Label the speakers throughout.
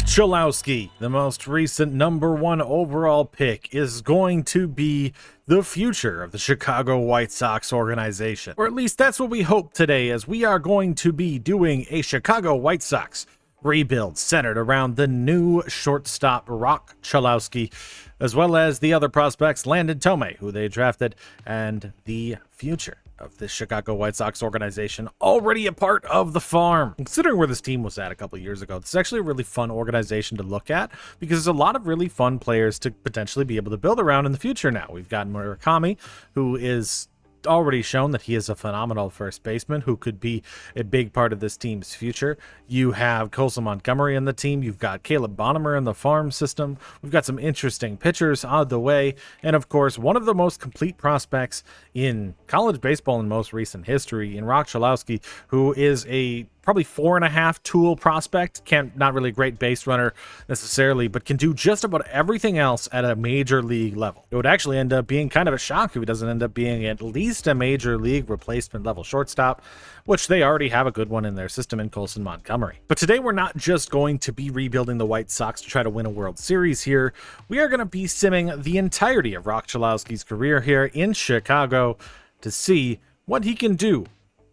Speaker 1: Cholowsky, the most recent #1 overall pick, is going to be the future of the Chicago White Sox organization. Or at least that's what we hope today, as we are going to be doing a Chicago White Sox rebuild centered around the new shortstop Roch Cholowsky, as well as the other prospects, Landon Tomei, who they drafted, and the future of the Chicago White Sox organization, already a part of the farm. Considering where this team was at a couple of years ago, it's actually a really fun organization to look at because there's a lot of really fun players to potentially be able to build around in the future now. We've got Murakami, who is already shown that he is a phenomenal first baseman who could be a big part of this team's future. You have Colson Montgomery in the team. You've got Caleb Bonemer in the farm system. We've got some interesting pitchers on the way. And of course, one of the most complete prospects in college baseball in most recent history in Roch Cholowsky, who is a probably 4.5 tool prospect. Not really a great base runner necessarily, but can do just about everything else at a major league level. It would actually end up being kind of a shock if he doesn't end up being at least a major league replacement level shortstop, which they already have a good one in their system in Colson Montgomery. But today we're not just going to be rebuilding the White Sox to try to win a World Series here. We are going to be simming the entirety of Roch Cholowsky's career here in Chicago to see what he can do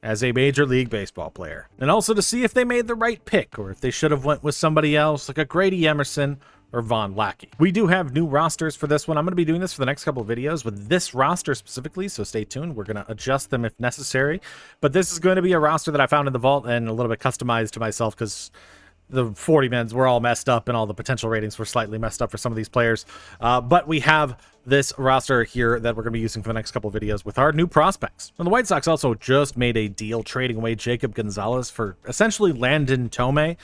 Speaker 1: as a Major League Baseball player, and also to see if they made the right pick or if they should have went with somebody else like a Grady Emerson or Von Lackey. We do have new rosters for this one. I'm going to be doing this for the next couple of videos with this roster specifically, so stay tuned. We're going to adjust them if necessary, but this is going to be a roster that I found in the vault and a little bit customized to myself because the 40 mens were all messed up and all the potential ratings were slightly messed up for some of these players. But we have this roster here that we're going to be using for the next couple of videos with our new prospects. And the White Sox also just made a deal trading away Jacob Gonzalez for essentially Landon Tomei,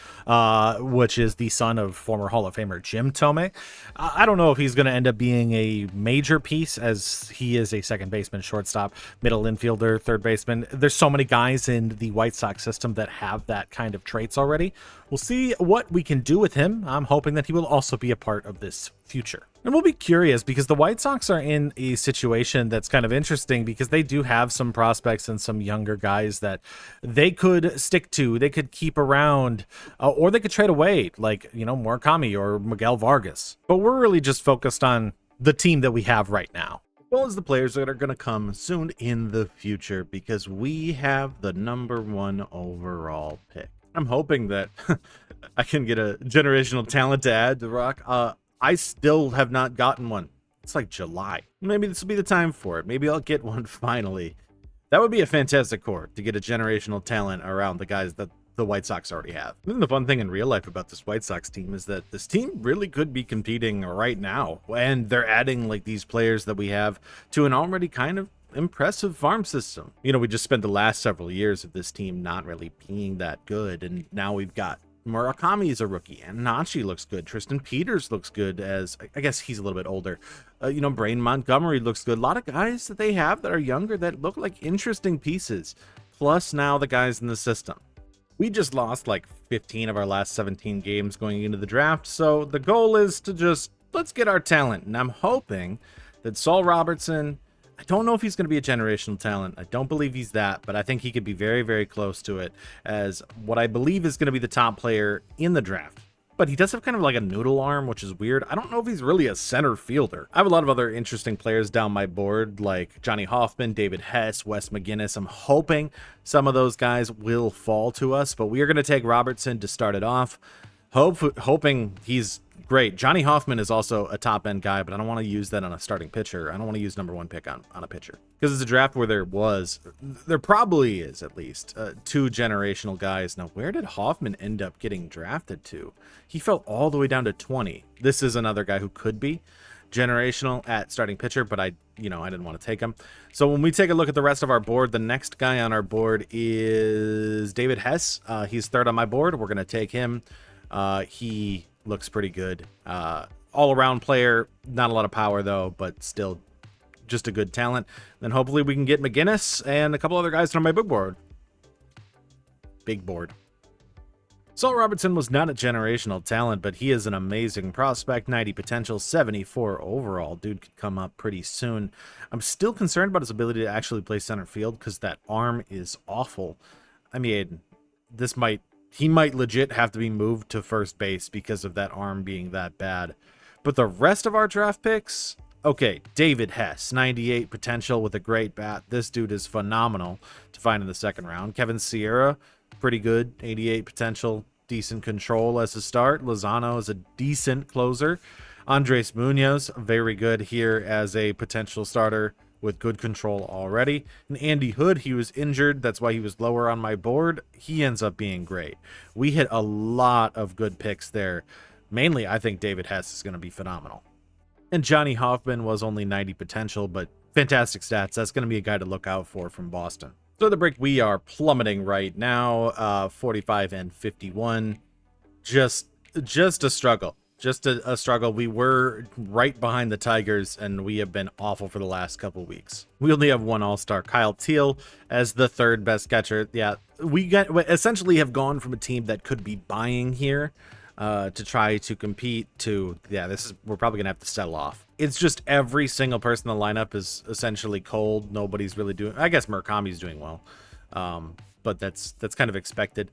Speaker 1: which is the son of former Hall of Famer Jim Tomei. I don't know if he's going to end up being a major piece, as he is a second baseman, shortstop, middle infielder, third baseman. There's so many guys in the White Sox system that have that kind of traits already. We'll see what we can do with him. I'm hoping that he will also be a part of this future. And we'll be curious because the White Sox are in a situation that's kind of interesting because they do have some prospects and some younger guys that they could stick to, they could keep around, or they could trade away, like, you know, Murakami or Miguel Vargas. But we're really just focused on the team that we have right now, as well as the players that are going to come soon in the future, because we have the #1 overall pick. I'm hoping that I can get a generational talent to add to Roch. I still have not gotten one. It's like July. Maybe this will be the time for it. Maybe I'll get one finally. That would be a fantastic core to get a generational talent around the guys that the White Sox already have. And the fun thing in real life about this White Sox team is that this team really could be competing right now. And they're adding like these players that we have to an already kind of impressive farm system. You know, we just spent the last several years of this team not really being that good. And now we've got Murakami is a rookie. Antonacci looks good. Tristan Peters looks good, as I guess he's a little bit older. You know, Brain Montgomery looks good. A lot of guys that they have that are younger that look like interesting pieces. Plus now the guys in the system. We just lost like 15 of our last 17 games going into the draft. So the goal is to just, let's get our talent. And I'm hoping that Saul Robertson, I don't know if he's going to be a generational talent. I don't believe he's that, but I think he could be very, very close to it as what I believe is going to be the top player in the draft. But he does have kind of like a noodle arm, which is weird. I don't know if he's really a center fielder. I have a lot of other interesting players down my board, like Johnny Hoffman, David Hess, Wes McGinnis. I'm hoping some of those guys will fall to us, but we are going to take Robertson to start it off. Hoping he's great. Johnny Hoffman is also a top-end guy, but I don't want to use that on a starting pitcher. I don't want to use #1 pick on a pitcher. Because it's a draft where there probably is at least 2 generational guys. Now, where did Hoffman end up getting drafted to? He fell all the way down to 20. This is another guy who could be generational at starting pitcher, but I didn't want to take him. So when we take a look at the rest of our board, the next guy on our board is David Hess. He's third on my board. We're going to take him. He looks pretty good. All-around player, not a lot of power though, but still just a good talent. Then hopefully we can get McGinnis and a couple other guys on my big board. Big board. Saul Robertson was not a generational talent, but he is an amazing prospect. 90 potential, 74 overall. Dude could come up pretty soon. I'm still concerned about his ability to actually play center field because that arm is awful. I mean, this might he might legit have to be moved to first base because of that arm being that bad. But the rest of our draft picks, okay, David Hess, 98 potential with a great bat. This dude is phenomenal to find in the second round. Kevin Sierra, pretty good, 88 potential, decent control as a start. Lozano is a decent closer. Andres Munoz, very good here as a potential starter with good control already. And Andy Hood, he was injured. That's why he was lower on my board. He ends up being great. We hit a lot of good picks there. Mainly, I think David Hess is going to be phenomenal. And Johnny Hoffman was only 90 potential, but fantastic stats. That's going to be a guy to look out for from Boston. So the break, we are plummeting right now, 45 and 51. Just a struggle. Just a struggle. We were right behind the Tigers, and we have been awful for the last couple weeks. We only have one All-Star, Kyle Teal, as the third best catcher. Yeah, we essentially have gone from a team that could be buying here to try to compete to, yeah, we're probably going to have to settle off. It's just every single person in the lineup is essentially cold. Nobody's really doing, I guess Murakami's doing well, but that's kind of expected.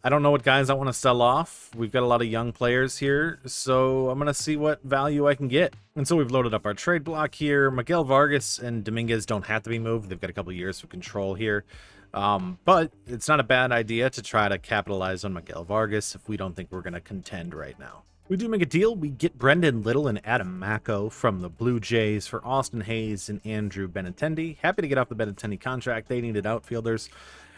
Speaker 1: I don't know what guys I want to sell off. We've got a lot of young players here, so I'm going to see what value I can get. And so we've loaded up our trade block here. Miguel Vargas and Dominguez don't have to be moved. They've got a couple of years of control here. But it's not a bad idea to try to capitalize on Miguel Vargas if we don't think we're going to contend right now. We do make a deal. We get Brendan Little and Adam Macko from the Blue Jays for Austin Hayes and Andrew Benintendi. Happy to get off the Benintendi contract. They needed outfielders.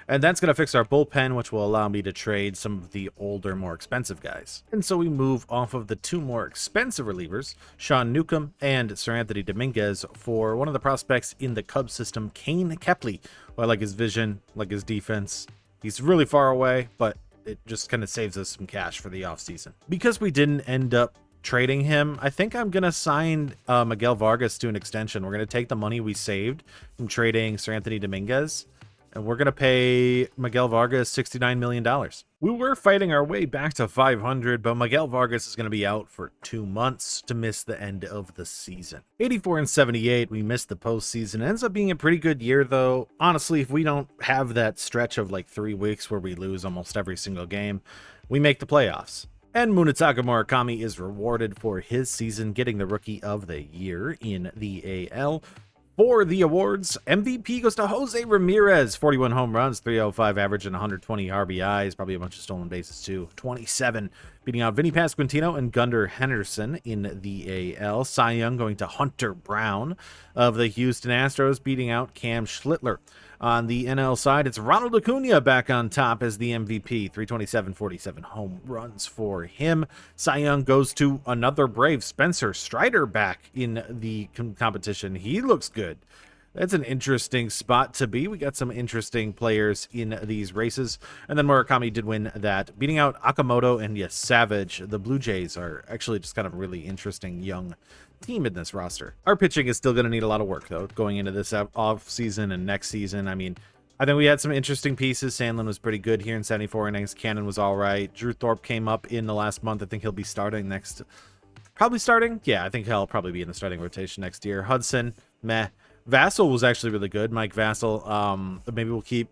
Speaker 1: And that's going to fix our bullpen, which will allow me to trade some of the older, more expensive guys. And so we move off of the two more expensive relievers, Sean Newcomb and Sir Anthony Dominguez, for one of the prospects in the Cubs system, Kane Kepley. Well, I like his vision, like his defense. He's really far away, but it just kind of saves us some cash for the offseason. Because we didn't end up trading him, I think I'm going to sign Miguel Vargas to an extension. We're going to take the money we saved from trading Sir Anthony Dominguez, and we're going to pay Miguel Vargas $69 million. We were fighting our way back to 500, but Miguel Vargas is going to be out for 2 months to miss the end of the season. 84 and 78, we missed the postseason. It ends up being a pretty good year, though. Honestly, if we don't have that stretch of like 3 weeks where we lose almost every single game, we make the playoffs. And Munetaka Murakami is rewarded for his season, getting the Rookie of the Year in the AL. For the awards, MVP goes to Jose Ramirez, 41 home runs, 305 average, and 120 RBIs. Probably a bunch of stolen bases, too. 27, beating out Vinny Pasquantino and Gunnar Henderson in the AL. Cy Young going to Hunter Brown of the Houston Astros, beating out Cam Schlittler. On the NL side, it's Ronald Acuna back on top as the MVP. 327, 47 home runs for him. Cy Young goes to another Brave, Spencer Strider, back in the competition. He looks good. That's an interesting spot to be. We got some interesting players in these races. And then Murakami did win that, beating out Akamoto and yes, Savage. The Blue Jays are actually just kind of a really interesting young team in this roster. Our pitching is still going to need a lot of work, though, going into this off season and next season. I mean, I think we had some interesting pieces. Sandlin was pretty good here in 74 innings. Cannon was all right. Drew Thorpe came up in the last month. I think he'll be starting next. Probably starting? Yeah, I think he'll probably be in the starting rotation next year. Hudson, meh. Vassell was actually really good. Mike Vassell, maybe we'll keep,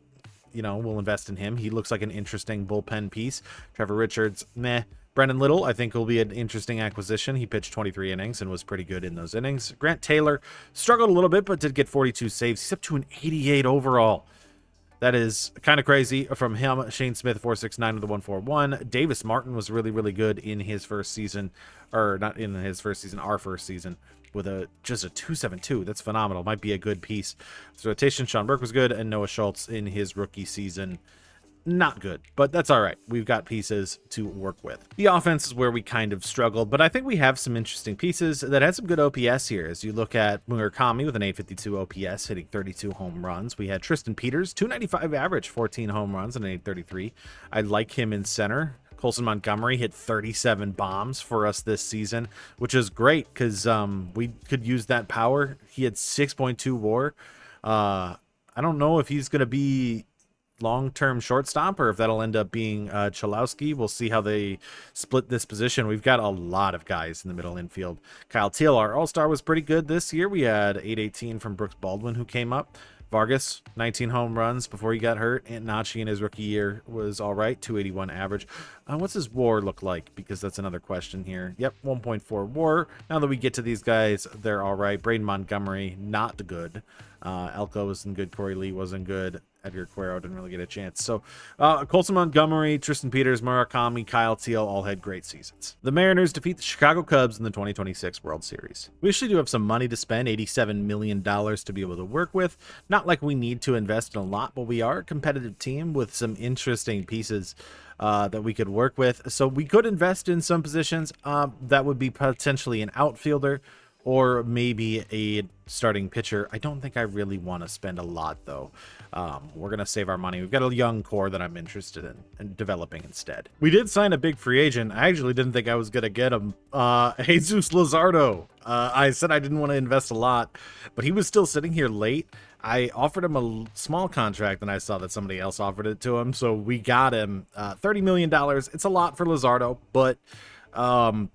Speaker 1: we'll invest in him. He looks like an interesting bullpen piece. Trevor Richards, meh. Brendan Little, I think, will be an interesting acquisition. He pitched 23 innings and was pretty good in those innings. Grant Taylor struggled a little bit, but did get 42 saves. He's up to an 88 overall. That is kind of crazy from him. Shane Smith, 469 with a 141. Davis Martin was really, really good in his first season, or not in his first season, our first season, with just a 272. That's phenomenal. Might be a good piece. So rotation, Sean Burke was good, and Noah Schultz in his rookie season, not good, but that's all right. We've got pieces to work with. The offense is where we kind of struggled, but I think we have some interesting pieces that had some good OPS here. As you look at Murakami with an 852 OPS, hitting 32 home runs. We had Tristan Peters, 295 average, 14 home runs and an 833. I like him in center. Colson Montgomery hit 37 bombs for us this season, which is great because we could use that power. He had 6.2 WAR. I don't know if he's going to be long-term shortstop or if that'll end up being Cholowsky. We'll see how they split this position. We've got a lot of guys in the middle infield. Kyle Teal, our all-star, was pretty good this year. We had 818 from Brooks Baldwin, who came up. Vargas, 19 home runs before he got hurt. Antonacci in his rookie year was all right, 281 average. What's his WAR look like? Because that's another question here. Yep, 1.4 WAR. Now that we get to these guys, they're all right. Braden Montgomery, not good. Elko wasn't good. Corey Lee wasn't good. Edgar Cuero didn't really get a chance. So Colson Montgomery, Tristan Peters, Murakami, Kyle Teal all had great seasons. The Mariners defeat the Chicago Cubs in the 2026 World Series. We actually do have some money to spend, $87 million to be able to work with. Not like we need to invest in a lot, but we are a competitive team with some interesting pieces that we could work with. So we could invest in some positions. That would be potentially an outfielder or maybe a starting pitcher. I don't think I really want to spend a lot, though. We're going to save our money. We've got a young core that I'm interested in developing instead. We did sign a big free agent. I actually didn't think I was going to get him. Jesus Luzardo. I said I didn't want to invest a lot, but he was still sitting here late. I offered him a small contract, and I saw that somebody else offered it to him, so we got him $30 million. It's a lot for Luzardo, but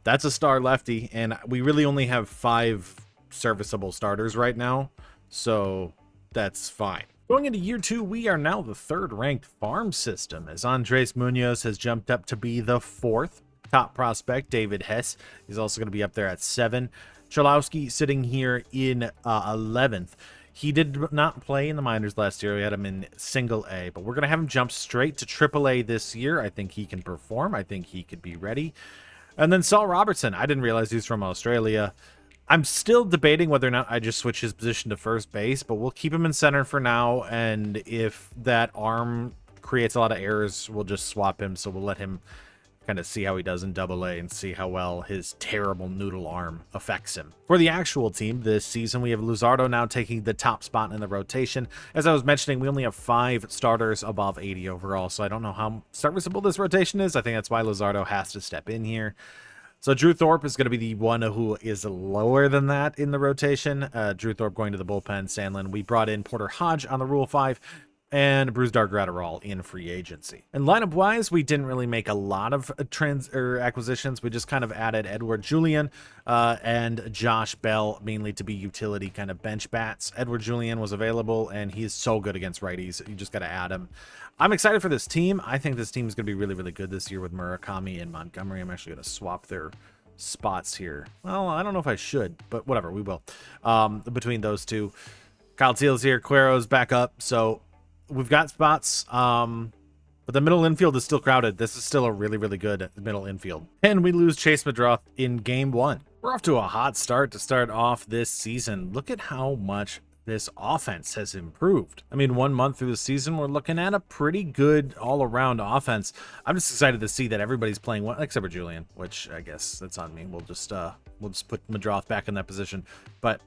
Speaker 1: that's a star lefty, and we really only have 5 serviceable starters right now, so that's fine. Going into year 2, we are now the 3rd ranked farm system, as Andres Munoz has jumped up to be the 4th top prospect. David Hess is also going to be up there at 7. Cholowsky sitting here in 11th. He did not play in the minors last year. We had him in single A, but we're going to have him jump straight to triple A this year. I think he can perform. I think he could be ready. And then Saul Robertson. I didn't realize he's from Australia. I'm still debating whether or not I just switch his position to first base, but we'll keep him in center for now. And if that arm creates a lot of errors, we'll just swap him. So we'll let him kind of see how he does in double A and see how well his terrible noodle arm affects him. For the actual team this season, we have Luzardo now taking the top spot in the rotation. As I was mentioning, we only have 5 starters above 80 overall, so I don't know how serviceable this rotation is. I think that's why Luzardo has to step in here. So Drew Thorpe is going to be the one who is lower than that in the rotation. Drew Thorpe going to the bullpen. Sandlin, we brought in Porter Hodge on the Rule 5. And Brusdar Gratterall in free agency. And lineup wise, we didn't really make a lot of acquisitions. We just kind of added Edward Julian and Josh Bell, mainly to be utility kind of bench bats. Edward Julian was available, and he's so good against righties. You just got to add him. I'm excited for this team. I think this team is going to be really, really good this year with Murakami and Montgomery. I'm actually going to swap their spots here. Well, I don't know if I should, but whatever, we will. Between those two. Kyle Teal's here. Cuero's back up, so we've got spots, but the middle infield is still crowded. This is still a really, really good middle infield. And we lose Chase Meidroth in game 1. We're off to a hot start to start off this season. Look at how much this offense has improved. I mean, 1 month through the season, we're looking at a pretty good all-around offense. I'm just excited to see that everybody's playing well, except for Julian, which I guess that's on me. We'll just put Meidroth back in that position. But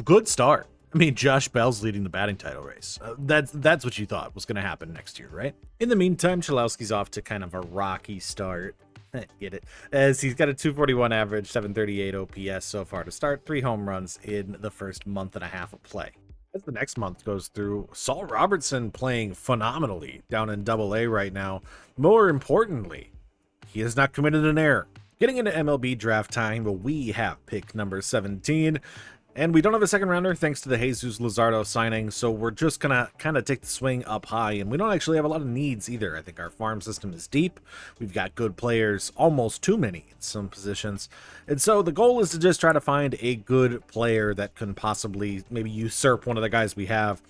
Speaker 1: good start. I mean, Josh Bell's leading the batting title race. That's what you thought was going to happen next year, right? In the meantime, Cholowsky's off to kind of a rocky start. Get it? As he's got a 241 average, 738 OPS so far to start, 3 home runs in the first month and a half of play. As the next month goes through, Saul Robertson playing phenomenally down in Double A right now. More importantly, he has not committed an error. Getting into MLB draft time, we have pick number 17. And we don't have a second rounder thanks to the Jesus Luzardo signing, so we're just going to kind of take the swing up high, and we don't actually have a lot of needs either. I think our farm system is deep. We've got good players, almost too many in some positions. And so the goal is to just try to find a good player that can possibly maybe usurp one of the guys we have.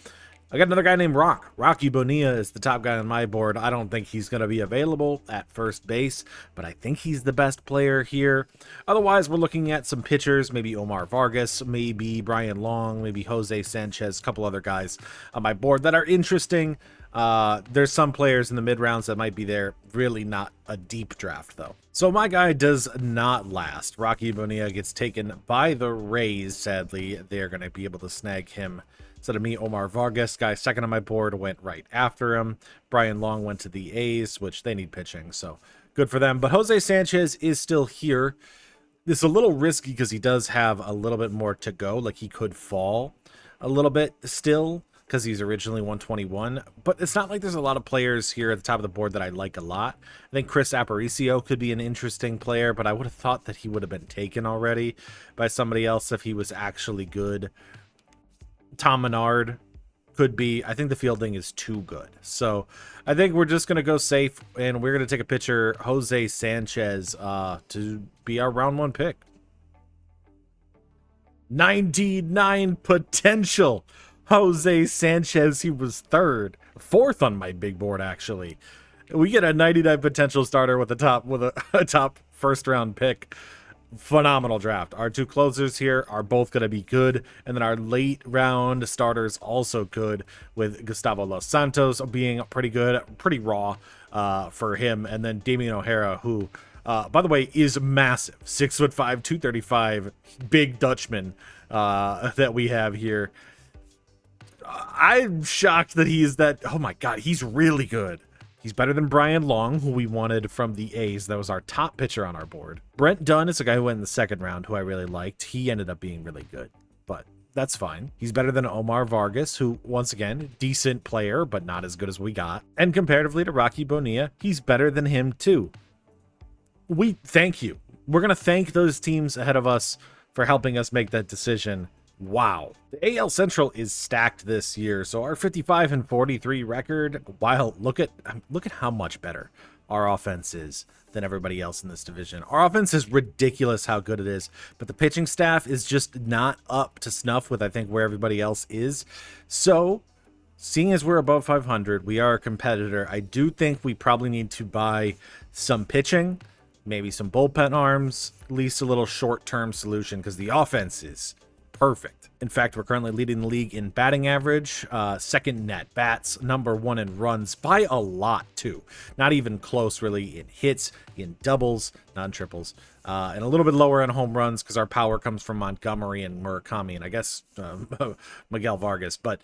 Speaker 1: I got another guy named Roch. Rocky Bonilla is the top guy on my board. I don't think he's going to be available at first base, but I think he's the best player here. Otherwise, we're looking at some pitchers, maybe Omar Vargas, maybe Brian Long, maybe Jose Sanchez, a couple other guys on my board that are interesting. There's some players in the mid rounds that might be there. Really not a deep draft, though. So my guy does not last. Rocky Bonilla gets taken by the Rays, sadly. They're going to be able to snag him. Instead of me, Omar Vargas, guy second on my board, went right after him. Brian Long went to the A's, which they need pitching, so good for them. But Jose Sanchez is still here. This is a little risky because he does have a little bit more to go. Like, he could fall a little bit still because he's originally 121. But it's not like there's a lot of players here at the top of the board that I like a lot. I think Chris Aparicio could be an interesting player, but I would have thought that he would have been taken already by somebody else if he was actually good. Tom Menard could be. I think the fielding is too good. So I think we're just going to go safe, and we're going to take a pitcher, Jose Sanchez, to be our round 1 pick. 99 potential. Jose Sanchez, he was 4th on my big board, actually. We get a 99 potential starter with a top first round pick. Phenomenal draft. Our 2 closers here are both going to be good, and then our late round starters also good, with Gustavo Los Santos being pretty good, pretty raw for him, and then Damian O'Hara, who by the way is massive, 6'5", 235, big Dutchman that we have here. I'm shocked that he is that. Oh my god, he's really good. He's better than Brian Long, who we wanted from the A's. That was our top pitcher on our board. Brent Dunn is a guy who went in the 2nd round, who I really liked. He ended up being really good, but that's fine. He's better than Omar Vargas, who, once again, decent player, but not as good as we got. And comparatively to Rocky Bonilla, he's better than him too. We thank you. We're going to thank those teams ahead of us for helping us make that decision. Wow. The AL Central is stacked this year, so our 55-43 record, while look at how much better our offense is than everybody else in this division. Our offense is ridiculous how good it is, but the pitching staff is just not up to snuff with, I think, where everybody else is. So, seeing as we're above 500, we are a competitor. I do think we probably need to buy some pitching, maybe some bullpen arms, at least a little short-term solution, because the offense is perfect. In fact, we're currently leading the league in batting average, 2nd in at bats, number 1 in runs by a lot too. Not even close really in hits, in doubles, not in triples, and a little bit lower in home runs because our power comes from Montgomery and Murakami, and I guess Miguel Vargas. But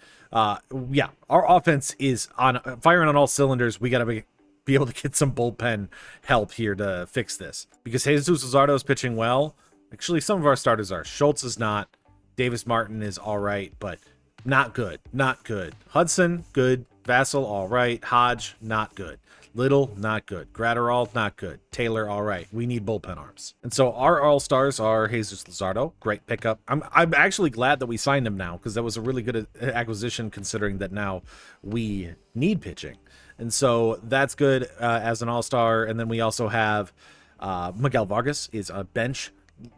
Speaker 1: yeah, our offense is on firing on all cylinders. We got to be able to get some bullpen help here to fix this, because Jesus Luzardo is pitching well. Actually, some of our starters are. Schultz is not. Davis Martin is all right, but not good. Not good. Hudson, good. Vassell, all right. Hodge, not good. Little, not good. Gratterall, not good. Taylor, all right. We need bullpen arms. And so our all-stars are Jesus Luzardo. Great pickup. I'm actually glad that we signed him now, because that was a really good acquisition, considering that now we need pitching. And so that's good as an all-star. And then we also have Miguel Vargas is a bench.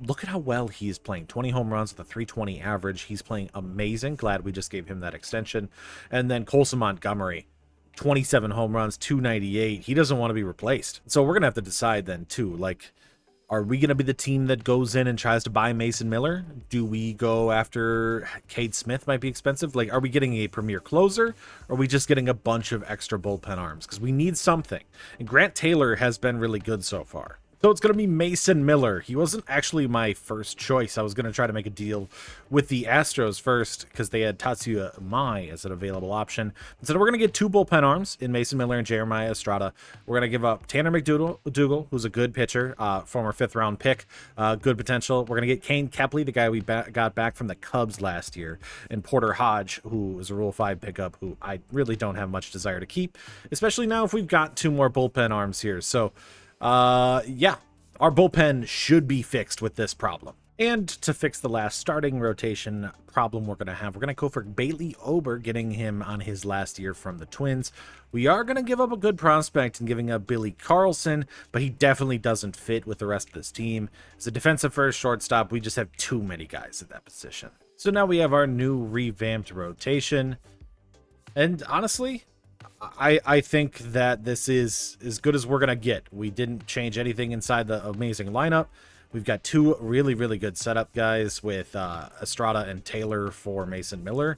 Speaker 1: Look at how well he is playing. 20 home runs with a 320 average. He's playing amazing. Glad we just gave him that extension. And then Colson Montgomery, 27 home runs, 298. He doesn't want to be replaced. So we're going to have to decide then too, like, are we going to be the team that goes in and tries to buy Mason Miller? Do we go after Cade Smith? Might be expensive. Like, are we getting a premier closer? Or are we just getting a bunch of extra bullpen arms? Because we need something. And Grant Taylor has been really good so far. So it's going to be Mason Miller. He wasn't actually my first choice. I was going to try to make a deal with the Astros first because they had Tatsuya Mai as an available option. Instead, we're going to get 2 bullpen arms in Mason Miller and Jeremiah Estrada. We're going to give up Tanner McDougal, who's a good pitcher, former 5th-round pick, good potential. We're going to get Kane Kepley, the guy we got back from the Cubs last year, and Porter Hodge, who is a Rule 5 pickup, who I really don't have much desire to keep, especially now if we've got 2 more bullpen arms here. So yeah, our bullpen should be fixed with this problem. And to fix the last starting rotation problem we're going to go for Bailey Ober, getting him on his last year from the Twins. We are going to give up a good prospect and giving up Billy Carlson, but he definitely doesn't fit with the rest of this team. As a defensive first shortstop, we just have too many guys at that position. So now we have our new revamped rotation. And honestly, I think that this is as good as we're going to get. We didn't change anything inside the amazing lineup. We've got 2 really, really good setup guys with Estrada and Taylor for Mason Miller.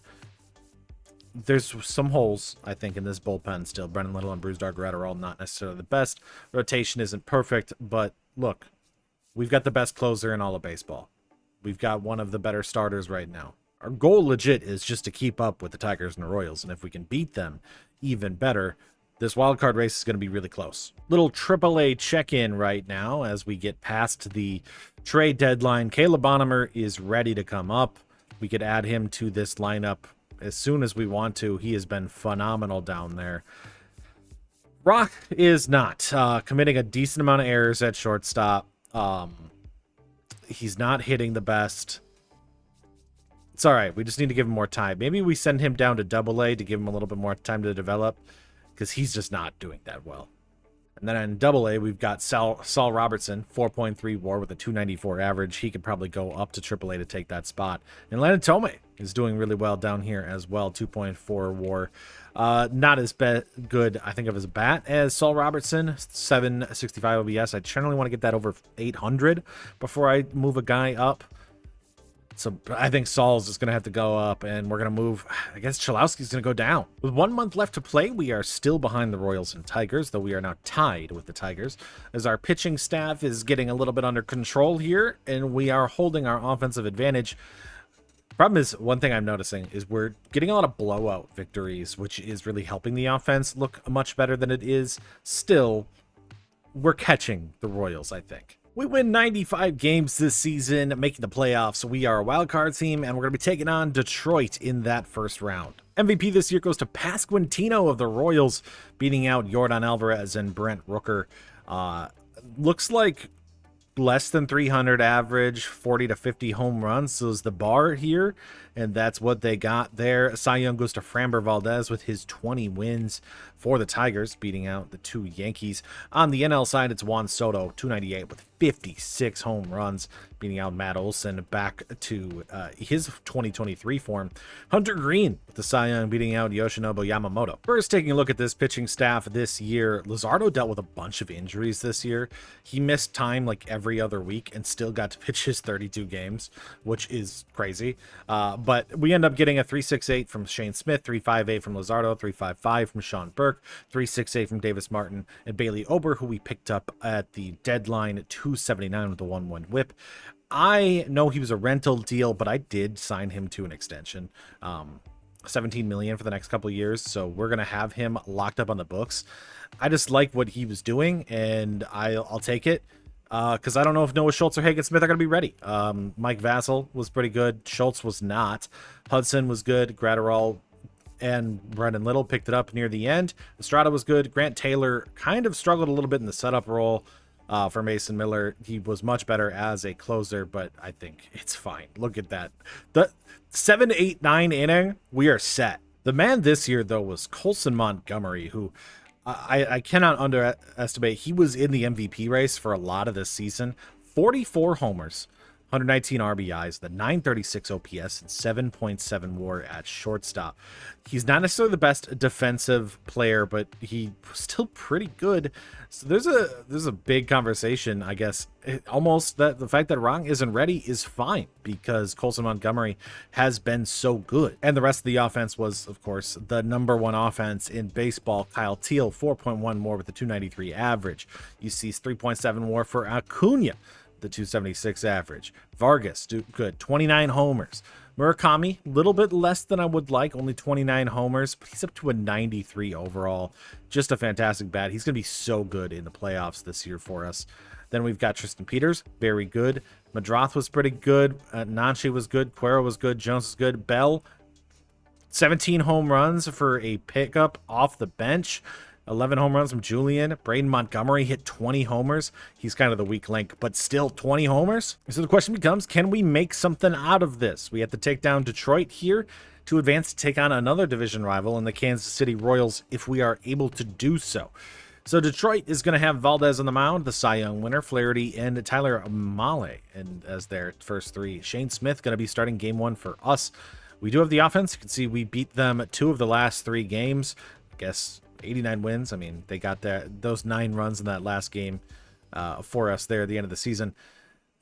Speaker 1: There's some holes, I think, in this bullpen still. Brennan Little and Bruce Dargret are all not necessarily the best. Rotation isn't perfect, but look, we've got the best closer in all of baseball. We've got one of the better starters right now. Our goal legit is just to keep up with the Tigers and the Royals, and if we can beat them, even better. This wildcard race is going to be really close. Little AAA check-in right now as we get past the trade deadline. Caleb Bonemer is ready to come up. We could add him to this lineup as soon as we want to. He has been phenomenal down there. Roch is not committing a decent amount of errors at shortstop. He's not hitting the best. It's all right. We just need to give him more time. Maybe we send him down to Double-A to give him a little bit more time to develop, because he's just not doing that well. And then in Double-A, we've got Saul Robertson, 4.3 WAR with a 294 average. He could probably go up to Triple-A to take that spot. And Landon Tomei is doing really well down here as well, 2.4 WAR. Not as good, I think, of his bat as Saul Robertson, 765 OBS. I generally want to get that over 800 before I move a guy up. So I think Saul's just going to have to go up, and we're going to move. I guess Cholowsky's going to go down. With 1 month left to play, we are still behind the Royals and Tigers, though we are now tied with the Tigers, as our pitching staff is getting a little bit under control here, and we are holding our offensive advantage. Problem is, one thing I'm noticing is we're getting a lot of blowout victories, which is really helping the offense look much better than it is. Still, we're catching the Royals, I think. We win 95 games this season, making the playoffs. We are a wild card team, and we're going to be taking on Detroit in that first round. MVP this year goes to Pasquantino of the Royals, beating out Yordan Alvarez and Brent Rooker. Looks like less than 300 average, 40 to 50 home runs. So is the bar here, and that's what they got there. Cy Young goes to Framber Valdez with his 20 wins for the Tigers, beating out the 2 Yankees. On the NL side, it's Juan Soto, 298 with 56 home runs, beating out Matt Olson back to his 2023 form. Hunter Green with the Cy Young, beating out Yoshinobu Yamamoto. First, taking a look at this pitching staff this year, Luzardo dealt with a bunch of injuries this year. He missed time like every other week and still got to pitch his 32 games, which is crazy. But we end up getting a 3.68 from Shane Smith, 3.58 from Luzardo, 3.55 from Sean Burke, 3.68 from Davis Martin, and Bailey Ober, who we picked up at the deadline, 2.79 with the 1-1 whip. I know he was a rental deal, but I did sign him to an extension, $17 million for the next couple of years. So we're going to have him locked up on the books. I just like what he was doing, and I'll take it. Because I don't know if Noah Schultz or Hagen Smith are going to be ready. Mike Vassell was pretty good. Schultz was not. Hudson was good. Gratterall and Brendan Little picked it up near the end. Estrada was good. Grant Taylor kind of struggled a little bit in the setup role for Mason Miller. He was much better as a closer, but I think it's fine. Look at that. The 7, 8, 9 inning, we are set. The man this year, though, was Colson Montgomery, who I cannot underestimate. He was in the MVP race for a lot of this season. 44 homers, 119 RBIs, the 936 OPS, and 7.7 WAR at shortstop. He's not necessarily the best defensive player, but he was still pretty good. So there's a big conversation, I guess. Almost that the fact that Roch isn't ready is fine, because Colson Montgomery has been so good. And the rest of the offense was, of course, the #1 offense in baseball. Kyle Teal, 4.1 WAR with a 293 average. You see 3.7 WAR for Acuna, the 276 average. Vargas, good, 29 homers. Murakami, a little bit less than I would like, only 29 homers, but he's up to a 93 overall. Just a fantastic bat. He's going to be so good in the playoffs this year for us. Then we've got Tristan Peters, very good. Meidroth was pretty good. Antonacci was good. Cuero was good. Jones was good. Bell, 17 home runs for a pickup off the bench. 11 home runs from Julian. Braden Montgomery hit 20 homers. He's kind of the weak link, but still 20 homers. So the question becomes, can we make something out of this? We have to take down Detroit here to advance to take on another division rival in the Kansas City Royals if we are able to do so. So Detroit is going to have Valdez on the mound, the Cy Young winner, Flaherty, and Tyler Mahle, and as their first 3. Shane Smith going to be starting game 1 for us. We do have the offense. You can see we beat them 2 of the last 3 games. I guess 89 wins. I mean, they got those 9 runs in that last game for us there at the end of the season.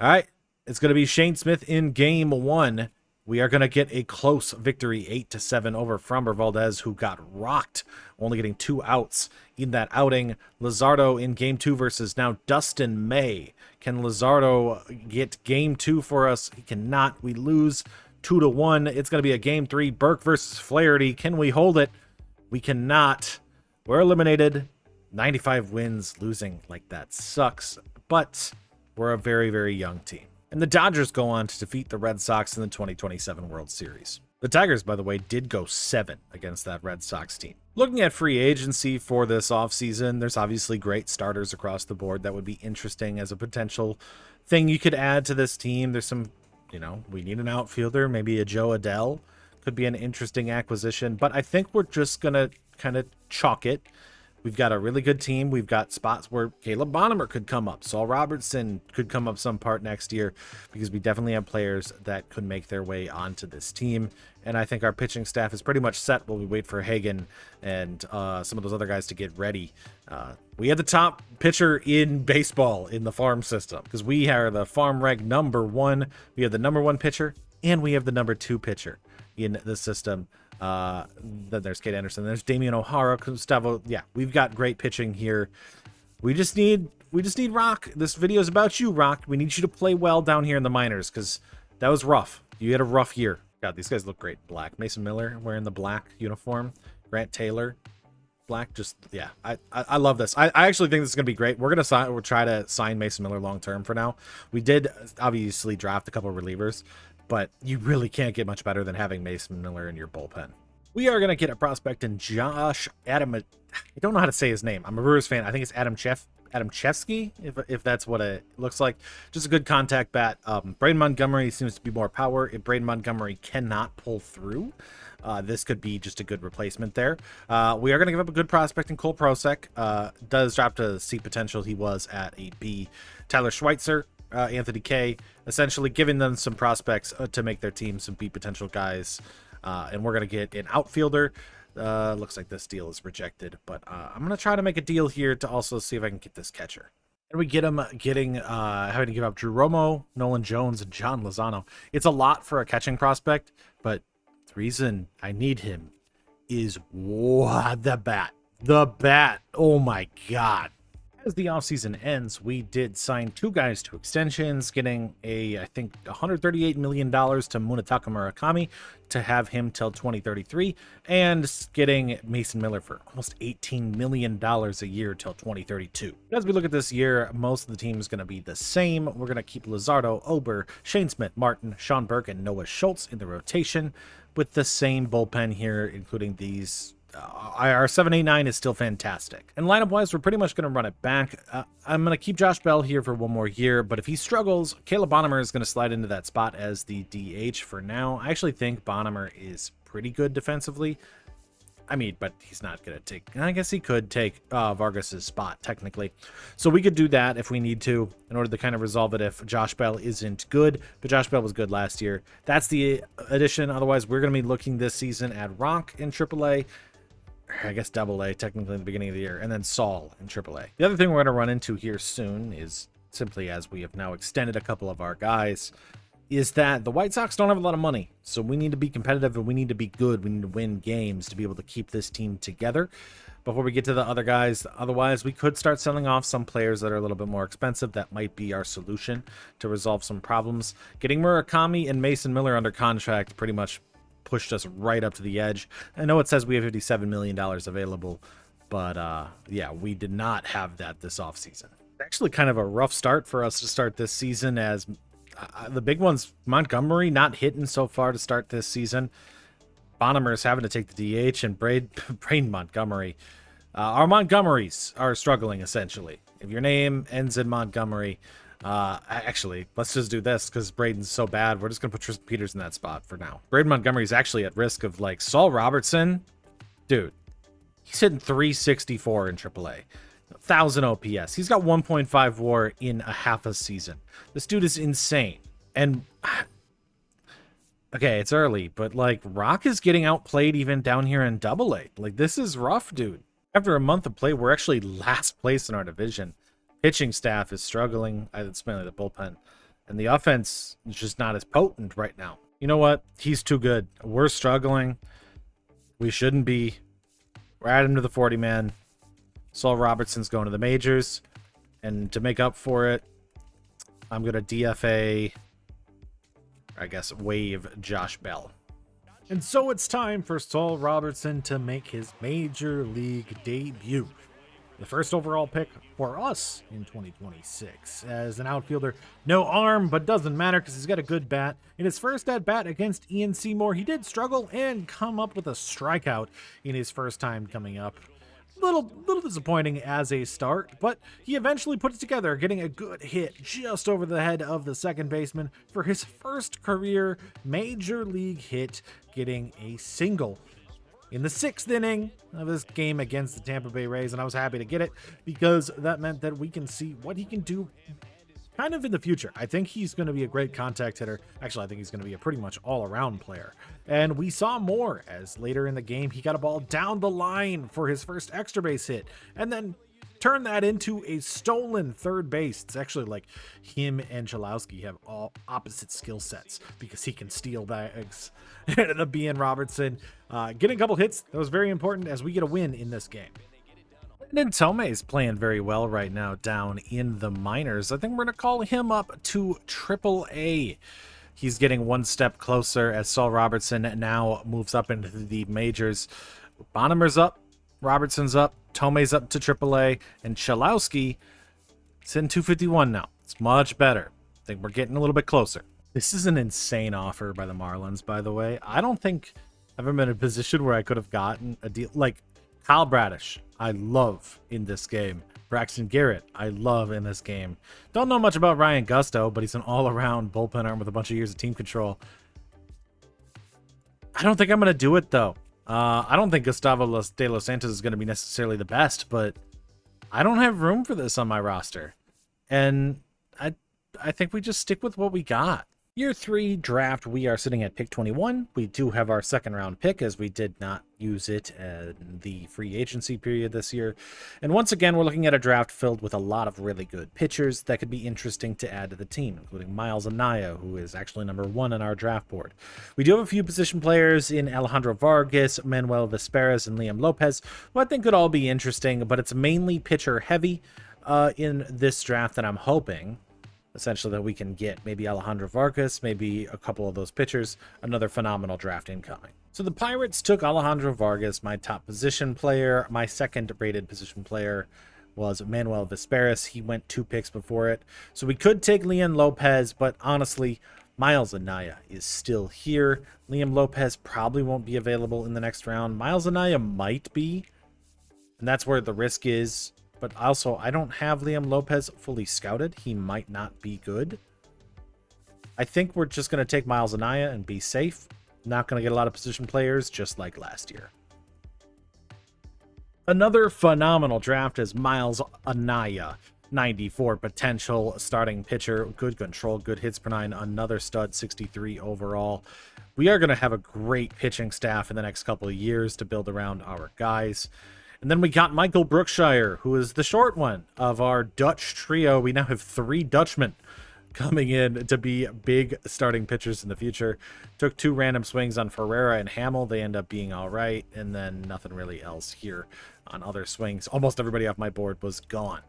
Speaker 1: All right, it's going to be Shane Smith in game 1. We are going to get a close victory, 8-7 over Framber Valdez, who got rocked, only getting 2 outs in that outing. Luzardo in game 2 versus now Dustin May. Can Luzardo get game 2 for us? He cannot. We lose 2-1. It's going to be a game 3. Burke versus Flaherty. Can we hold it? We cannot. We're eliminated. 95 wins. Losing like that sucks, but we're a very, very young team. And the Dodgers go on to defeat the Red Sox in the 2027 World Series. The Tigers, by the way, did go 7 against that Red Sox team. Looking at free agency for this offseason, there's obviously great starters across the board that would be interesting as a potential thing you could add to this team. There's some You know, we need an outfielder. Maybe a Joe Adele could be an interesting acquisition. But I think we're just going to kind of chalk it. We've got a really good team. We've got spots where Caleb Bonemer could come up. Saul Robertson could come up some part next year, because we definitely have players that could make their way onto this team. And I think our pitching staff is pretty much set while we wait for Hagen and some of those other guys to get ready. We had the top pitcher in baseball in the farm system, because we are the farm reg #1. We have the #1 pitcher, and we have the #2 pitcher in the system. Then there's Kate Anderson, there's Damian O'Hara, Gustavo. Yeah, we've got great pitching here. We just need Roch. This video is about you, Roch. We need you to play well down here in the minors, because that was rough. You had a rough year. God, these guys look great. Black. Mason Miller wearing the black uniform. Grant Taylor, black. Just, yeah, I love this. I actually think this is gonna be great. We'll try to sign Mason Miller long term for now. We did obviously draft a couple of relievers, but you really can't get much better than having Mason Miller in your bullpen. We are going to get a prospect in Adam. I don't know how to say his name. I'm a Brewers fan. I think it's Adam Chevsky, if that's what it looks like. Just a good contact bat. Braden Montgomery seems to be more power. If Braden Montgomery cannot pull through, this could be just a good replacement there. We are going to give up a good prospect in Cole Prosek. Does drop to C potential. He was at a B. Tyler Schweitzer. Anthony K, essentially giving them some prospects to make their team some B potential guys. And we're going to get an outfielder. Looks like this deal is rejected, but I'm going to try to make a deal here to also see if I can get this catcher. And we get him having to give up Drew Romo, Nolan Jones, and John Lozano. It's a lot for a catching prospect, but the reason I need him is the bat. The bat. Oh my God. As the offseason ends, we did sign 2 guys to extensions, getting I think $138 million to Munetaka Murakami to have him till 2033, and getting Mason Miller for almost $18 million a year till 2032. As we look at this year, most of the team is going to be the same. We're going to keep Luzardo, Ober, Shane Smith, Martin, Sean Burke, and Noah Schultz in the rotation, with the same bullpen here, including these. Our 789 is still fantastic. And lineup wise, we're pretty much going to run it back. I'm going to keep Josh Bell here for 1 more year, but if he struggles, Caleb Bonemer is going to slide into that spot as the DH for now. I actually think Bonemer is pretty good defensively. I mean, but he's not going to take, I guess he could take Vargas's spot technically. So we could do that if we need to in order to kind of resolve it if Josh Bell isn't good. But Josh Bell was good last year. That's the addition. Otherwise, we're going to be looking this season at Roch in AAA. I guess AA technically in the beginning of the year, and then Saul in AAA. The other thing we're going to run into here soon is, simply as we have now extended a couple of our guys, is that the White Sox don't have a lot of money. So we need to be competitive and we need to be good. We need to win games to be able to keep this team together before we get to the other guys. Otherwise, we could start selling off some players that are a little bit more expensive. That might be our solution to resolve some problems. Getting Murakami and Mason Miller under contract pretty much pushed us right up to the edge. I know it says we have $57 million available, but yeah, we did not have that this offseason. Actually kind of a rough start for us to start this season, as the big ones, Montgomery not hitting so far to start this season. Bonemer is having to take the DH, and Braden Montgomery. Our Montgomerys are struggling, essentially. If your name ends in Montgomery, actually, let's just do this because Braden's so bad. We're just going to put Tristan Peters in that spot for now. Braden Montgomery is actually at risk of, like, Saul Robertson. Dude, he's hitting 364 in AAA. 1,000 OPS. He's got 1.5 WAR in a half a season. This dude is insane. And okay, it's early, but like Roch is getting outplayed even down here in AA. Like, this is rough, dude. After a month of play, we're actually last place in our division. Pitching staff is struggling. It's mainly the bullpen, and the offense is just not as potent right now. You know what? He's too good. We're struggling. We shouldn't be. We're adding to the 40-man. Saul Robertson's going to the majors, and to make up for it, I'm going to DFA, I guess, waive Josh Bell. And so it's time for Saul Robertson to make his major league debut. The first overall pick for us in 2026 as an outfielder. No arm, but doesn't matter because he's got a good bat. In his first at-bat against Ian Seymour, he did struggle and come up with a strikeout in his first time coming up. Little disappointing as a start, but he eventually put it together, getting a good hit just over the head of the second baseman for his first career major league hit, getting a single in the 6th inning of this game against the Tampa Bay Rays. And I was happy to get it because that meant that we can see what he can do kind of in the future. I think he's going to be a great contact hitter. Actually, I think he's going to be a pretty much all-around player. And we saw more as later in the game, he got a ball down the line for his first extra base hit and then turned that into a stolen third base. It's actually like him and Cholowsky have all opposite skill sets because he can steal bags. It ended up being Robertson getting a couple hits. That was very important as we get a win in this game. And Tomei is playing very well right now down in the minors. I think we're going to call him up to AAA. He's getting one step closer as Saul Robertson now moves up into the majors. Bonemer's up, Robertson's up, Tomei's up to AAA, and Cholowsky is in 251 now. It's much better. I think we're getting a little bit closer. This is an insane offer by the Marlins, by the way. I don't think I've ever been in a position where I could have gotten a deal like Kyle Bradish. I love in this game. Braxton Garrett, I love in this game. Don't know much about Ryan Gusto, but he's an all-around bullpen arm with a bunch of years of team control. I don't think I'm going to do it, though. I don't think Gustavo de los Santos is going to be necessarily the best, but I don't have room for this on my roster. And I think we just stick with what we got. Year 3 draft, we are sitting at pick 21. We do have our second round pick as we did not use it in the free agency period this year. And once again, we're looking at a draft filled with a lot of really good pitchers that could be interesting to add to the team, including Miles Anaya, who is actually number 1 on our draft board. We do have a few position players in Alejandro Vargas, Manuel Vizquez, and Liam Lopez, who I think could all be interesting, but it's mainly pitcher heavy in this draft that I'm hoping essentially that we can get maybe Alejandro Vargas, maybe a couple of those pitchers, another phenomenal draft incoming. So the Pirates took Alejandro Vargas, my top position player. My second rated position player was Manuel Vizquez. He went 2 picks before it. So we could take Liam Lopez, but honestly, Miles Anaya is still here. Liam Lopez probably won't be available in the next round. Miles Anaya might be, and that's where the risk is. But also, I don't have Liam Lopez fully scouted. He might not be good. I think we're just going to take Miles Anaya and be safe. Not going to get a lot of position players, just like last year. Another phenomenal draft is Miles Anaya. 94 potential starting pitcher. Good control, good hits per 9. Another stud, 63 overall. We are going to have a great pitching staff in the next couple of years to build around our guys. And then we got Michael Brookshire, who is the short one of our Dutch trio. We now have 3 Dutchmen coming in to be big starting pitchers in the future. Took 2 random swings on Ferreira and Hamill. They end up being all right. And then nothing really else here on other swings. Almost everybody off my board was gone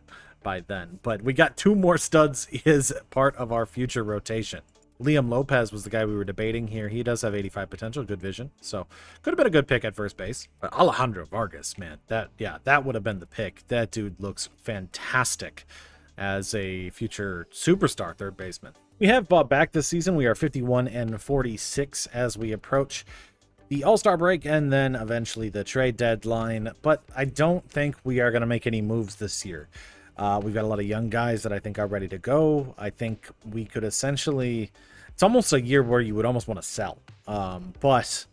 Speaker 1: by then. But we got 2 more studs as part of our future rotation. Liam Lopez was the guy we were debating here. He does have 85 potential, good vision. So could have been a good pick at first base. But Alejandro Vargas, man, that would have been the pick. That dude looks fantastic as a future superstar third baseman. We have bought back this season. We are 51 and 46 as we approach the All-Star break and then eventually the trade deadline. But I don't think we are going to make any moves this year. We've got a lot of young guys that I think are ready to go. I think we could essentially... It's almost a year where you would almost want to sell. But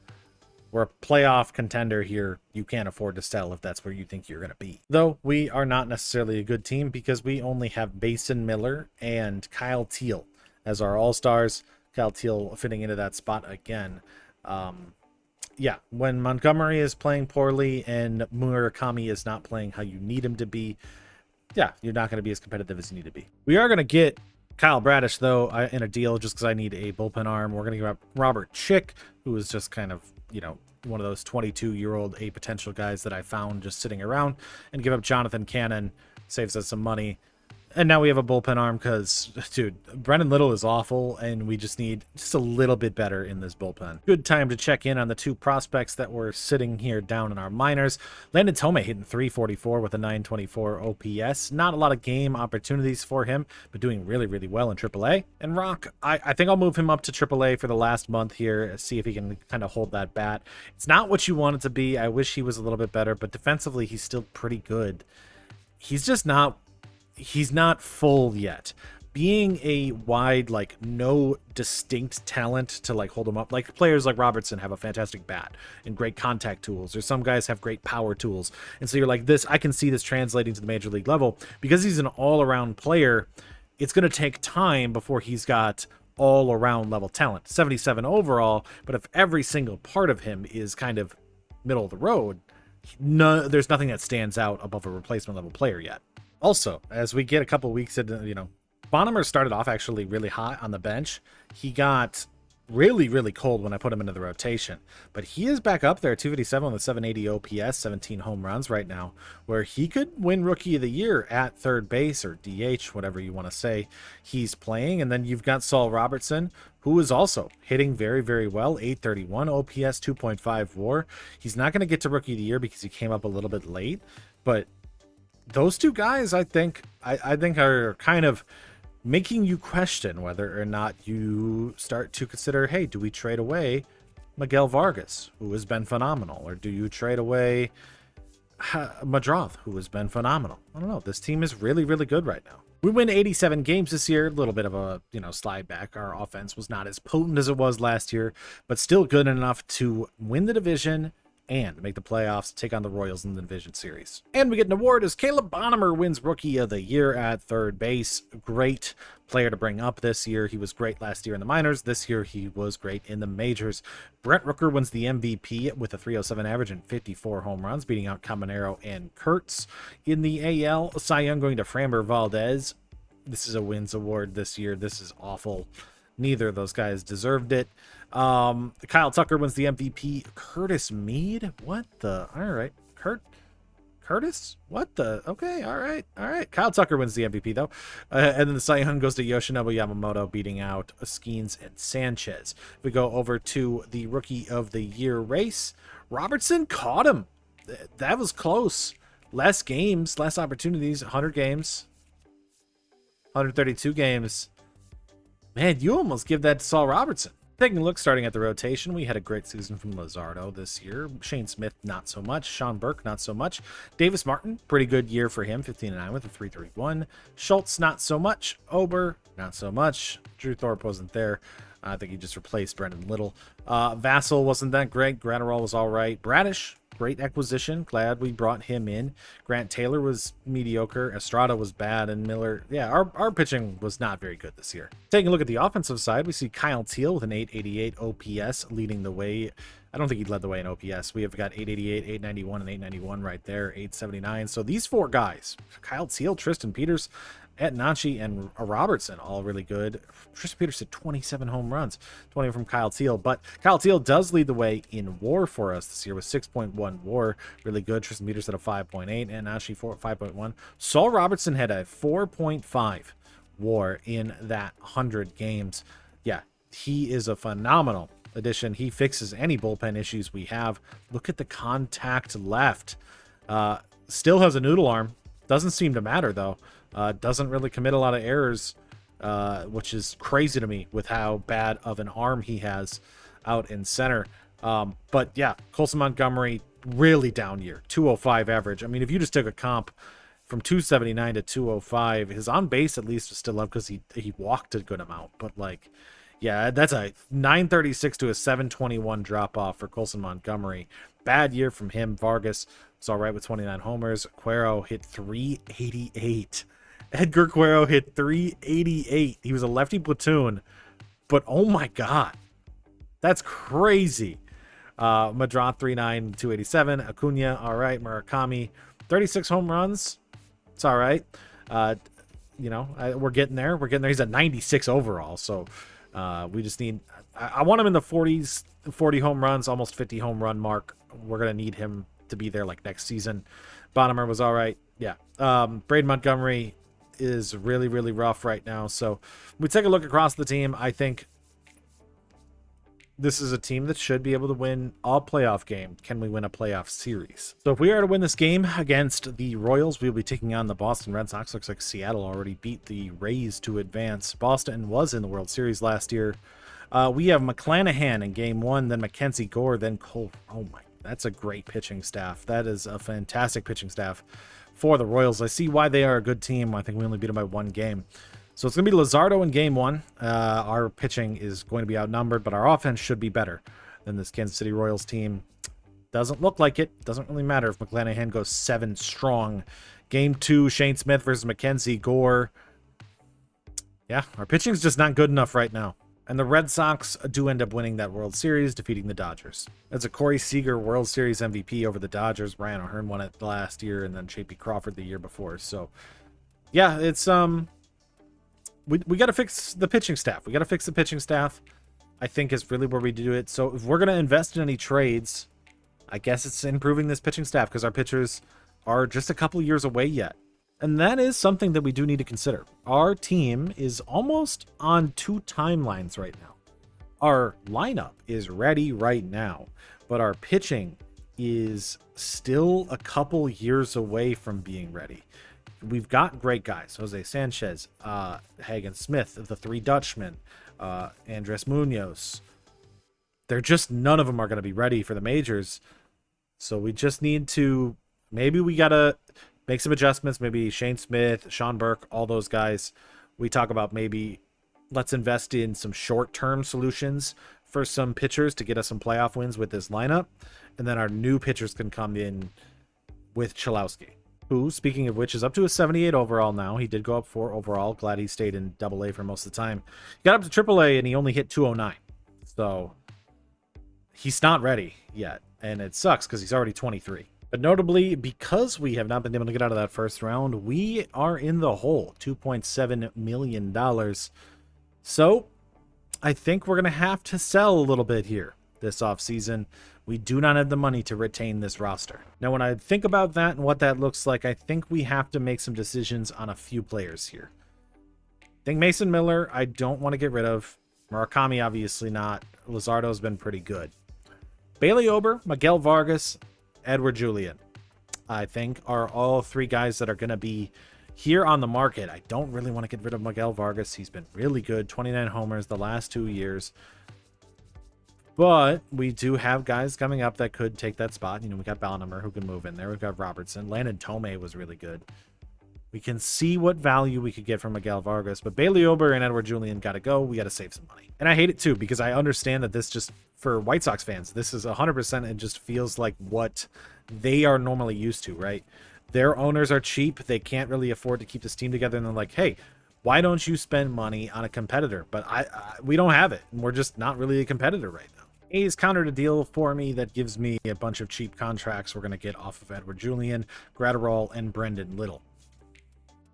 Speaker 1: we're a playoff contender here. You can't afford to sell if that's where you think you're going to be. Though we are not necessarily a good team because we only have Basin Miller and Kyle Teal as our all-stars. Kyle Teal fitting into that spot again. Yeah, when Montgomery is playing poorly and Murakami is not playing how you need him to be, yeah, you're not going to be as competitive as you need to be. We are going to get Kyle Bradish, though, in a deal just because I need a bullpen arm. We're going to give up Robert Chick, who is just kind of, you know, one of those 22-year-old A potential guys that I found just sitting around, and give up Jonathan Cannon. Saves us some money. And now we have a bullpen arm because, dude, Brendan Little is awful, and we just need just a little bit better in this bullpen. Good time to check in on the two prospects that were sitting here down in our minors. Landon Tomei hitting 344 with a 924 OPS. Not a lot of game opportunities for him, but doing really, really well in AAA. And Roch, I think I'll move him up to AAA for the last month here, see if he can kind of hold that bat. It's not what you want it to be. I wish he was a little bit better, but defensively, he's still pretty good. He's just not... He's not full yet. Being a wide, like, no distinct talent to, like, hold him up. Like, players like Robertson have a fantastic bat and great contact tools, or some guys have great power tools. And so you're like, this, I can see this translating to the major league level. Because he's an all-around player, it's going to take time before he's got all-around level talent. 77 overall, but if every single part of him is kind of middle of the road, no, there's nothing that stands out above a replacement level player yet. Also, as we get a couple weeks into, you know, Bonemer started off actually really hot on the bench. He got really, really cold when I put him into the rotation. But he is back up there, 257 with a 780 OPS, 17 home runs right now, where he could win Rookie of the Year at third base or DH, whatever you want to say he's playing. And then you've got Saul Robertson, who is also hitting very, very well, 831 OPS, 2.5 WAR. He's not going to get to Rookie of the Year because he came up a little bit late, but those two guys, I think are kind of making you question whether or not you start to consider, hey, do we trade away Miguel Vargas, who has been phenomenal, or do you trade away Meidroth, who has been phenomenal? I don't know. This team is really, really good right now. We win 87 games this year, a little bit of a, you know, slide back. Our offense was not as potent as it was last year, but still good enough to win the division and make the playoffs, take on the Royals in the division series. And we get an award as Caleb Bonemer wins Rookie of the Year at third base. Great player to bring up this year. He was great last year in the minors. This year he was great in the majors. Brent Rooker wins the MVP with a 307 average and 54 home runs, beating out Caminero and Kurtz. In the AL, Cy Young going to Framber Valdez. This is a wins award this year. This is awful. Neither of those guys deserved it. Kyle Tucker wins the MVP. Curtis Mead? What the? All right. Curtis? What the? Okay. All right. Kyle Tucker wins the MVP, though. And then the Cy Young goes to Yoshinobu Yamamoto, beating out Skeens and Sanchez. We go over to the Rookie of the Year race. Robertson caught him. That was close. Less games, less opportunities. 100 games. 132 games. Man, you almost give that to Saul Robertson. Taking a look, starting at the rotation, we had a great season from Luzardo this year. Shane Smith, not so much. Sean Burke, not so much. Davis Martin, pretty good year for him, 15-9 with a 331. Schultz, not so much. Ober, not so much. Drew Thorpe wasn't there. I think he just replaced Brendan Little. Vassell wasn't that great. Gratterall was all right. Bradish, great acquisition. Glad we brought him in. Grant Taylor was mediocre. Estrada was bad. And Miller, yeah, our pitching was not very good this year. Taking a look at the offensive side, we see Kyle Teal with an 888 OPS leading the way. I don't think he led the way in OPS. We have got 888, 891, and 891 right there, 879. So these four guys, Kyle Teal, Tristan Peters, Antonacci, and Robertson, all really good. Tristan Peters hit 27 home runs, 20 from Kyle Teal. But Kyle Teal does lead the way in WAR for us this year with 6.1 WAR. Really good. Tristan Peters had a 5.8, and Antonacci 5.1. Saul Robertson had a 4.5 WAR in that 100 games. Yeah, he is a phenomenal addition. He fixes any bullpen issues we have. Look at the contact left. Still has a noodle arm. Doesn't seem to matter, though. Doesn't really commit a lot of errors, which is crazy to me with how bad of an arm he has out in center. But yeah, Colson Montgomery, really down year, 205 average. I mean, if you just took a comp from 279 to 205, his on base at least was still up because he walked a good amount. But like, yeah, that's a 936 to a 721 drop off for Colson Montgomery. Bad year from him. Vargas was all right with 29 homers. Cuero hit 388. Edgar Cuero hit 388. He was a lefty platoon, but oh my God, that's crazy. Meidroth 3.9, 287. Acuna, all right. Murakami, 36 home runs. It's all right. You know, we're getting there. He's at 96 overall, so we just need. I want him in the 40s, 40 home runs, almost 50 home run mark. We're gonna need him to be there like next season. Bonemer was all right. Yeah. Braden Montgomery. is really, really rough right now. So we take a look across the team. I think this is a team that should be able to win a playoff game. Can we win a playoff series? So if we are to win this game against the Royals, we'll be taking on the Boston Red Sox. Looks like Seattle already beat the Rays to advance. Boston was in the World Series last year. We have McClanahan in game 1, then Mackenzie Gore, then Cole. Oh my, that's a great pitching staff. That is a fantastic pitching staff for the Royals. I see why they are a good team. I think we only beat them by 1 game. So it's going to be Luzardo in game 1. Our pitching is going to be outnumbered, but our offense should be better than this Kansas City Royals team. Doesn't look like it. Doesn't really matter if McClanahan goes 7 strong. Game 2, Shane Smith versus Mackenzie Gore. Yeah, our pitching is just not good enough right now. And the Red Sox do end up winning that World Series, defeating the Dodgers. It's a Corey Seager World Series MVP over the Dodgers. Brian O'Hearn won it last year, and then J.P. Crawford the year before. So, yeah, it's we got to fix the pitching staff. We got to fix the pitching staff, I think, is really where we do it. So if we're going to invest in any trades, I guess it's improving this pitching staff, because our pitchers are just a couple years away yet. And that is something that we do need to consider. Our team is almost on 2 timelines right now. Our lineup is ready right now, but our pitching is still a couple years away from being ready. We've got great guys: Jose Sanchez, Hagen Smith, the 3 Dutchmen, Andres Munoz. They're just, none of them are going to be ready for the majors. So we just need to, maybe we got to make some adjustments. Maybe Shane Smith, Sean Burke, all those guys. We talk about maybe let's invest in some short-term solutions for some pitchers to get us some playoff wins with this lineup. And then our new pitchers can come in with Cholowsky, who, speaking of which, is up to a 78 overall now. He did go up 4 overall. Glad he stayed in AA for most of the time. He got up to AAA, and he only hit 209. So he's not ready yet, and it sucks because he's already 23. But notably, because we have not been able to get out of that first round, we are in the hole, $2.7 million. So I think we're going to have to sell a little bit here this offseason. We do not have the money to retain this roster. Now, when I think about that and what that looks like, I think we have to make some decisions on a few players here. I think Mason Miller, I don't want to get rid of. Murakami, obviously not. Luzardo's been pretty good. Bailey Ober, Miguel Vargas, Edward Julian, I think, are all 3 guys that are going to be here on the market. I don't really want to get rid of Miguel Vargas. He's been really good. 29 homers the last 2 years. But we do have guys coming up that could take that spot. You know, we got Bonemer who can move in there. We've got Robertson. Landon Tomei was really good. We can see what value we could get from Miguel Vargas. But Bailey Ober and Edward Julian got to go. We got to save some money. And I hate it too, because I understand that this just, for White Sox fans, this is 100%. It just feels like what they are normally used to, right? Their owners are cheap. They can't really afford to keep this team together. And they're like, hey, why don't you spend money on a competitor? But we don't have it. And we're just not really a competitor right now. A's countered a deal for me that gives me a bunch of cheap contracts we're going to get off of Edward Julian, Gratterall, and Brendan Little.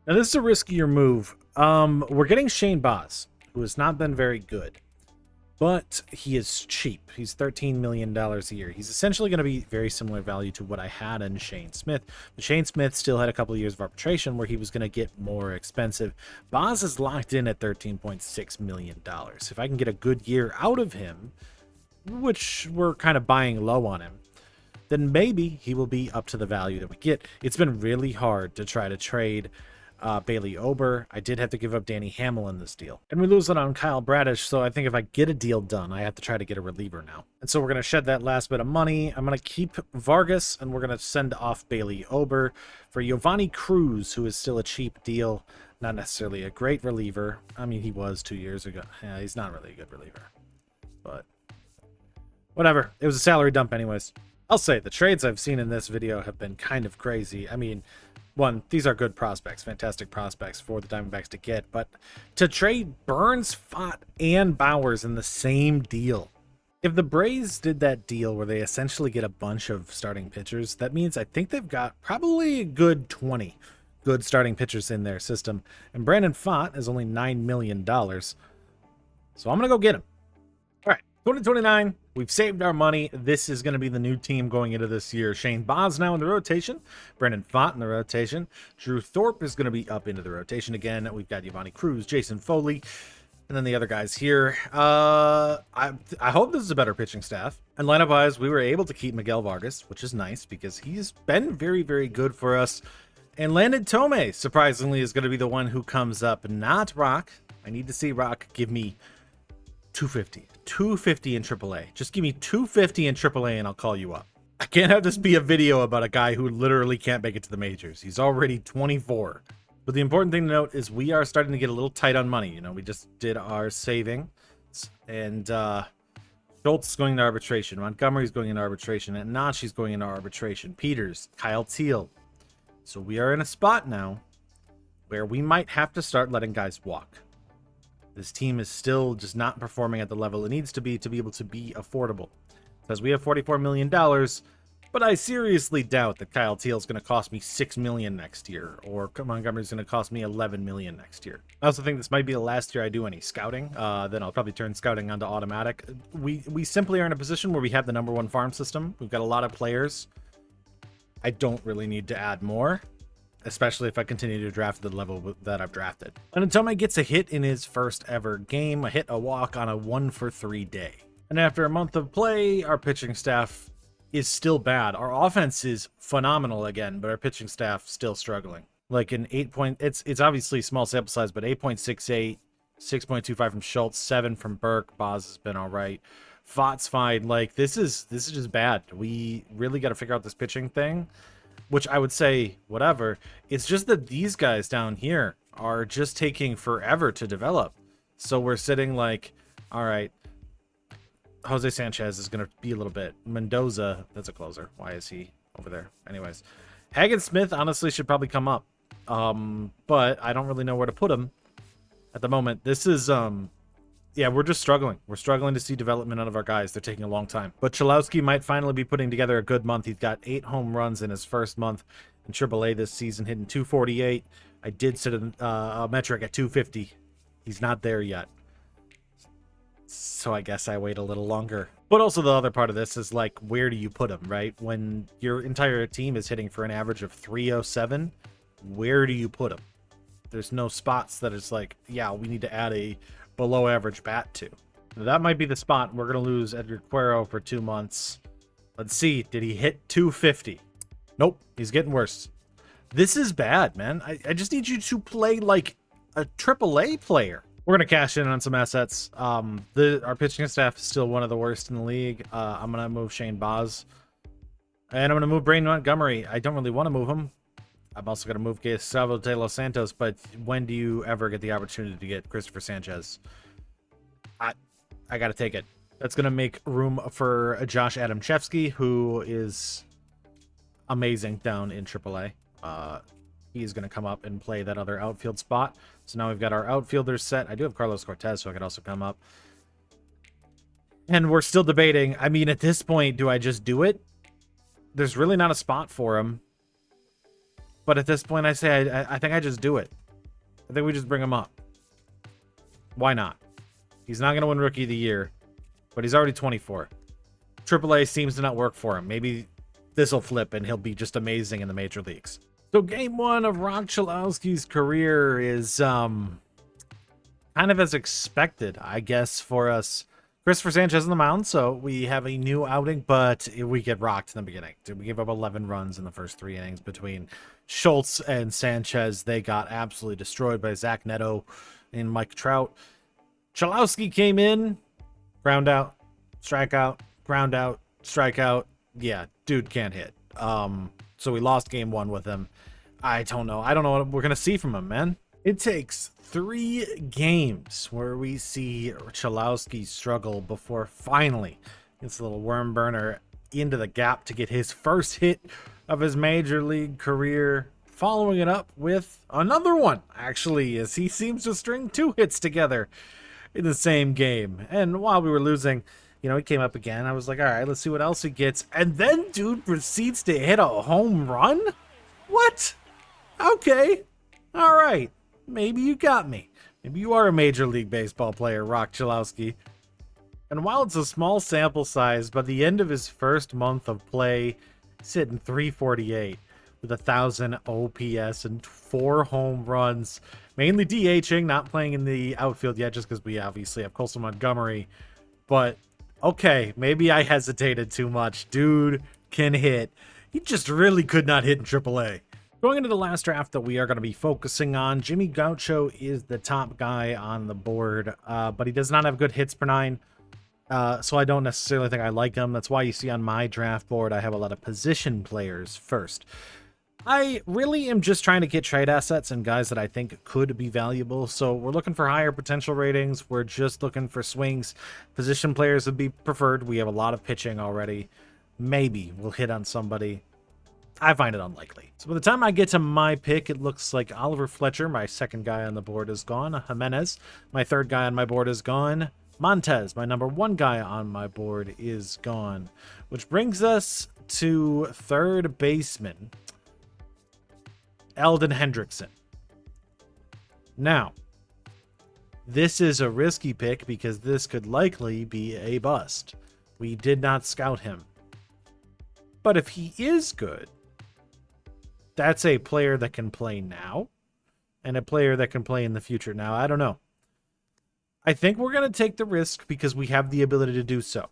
Speaker 1: Now, this is a riskier move. We're getting Shane Baz, who has not been very good, but he is cheap. He's $13 million a year. He's essentially going to be very similar value to what I had in Shane Smith. But Shane Smith still had a couple of years of arbitration where he was going to get more expensive. Baz is locked in at $13.6 million. If I can get a good year out of him, which we're kind of buying low on him, then maybe he will be up to the value that we get. It's been really hard to try to trade Bailey Ober. I did have to give up Danny Hamill in this deal. And we lose it on Kyle Bradish, so I think if I get a deal done, I have to try to get a reliever now. And so we're going to shed that last bit of money. I'm going to keep Vargas, and we're going to send off Bailey Ober for Giovanni Cruz, who is still a cheap deal. Not necessarily a great reliever. I mean, he was 2 years ago. Yeah, he's not really a good reliever. But whatever. It was a salary dump anyways. I'll say the trades I've seen in this video have been kind of crazy. I mean, one, these are good prospects, fantastic prospects for the Diamondbacks to get, but to trade Burns, Fott, and Bowers in the same deal. If the Braves did that deal where they essentially get a bunch of starting pitchers, that means I think they've got probably a good 20 good starting pitchers in their system. And Brandon Fott is only $9 million. So I'm going to go get him. All right. 2029, we've saved our money. This is going to be the new team going into this year. Shane Baz now in the rotation. Brendan Fott in the rotation. Drew Thorpe is going to be up into the rotation again. We've got Yvonne Cruz, Jason Foley, and then the other guys here. I hope this is a better pitching staff. And lineup-wise, we were able to keep Miguel Vargas, which is nice because he's been very, very good for us. And Landon Tome, surprisingly, is going to be the one who comes up, not Roch. I need to see Roch give me 250 in AAA. Just give me 250 in AAA and I'll call you up. I can't have this be a video about a guy who literally can't make it to the majors. He's already 24. But the important thing to note is we are starting to get a little tight on money. You know, we just did our saving, and Schultz is going into arbitration. Montgomery's going into arbitration. And Antonacci's going into arbitration. Peters, Kyle Teal. So we are in a spot now where we might have to start letting guys walk. This team is still just not performing at the level it needs to be able to be affordable. Because we have $44 million, but I seriously doubt that Kyle Teal is going to cost me $6 million next year, or Montgomery's going to cost me $11 million next year. I also think this might be the last year I do any scouting. Then I'll probably turn scouting onto automatic. We simply are in a position where we have the #1 farm system. We've got a lot of players. I don't really need to add more, especially if I continue to draft the level that I've drafted. And Antonacci gets a hit in his first ever game, a hit, a walk on a 1-for-3 day. And after a month of play, our pitching staff is still bad. Our offense is phenomenal again, but our pitching staff still struggling. Like an 8 point, it's obviously small sample size, but 8.68, 6.25 from Schultz, 7 from Burke. Boz has been all right. Fott's fine. Like this is just bad. We really got to figure out this pitching thing. Which I would say, whatever. It's just that these guys down here are just taking forever to develop. So we're sitting like, all right, Jose Sanchez is going to be a little bit. Mendoza, that's a closer. Why is he over there? Anyways, Hagen Smith honestly should probably come up. But I don't really know where to put him at the moment. This is, yeah, we're just struggling. We're struggling to see development out of our guys. They're taking a long time. But Cholowsky might finally be putting together a good month. He's got 8 home runs in his first month in AAA this season, hitting 248. I did set a metric at 250. He's not there yet. So I guess I wait a little longer. But also the other part of this is like, where do you put him, right? When your entire team is hitting for an average of 307, where do you put him? There's no spots that it's like, yeah, we need to add a below average bat to. That might be the spot. We're going to lose Edgar Cuero for 2 months. Let's see. Did he hit 250? Nope. He's getting worse. This is bad, man. I just need you to play like a AAA player. We're going to cash in on some assets. Our pitching staff is still one of the worst in the league. I'm going to move Shane Baz. And I'm going to move Brain Montgomery. I don't really want to move him. I'm also going to move Gustavo de los Santos, but when do you ever get the opportunity to get Christopher Sanchez? I got to take it. That's going to make room for Josh Adamchevsky, who is amazing down in AAA. He's going to come up and play that other outfield spot. So now we've got our outfielders set. I do have Carlos Cortez, so I could also come up. And we're still debating. I mean, at this point, do I just do it? There's really not a spot for him. But at this point, I say I think I just do it. I think we just bring him up. Why not? He's not going to win Rookie of the Year, but he's already 24. AAA seems to not work for him. Maybe this will flip and he'll be just amazing in the major leagues. So game 1 of Roch Cholowsky's career is kind of as expected, I guess, for us. Christopher Sanchez on the mound, so we have a new outing, but we get rocked in the beginning. We gave up 11 runs in the first 3 innings between Schultz and Sanchez. They got absolutely destroyed by Zach Neto and Mike Trout. Cholowsky came in, ground out, strikeout, ground out, strikeout. Yeah, dude can't hit. So we lost game 1 with him. I don't know what we're going to see from him, man. It takes 3 games where we see Cholowsky struggle before finally gets a little worm burner into the gap to get his first hit of his major league career, following it up with another one, actually, as he seems to string 2 hits together in the same game. And while we were losing, you know, he came up again. I was like, all right, let's see what else he gets. And then dude proceeds to hit a home run? What? Okay. All right. Maybe you got me. Maybe you are a Major League Baseball player, Roch Cholowsky. And while it's a small sample size, by the end of his first month of play, he's hitting 348 with 1,000 OPS and 4 home runs, mainly DHing, not playing in the outfield yet, just because we obviously have Colson Montgomery. But okay, maybe I hesitated too much. Dude can hit. He just really could not hit in AAA. Going into the last draft that we are going to be focusing on, Jimmy Gaucho is the top guy on the board, but he does not have good hits per 9, so I don't necessarily think I like him. That's why you see on my draft board I have a lot of position players first. I really am just trying to get trade assets and guys that I think could be valuable, so we're looking for higher potential ratings. We're just looking for swings. Position players would be preferred. We have a lot of pitching already. Maybe we'll hit on somebody. I find it unlikely. So by the time I get to my pick, it looks like Oliver Fletcher, my second guy on the board, is gone. Jimenez, my third guy on my board, is gone. Montez, my number 1 guy on my board, is gone. Which brings us to third baseman, Eldon Hendrickson. Now, this is a risky pick because this could likely be a bust. We did not scout him. But if he is good, that's a player that can play now and a player that can play in the future. Now, I don't know. I think we're going to take the risk because we have the ability to do so.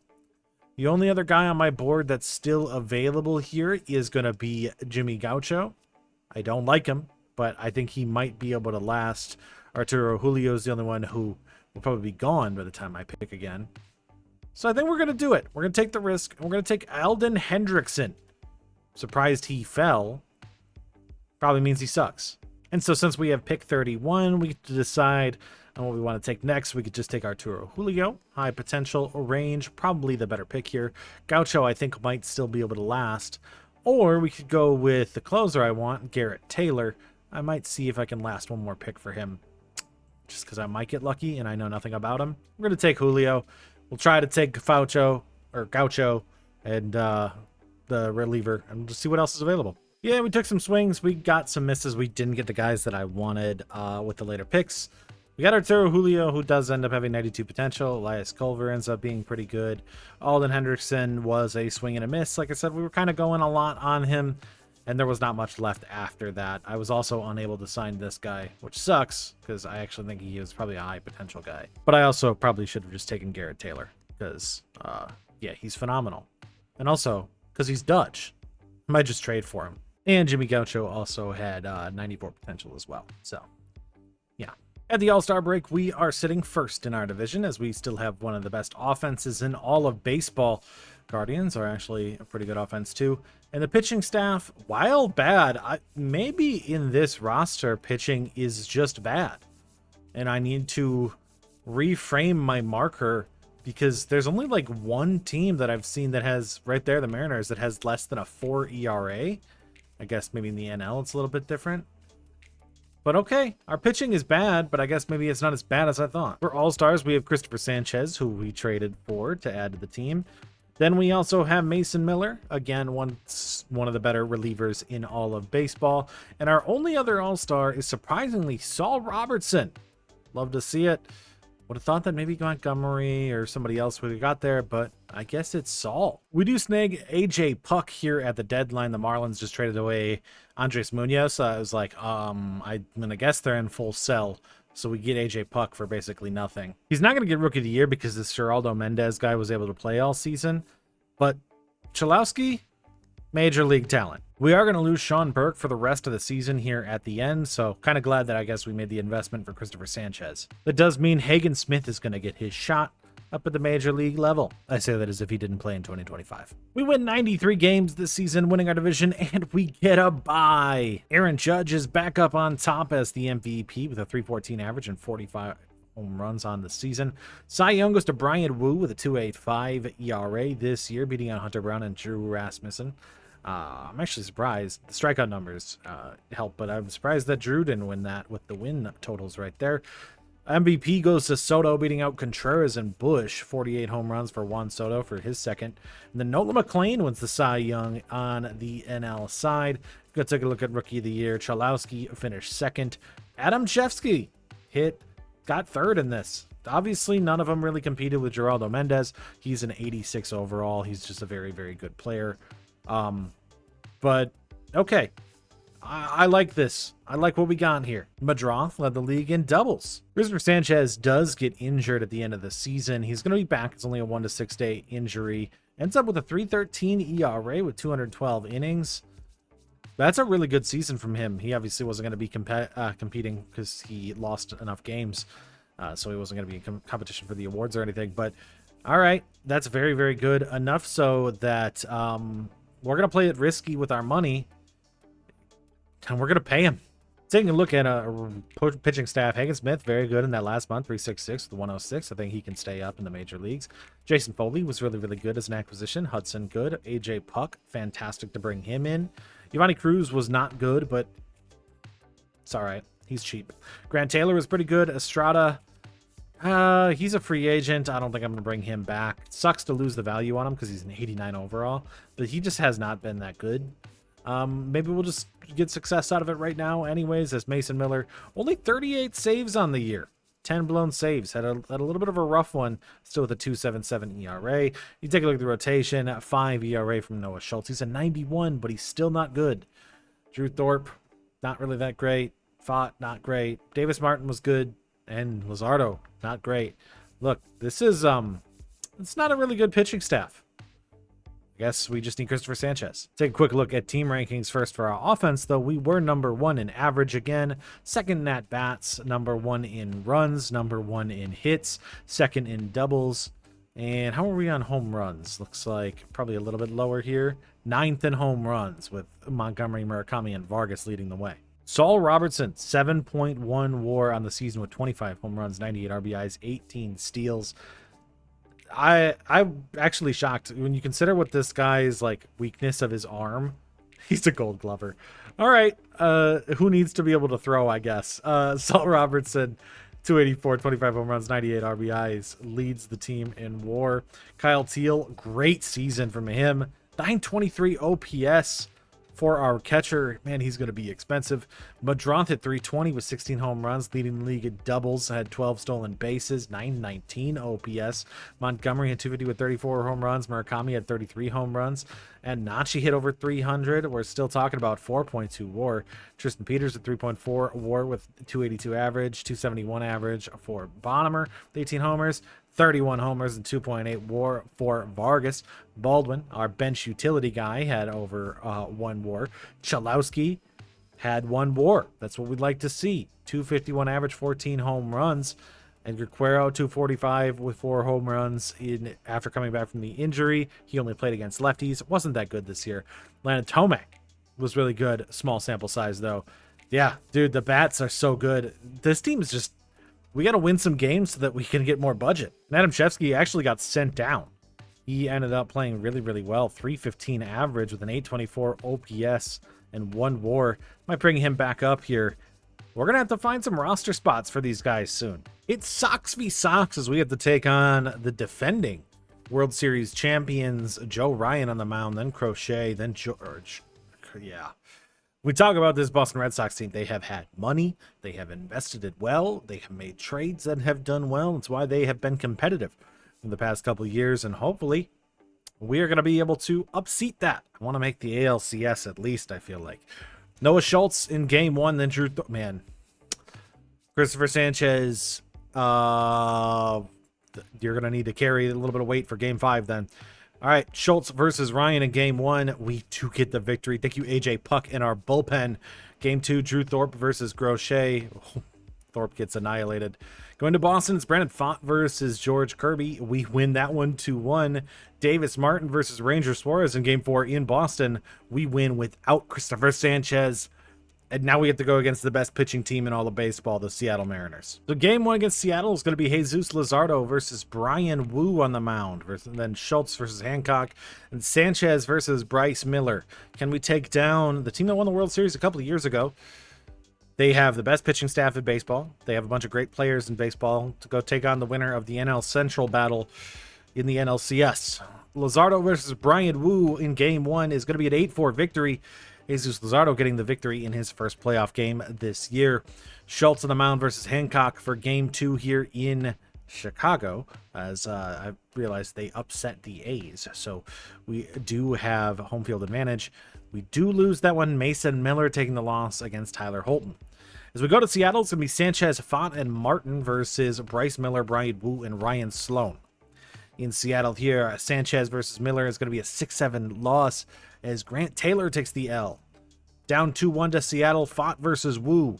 Speaker 1: The only other guy on my board that's still available here is going to be Jimmy Gaucho. I don't like him, but I think he might be able to last. Arturo Julio is the only one who will probably be gone by the time I pick again. So I think we're going to do it. We're going to take the risk, and we're going to take Eldon Hendrickson. Surprised he fell. Probably means he sucks. And so since we have pick 31, we get to decide on what we want to take next. We could just take Arturo Julio. High potential range. Probably the better pick here. Gaucho, I think, might still be able to last. Or we could go with the closer I want, Garrett Taylor. I might see if I can last one more pick for him. Just because I might get lucky and I know nothing about him. We're going to take Julio. We'll try to take Gaucho and the reliever, and we'll just see what else is available. Yeah, we took some swings. We got some misses. We didn't get the guys that I wanted with the later picks. We got Arturo Julio, who does end up having 92 potential. Elias Culver ends up being pretty good. Eldon Hendrickson was a swing and a miss. Like I said, we were kind of going a lot on him, and there was not much left after that. I was also unable to sign this guy, which sucks, because I actually think he is probably a high potential guy. But I also probably should have just taken Garrett Taylor, because, yeah, he's phenomenal. And also, because he's Dutch. I might just trade for him. And Jimmy Gaucho also had 94 potential as well. So, yeah. At the All-Star break, we are sitting first in our division, as we still have one of the best offenses in all of baseball. Guardians are actually a pretty good offense, too. And the pitching staff, while bad, maybe in this roster, pitching is just bad. And I need to reframe my marker, because there's only like one team that I've seen that has, right there, the Mariners, that has less than a 4 ERA. I guess maybe in the NL it's a little bit different. But okay, our pitching is bad, but I guess maybe it's not as bad as I thought. For All-Stars, we have Christopher Sanchez, who we traded for to add to the team. Then we also have Mason Miller, again, one of the better relievers in all of baseball. And our only other All-Star is surprisingly Saul Robertson. Love to see it. Would have thought that maybe Montgomery or somebody else would have got there, but I guess it's Saul. We do snag AJ Puck here at the deadline. The Marlins just traded away Andres Munoz. I was like, I'm gonna guess they're in full sell, so we get AJ Puck for basically nothing. He's not gonna get Rookie of the Year because this Geraldo Mendez guy was able to play all season, but Cholowsky, major league talent. We are going to lose Sean Burke for the rest of the season here at the end, so kind of glad that I guess we made the investment for Christopher Sanchez. That does mean Hagen Smith is going to get his shot up at the major league level. I say that as if he didn't play in 2025. We win 93 games this season, winning our division, and we get a bye. Aaron Judge is back up on top as the MVP with a 314 average and 45 home runs on the season. Cy Young goes to Brian Wu with a 2.85 ERA this year, beating out Hunter Brown and Drew Rasmussen. I'm actually surprised. The strikeout numbers help, but I'm surprised that Drew didn't win that with the win totals right there. MVP goes to Soto, beating out Contreras and Bush. 48 home runs for Juan Soto for his second. And then Nolan McLean wins the Cy Young on the NL side. Go take a look at Rookie of the Year. Cholowsky finished second. Adam Chevsky got third in this. Obviously, none of them really competed with Geraldo Mendez. He's an 86 overall. He's just a very, very good player. But, okay. I like this. I like what we got here. Meidroth led the league in doubles. Christopher Sanchez does get injured at the end of the season. He's going to be back. It's only a 1 to 6 day injury. Ends up with a 3.13 ERA with 212 innings. That's a really good season from him. He obviously wasn't going to be competing because he lost enough games. So he wasn't going to be in competition for the awards or anything. But, all right, that's very, very good. Enough so that we're going to play it risky with our money. And we're going to pay him. Taking a look at a pitching staff, Hagen Smith, very good in that last month, 3.66 with 106. I think he can stay up in the major leagues. Jason Foley was really, really good as an acquisition. Hudson, good. AJ Puck, fantastic to bring him in. Giovanni Cruz was not good, but it's all right. He's cheap. Grant Taylor was pretty good. Estrada, he's a free agent. I don't think I'm going to bring him back. It sucks to lose the value on him because he's an 89 overall, but he just has not been that good. Maybe we'll just get success out of it right now anyways, as Mason Miller, only 38 saves on the year, 10 blown saves, had a little bit of a rough one, still with a 2.77 ERA. You take a look at the rotation, at 5 ERA from Noah Schultz. He's a 91, but he's still not good. Drew Thorpe, not really that great. Fott, not great. Davis Martin was good, and Luzardo, not great. Look, this is it's not a really good pitching staff. Guess we just need Christopher Sanchez. Take a quick look at team rankings first for our offense, though. We were number 1 in average again, second in at-bats, number 1 in runs, number 1 in hits, second in doubles. And how are we on home runs? Looks like probably a little bit lower here. 9th in home runs with Montgomery, Murakami, and Vargas leading the way. Saul Robertson, 7.1 WAR on the season with 25 home runs, 98 RBIs, 18 steals. I'm actually shocked when you consider what this guy's like weakness of his arm. He's a Gold Glover. All right, who needs to be able to throw, I guess. Saul Robertson, 284, 25 home runs, 98 RBIs, leads the team in WAR. Kyle Teal, great season from him, 923 OPS. For our catcher, man, he's going to be expensive. Meidroth at 320 with 16 home runs, leading the league at doubles, had 12 stolen bases, 919 OPS. Montgomery had 250 with 34 home runs. Murakami had 33 home runs. And Nachi hit over 300. We're still talking about 4.2 WAR. Tristan Peters at 3.4 WAR with 282 average, 271 average for Bonemer, 18 homers. 31 homers and 2.8 WAR for Vargas. Baldwin, our bench utility guy, had over 1 WAR. Cholowsky had 1 WAR. That's what we'd like to see. 251 average, 14 home runs. Edgar Cuero, 245 with 4 home runs after coming back from the injury. He only played against lefties. Wasn't that good this year. Landon Tomac was really good. Small sample size, though. Yeah, dude, the bats are so good. This team is just... We got to win some games so that we can get more budget. And Adam Shevsky actually got sent down. He ended up playing really, really well. 315 average with an 824 OPS and 1 WAR. Might bring him back up here. We're going to have to find some roster spots for these guys soon. It's Sox v. Sox as we have to take on the defending World Series champions, Joe Ryan on the mound, then Crochet, then George. Yeah. We talk about this Boston Red Sox team. They have had money. They have invested it well. They have made trades that have done well. It's why they have been competitive in the past couple of years. And hopefully we are going to be able to upseat that. I want to make the ALCS at least, I feel like. Noah Schultz in game 1. Then Drew... Man. Christopher Sanchez. You're going to need to carry a little bit of weight for game 5 then. All right, Schultz versus Ryan in game 1. We do get the victory. Thank you, AJ Puck, in our bullpen. Game 2, Drew Thorpe versus Crochet. Thorpe gets annihilated. Going to Boston, it's Brandon Fott versus George Kirby. We win that one 2-1. Davis Martin versus Ranger Suarez in game 4 in Boston. We win without Christopher Sanchez. And now we have to go against the best pitching team in all of baseball, the Seattle Mariners. So game 1 against Seattle is going to be Jesus Luzardo versus Brian Wu on the mound. And then Schultz versus Hancock. And Sanchez versus Bryce Miller. Can we take down the team that won the World Series a couple of years ago? They have the best pitching staff in baseball. They have a bunch of great players in baseball to go take on the winner of the NL Central battle in the NLCS. Luzardo versus Brian Wu in game 1 is going to be an 8-4 victory. Jesus Luzardo getting the victory in his first playoff game this year. Schultz on the mound versus Hancock for game 2 here in Chicago, as I realized they upset the A's. So we do have home field advantage. We do lose that one. Mason Miller taking the loss against Tyler Holton. As we go to Seattle, it's going to be Sanchez, Font, and Martin versus Bryce Miller, Brian Wu, and Ryan Sloan. In Seattle here, Sanchez versus Miller is going to be a 6-7 loss as Grant Taylor takes the L. Down 2-1 to Seattle, Font versus Wu.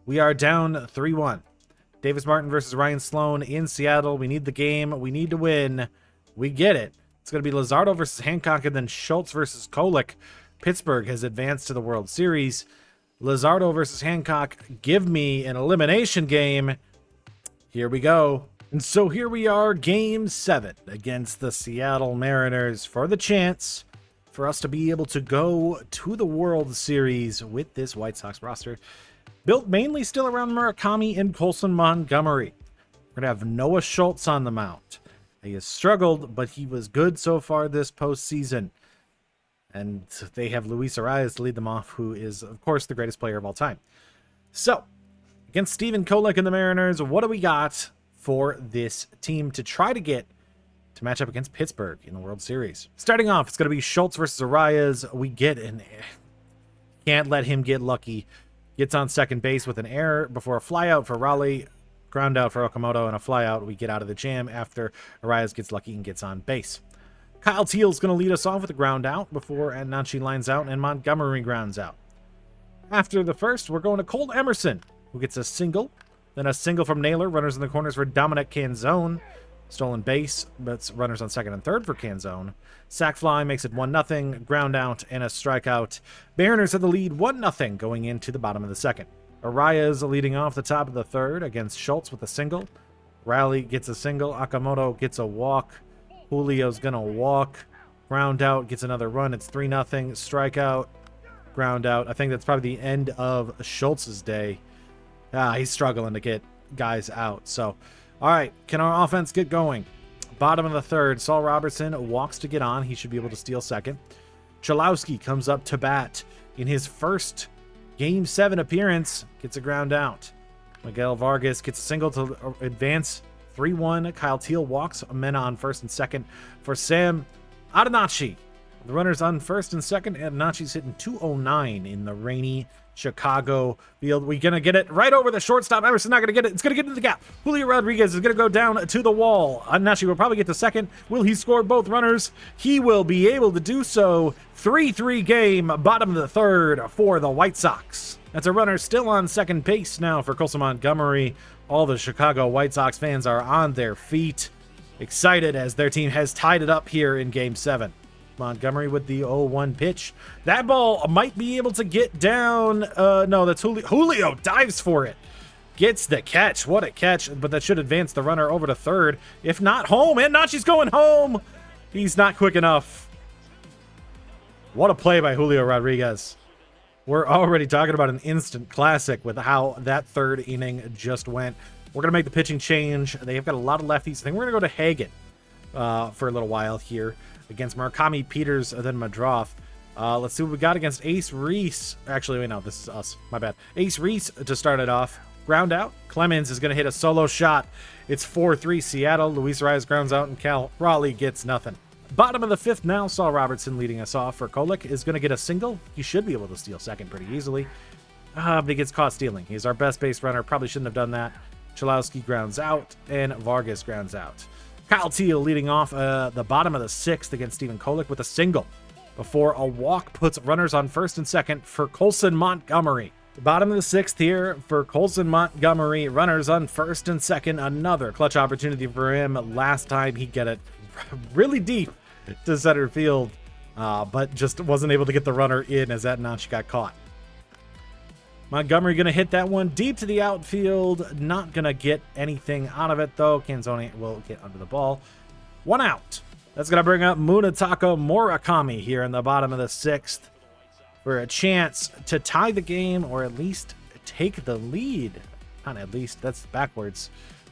Speaker 1: We are down 3-1. Davis Martin versus Ryan Sloan in Seattle. We need the game. We need to win. We get it. It's going to be Luzardo versus Hancock and then Schultz versus Kolek. Pittsburgh has advanced to the World Series. Luzardo versus Hancock. Give me an elimination game. Here we go. And so here we are, Game 7 against the Seattle Mariners for the chance for us to be able to go to the World Series with this White Sox roster, built mainly still around Murakami and Colson Montgomery. We're going to have Noah Schultz on the mound. He has struggled, but he was good so far this postseason. And they have Luis Arias to lead them off, who is, of course, the greatest player of all time. So, against Stephen Kolek and the Mariners, what do we got for this team to try to get to match up against Pittsburgh in the World Series? Starting off, it's going to be Schultz versus Arias. We get an... Can't let him get lucky. Gets on second base with an error before a flyout for Raleigh, ground out for Okamoto, and a flyout. We get out of the jam after Arias gets lucky and gets on base. Kyle Teal's going to lead us off with a ground out before Antonacci lines out and Montgomery grounds out. After the first, we're going to Cole Emerson, who gets a single. Then a single from Naylor. Runners in the corners for Dominic Canzone. Stolen base, but runners on second and third for Canzone. Sac fly makes it 1-0. Ground out and a strikeout. Mariners have the lead 1-0 going into the bottom of the second. Arias leading off the top of the third against Schultz with a single. Raleigh gets a single. Okamoto gets a walk. Julio's going to walk. Ground out, gets another run. It's 3-0. Strikeout. Ground out. I think that's probably the end of Schultz's day. He's struggling to get guys out. So, all right, can our offense get going? Bottom of the third, Saul Robertson walks to get on. He should be able to steal second. Cholowsky comes up to bat in his first Game 7 appearance. Gets a ground out. Miguel Vargas gets a single to advance 3-1. Kyle Teal walks. Mena on first and second for Sam Antonacci. The runners on first and second. Antonacci's hitting 209 in the rainy Chicago field. We're going to get it right over the shortstop. Emerson not going to get it. It's going to get into the gap. Julio Rodriguez is going to go down to the wall. Antonacci will probably get the second. Will he score both runners? He will be able to do so. 3-3 game, bottom of the third for the White Sox. That's a runner still on second base now for Colson Montgomery. All the Chicago White Sox fans are on their feet, excited as their team has tied it up here in Game 7. Montgomery with the 0-1 pitch. That ball might be able to get down. No, that's Julio. Julio dives for it. Gets the catch. What a catch. But that should advance the runner over to third. If not home. And Nachi's going home. He's not quick enough. What a play by Julio Rodriguez. We're already talking about an instant classic with how that third inning just went. We're going to make the pitching change. They've got a lot of lefties. I think we're going to go to Hagen for a little while here against Murakami, Peters, and then Meidroth. Let's see what we got against Ace Reese. Actually, wait, no, this is us. My bad. Ace Reese to start it off. Ground out. Clemens is going to hit a solo shot. It's 4-3 Seattle. Luis Arias grounds out, and Cal Raleigh gets nothing. Bottom of the fifth now. Saul Robertson leading us off for Kolek is going to get a single. He should be able to steal second pretty easily. But he gets caught stealing. He's our best base runner. Probably shouldn't have done that. Cholowsky grounds out, and Vargas grounds out. Kyle Teal leading off the bottom of the sixth against Stephen Kolek with a single before a walk puts runners on first and second for Colson Montgomery. Bottom of the sixth here for Colson Montgomery. Runners on first and second. Another clutch opportunity for him. Last time he got it really deep to center field, but just wasn't able to get the runner in as Antonacci got caught. Montgomery going to hit that one deep to the outfield. Not going to get anything out of it, though. Canzone will get under the ball. One out. That's going to bring up Munetaka Murakami here in the bottom of the sixth for a chance to tie the game or at least take the lead. Not at least. That's backwards.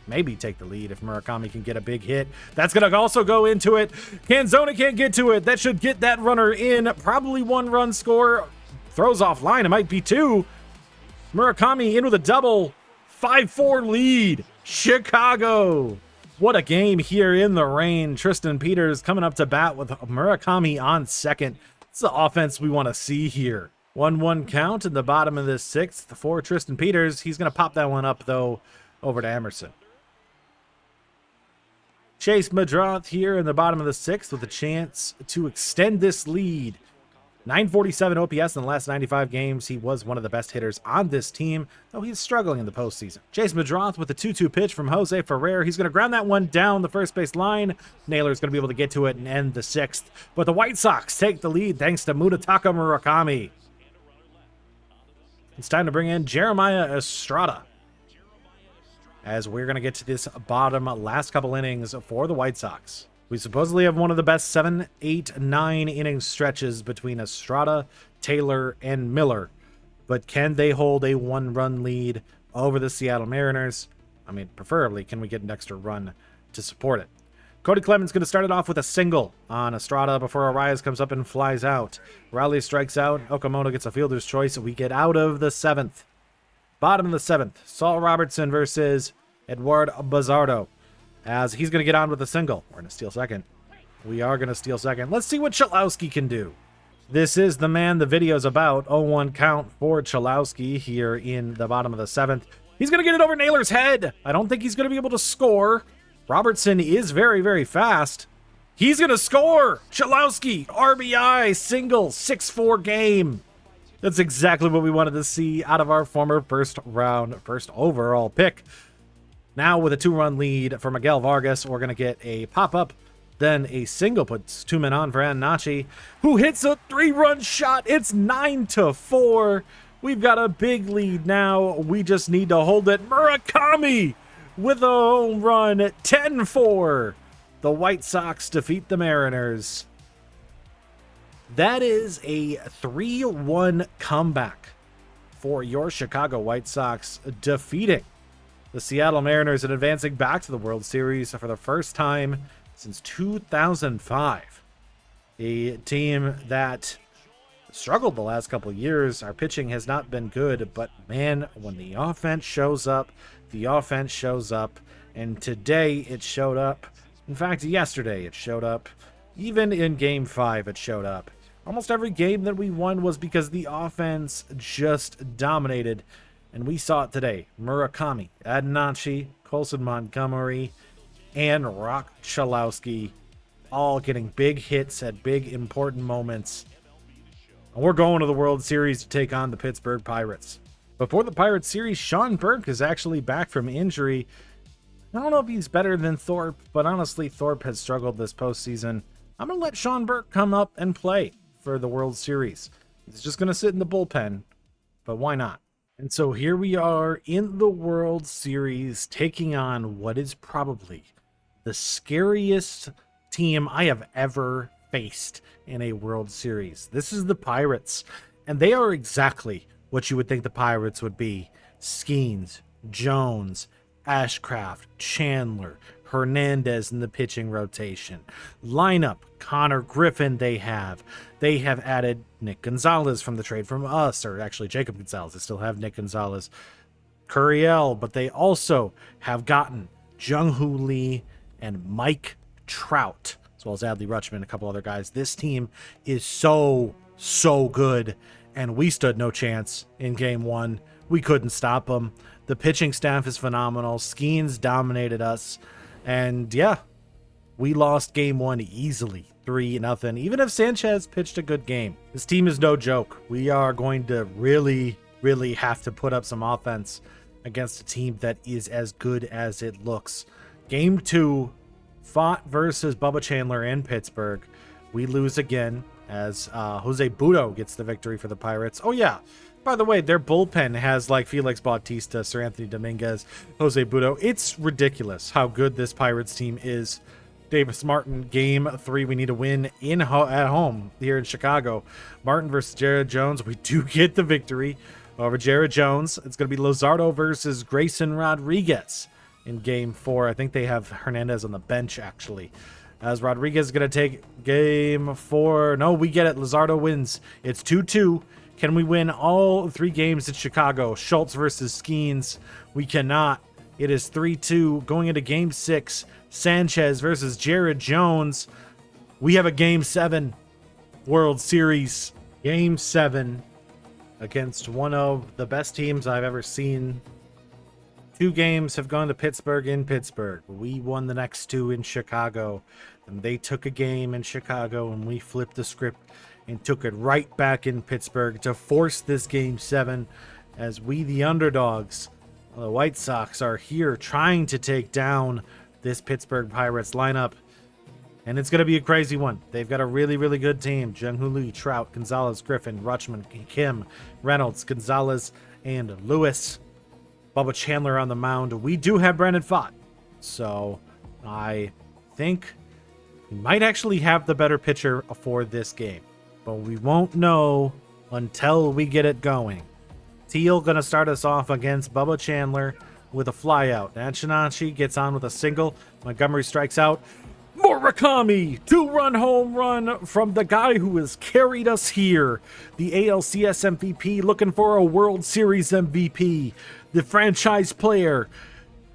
Speaker 1: Maybe take the lead if Murakami can get a big hit. That's going to also go into it. Canzone can't get to it. That should get that runner in. Probably one run score. Throws offline. It might be two. Murakami in with a double. 5-4 lead. Chicago. What a game here in the rain. Tristan Peters coming up to bat with Murakami on second. It's the offense we want to see here. 1-1 count in the bottom of this sixth for Tristan Peters. He's going to pop that one up, though, over to Emerson. Chase Meidroth here in the bottom of the sixth with a chance to extend this lead. 947 OPS in the last 95 games. He was one of the best hitters on this team, though he's struggling in the postseason. Chase Meidroth with a 2-2 pitch from Jose Ferrer. He's going to ground that one down the first base line. Naylor's going to be able to get to it and end the sixth. But the White Sox take the lead thanks to Munetaka Murakami. It's time to bring in Jeremiah Estrada, as we're going to get to this bottom last couple innings for the White Sox. We supposedly have one of the best 7, 8, 9 inning stretches between Estrada, Taylor, and Miller. But can they hold a 1-run lead over the Seattle Mariners? I mean, preferably, can we get an extra run to support it? Cody Clemens going to start it off with a single on Estrada before Arias comes up and flies out. Riley strikes out. Okamoto gets a fielder's choice. We get out of the seventh. Bottom of the seventh, Saul Robertson versus Eduard Bazardo, as he's going to get on with a single. We're going to steal second. We are going to steal second. Let's see what Cholowsky can do. This is the man the video's about. 0-1 count for Cholowsky here in the bottom of the seventh. He's going to get it over Naylor's head. I don't think he's going to be able to score. Robertson is very, very fast. He's going to score. Cholowsky, RBI, single, 6-4 game. That's exactly what we wanted to see out of our former first overall pick. Now with a 2-run lead for Miguel Vargas, we're going to get a pop-up, then a single, puts 2 men on for Antonacci, who hits a 3-run shot. It's 9-4. We've got a big lead now. We just need to hold it. Murakami with a home run at 10-4. The White Sox defeat the Mariners. That is a 3-1 comeback for your Chicago White Sox, defeating the Seattle Mariners and advancing back to the World Series for the first time since 2005. A team that struggled the last couple of years. Our pitching has not been good, but man, when the offense shows up, the offense shows up. And today it showed up. In fact, yesterday it showed up. Even in Game 5 it showed up. Almost every game that we won was because the offense just dominated. And we saw it today. Murakami, Antonacci, Colson Montgomery, and Roch Cholowsky all getting big hits at big important moments. And we're going to the World Series to take on the Pittsburgh Pirates. Before the Pirates series, Sean Burke is actually back from injury. I don't know if he's better than Thorpe, but honestly, Thorpe has struggled this postseason. I'm going to let Sean Burke come up and play for the World Series. He's just going to sit in the bullpen, but why not? And so here we are in the World Series, taking on what is probably the scariest team I have ever faced in a World Series. This is the Pirates, and they are exactly what you would think the Pirates would be. Skeens, Jones, Ashcraft, Chandler, Hernandez in the pitching rotation. Lineup, Connor Griffin they have. They have added Nick Gonzalez from the trade from us, or actually Jacob Gonzalez. They still have Nick Gonzalez. Curiel, but they also have gotten Jung-Hoo Lee and Mike Trout, as well as Adley Rutschman, a couple other guys. This team is so good, and we stood no chance in Game 1. We couldn't stop them. The pitching staff is phenomenal. Skeens dominated us. And yeah, we lost Game 1 easily, 3-0. Even if Sanchez pitched a good game, this team is no joke. We are going to really have to put up some offense against a team that is as good as it looks. Game 2, fought versus Bubba Chandler in Pittsburgh. We lose again as Jose Budo gets the victory for the Pirates. Oh yeah, by the way, their bullpen has like Felix Bautista, Sir Anthony Dominguez, Jose Budo. It's ridiculous how good this Pirates team is. Davis Martin, Game 3, we need to win at home here in Chicago. Martin versus Jared Jones. We do get the victory over Jared Jones. It's going to be Luzardo versus Grayson Rodriguez in Game 4. I think they have Hernandez on the bench, actually, as Rodriguez is going to take Game 4. No, we get it. Luzardo wins. It's 2-2. Can we win all 3 games in Chicago? Schultz versus Skeens. We cannot. It is 3-2 going into Game 6. Sanchez versus Jared Jones. We have a Game 7 World Series. Game 7 against one of the best teams I've ever seen. 2 games have gone to Pittsburgh in Pittsburgh. We won the next 2 in Chicago. And they took a game in Chicago, and we flipped the script and took it right back in Pittsburgh to force this Game 7 as we, the underdogs, the White Sox, are here trying to take down this Pittsburgh Pirates lineup. And it's going to be a crazy one. They've got a really, really good team. Jung-Hoo Lee, Trout, Gonzalez, Griffin, Rutschman, Kim, Reynolds, Gonzalez, and Lewis. Bubba Chandler on the mound. We do have Brandon Pfaadt. So I think we might actually have the better pitcher for this game. But we won't know until we get it going. Teal going to start us off against Bubba Chandler with a flyout. Antonacci gets on with a single. Montgomery strikes out. Murakami, 2-run home run from the guy who has carried us here. The ALCS MVP looking for a World Series MVP. The franchise player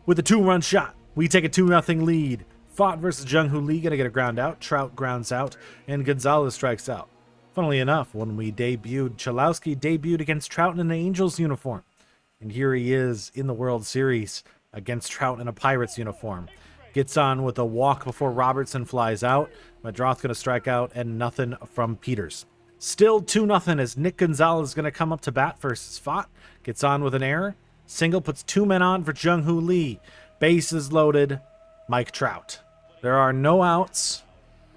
Speaker 1: with a 2-run shot. We take a 2-0 lead. Pfaadt versus Jung-Hoo Lee going to get a ground out. Trout grounds out. And Gonzalez strikes out. Funnily enough, when we debuted, Cholowsky debuted against Trout in an Angels uniform. And here he is in the World Series against Trout in a Pirates uniform. Gets on with a walk before Robertson flies out. Meidroth going to strike out, and nothing from Peters. Still 2-0 as Nick Gonzalez is going to come up to bat versus Pfaadt. Gets on with an error. Single puts 2 men on for Jung-Hoo Lee. Bases loaded. Mike Trout. There are no outs.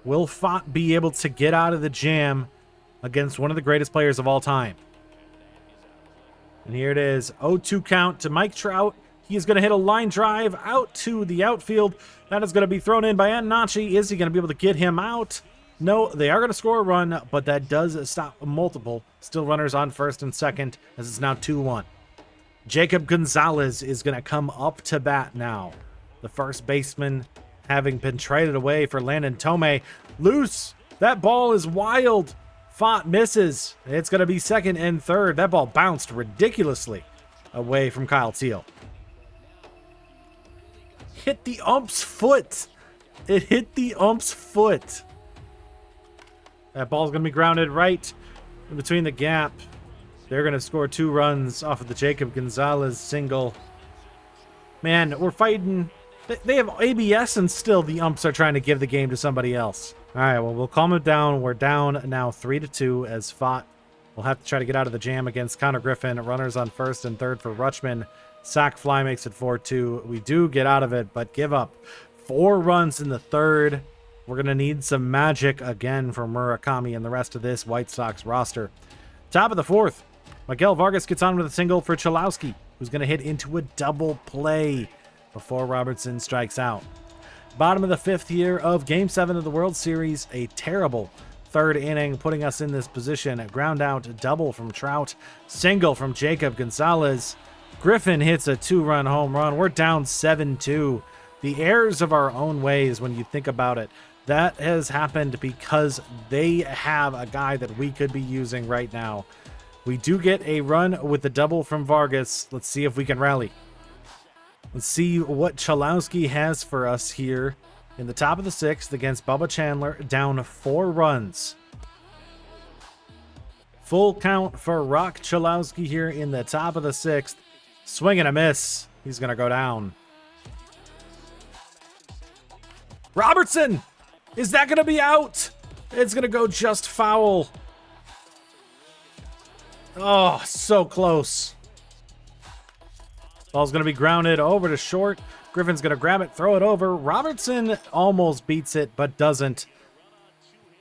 Speaker 1: Will Pfaadt be able to get out of the jam against one of the greatest players of all time? And here it is. 0-2 count to Mike Trout. He is going to hit a line drive out to the outfield. That is going to be thrown in by Antonacci. Is he going to be able to get him out? No, they are going to score a run, but that does stop multiple. Still runners on first and second as it's now 2-1. Jacob Gonzalez is going to come up to bat now. The first baseman having been traded away for Landon Tomei. Loose. That ball is wild. Pfaadt misses. It's going to be second and third. That ball bounced ridiculously away from Kyle Teal. Hit the ump's foot. It hit the ump's foot. That ball's going to be grounded right in between the gap. They're going to score 2 runs off of the Jacob Gonzalez single. Man, we're fighting. They have ABS and still the umps are trying to give the game to somebody else. All right, well, we'll calm it down. We're down now 3-2 as Pfaadt will have to try to get out of the jam against Connor Griffin. Runners on first and third for Rutschman. Sack fly makes it 4-2. We do get out of it, but give up 4 runs in the third. We're going to need some magic again from Murakami and the rest of this White Sox roster. Top of the fourth, Miguel Vargas gets on with a single for Cholowsky, who's going to hit into a double play before Robertson strikes out. Bottom of the fifth here of Game 7 of the World Series. A terrible third inning, putting us in this position. A ground out double from Trout. Single from Jacob Gonzalez. Griffin hits a 2-run home run. We're down 7-2. The errors of our own ways when you think about it. That has happened because they have a guy that we could be using right now. We do get a run with the double from Vargas. Let's see if we can rally. Let's see what Cholowsky has for us here in the top of the sixth against Bubba Chandler, down 4 runs. Full count for Roch Cholowsky here in the top of the sixth. Swing and a miss. He's going to go down. Robertson! Is that going to be out? It's going to go just foul. Oh, so close. Ball's going to be grounded over to short. Griffin's going to grab it, throw it over. Robertson almost beats it, but doesn't.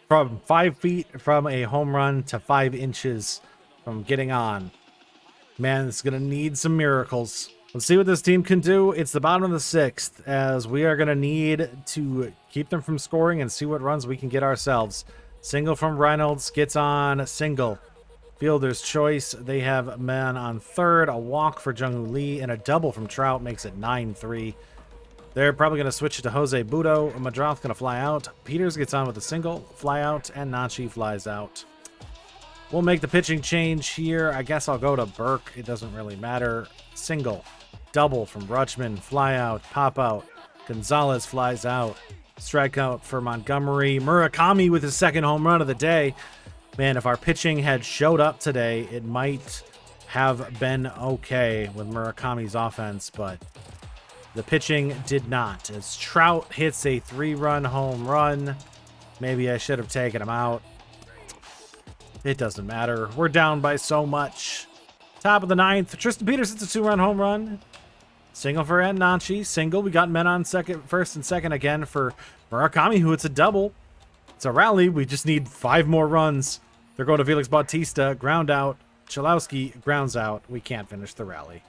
Speaker 1: From 5 feet from a home run to 5 inches from getting on. Man, it's going to need some miracles. Let's see what this team can do. It's the bottom of the sixth, as we are going to need to keep them from scoring and see what runs we can get ourselves. Single from Reynolds, gets on, single. Fielder's choice. They have men on third, a walk for Jung-Hoo Lee, and a double from Trout makes it 9-3. They're probably going to switch it to Jose Budo. Meidroth going to fly out. Peters gets on with a single, fly out, and Nachi flies out. We'll make the pitching change here. I guess I'll go to Burke. It doesn't really matter. Single. Double from Rutschman, fly out, pop out. Gonzalez flies out. Strikeout for Montgomery. Murakami with his second home run of the day. Man, if our pitching had showed up today, it might have been okay with Murakami's offense, but the pitching did not. As Trout hits a 3-run home run, maybe I should have taken him out. It doesn't matter. We're down by so much. Top of the 9th, Tristan Peters hits a 2-run home run. Single for Antonacci. Single. We got men on first and second again for Murakami, who hits a double. It's a rally. We just need 5 more runs. They're going to Felix Bautista. Ground out. Cholowsky grounds out. We can't finish the rally.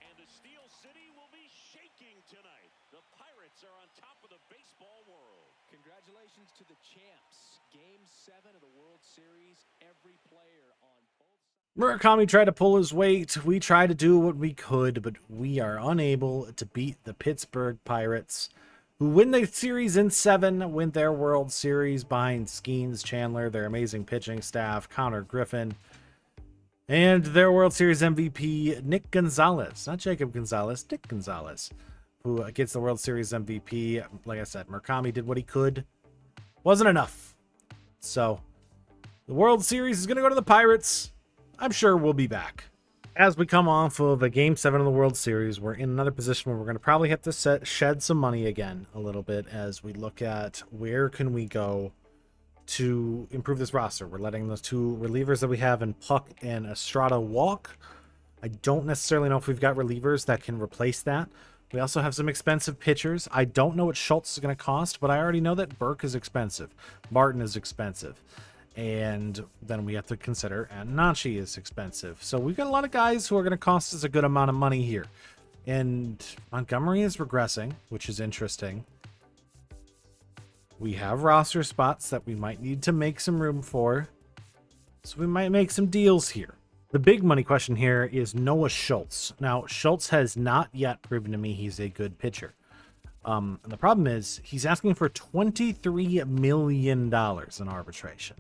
Speaker 2: And the Steel City will be shaking tonight. The Pirates are on top of the baseball world.
Speaker 3: Congratulations to the champs. Game 7 of the World Series. Every player on both sides.
Speaker 1: Murakami tried to pull his weight. We tried to do what we could, but we are unable to beat the Pittsburgh Pirates, who win the series in 7, win their World Series behind Skeens, Chandler, their amazing pitching staff, Connor Griffin, and their World Series MVP, Nick Gonzalez. Not Jacob Gonzalez, Nick Gonzalez, who gets the World Series MVP. Like I said, Murakami did what he could. Wasn't enough. So, the World Series is going to go to the Pirates. I'm sure we'll be back. As we come off of a Game 7 of the World Series, we're in another position where we're going to probably have to shed some money again a little bit as we look at where can we go to improve this roster. We're letting those 2 relievers that we have in Puck and Estrada walk. I don't necessarily know if we've got relievers that can replace that. We also have some expensive pitchers. I don't know what Schultz is going to cost, but I already know that Burke is expensive. Martin is expensive. And then we have to consider Antonacci is expensive. So we've got a lot of guys who are going to cost us a good amount of money here. And Montgomery is regressing, which is interesting. We have roster spots that we might need to make some room for. So we might make some deals here. The big money question here is Noah Schultz. Now, Schultz has not yet proven to me he's a good pitcher. And the problem is he's asking for $23 million in arbitration.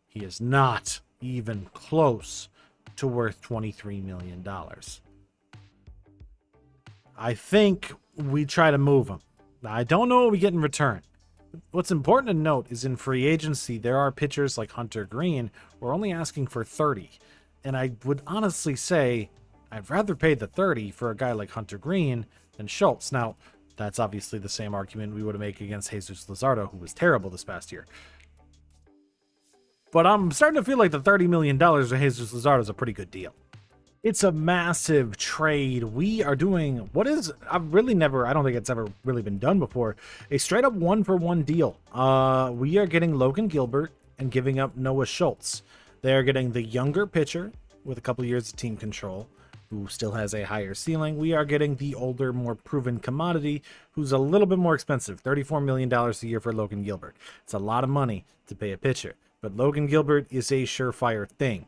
Speaker 1: He is not even close to worth $23 million. I think we try to move him. Now, I don't know what we get in return. What's important to note is in free agency, there are pitchers like Hunter Green who are only asking for 30. And I would honestly say I'd rather pay the 30 for a guy like Hunter Green than Schultz. Now, that's obviously the same argument we would make against Jesus Luzardo, who was terrible this past year. But I'm starting to feel like the $30 million of Jesus Luzardo is a pretty good deal. It's a massive trade. We are doing what is I don't think it's ever really been done before, a straight up 1-for-1 deal. We are getting Logan Gilbert and giving up Noah Schultz. They are getting the younger pitcher with a couple years of team control, who still has a higher ceiling. We are getting the older, more proven commodity, who's a little bit more expensive, $34 million a year for Logan Gilbert. It's a lot of money to pay a pitcher, but Logan Gilbert is a surefire thing.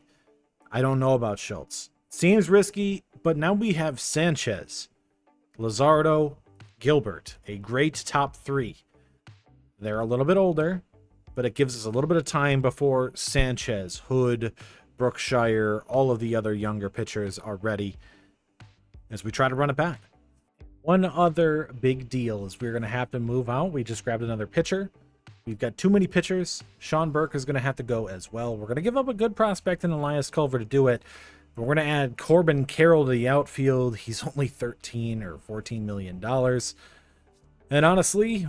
Speaker 1: I don't know about Schultz. Seems risky, but now we have Sanchez, Luzardo, Gilbert, a great top 3. They're a little bit older, but it gives us a little bit of time before Sanchez, Hood, Brookshire, all of the other younger pitchers are ready as we try to run it back. One other big deal is we're going to have to move out. We just grabbed another pitcher. We've got too many pitchers. Sean Burke is going to have to go as well. We're going to give up a good prospect in Elias Culver to do it. But we're going to add Corbin Carroll to the outfield. He's only $13 or $14 million. And honestly,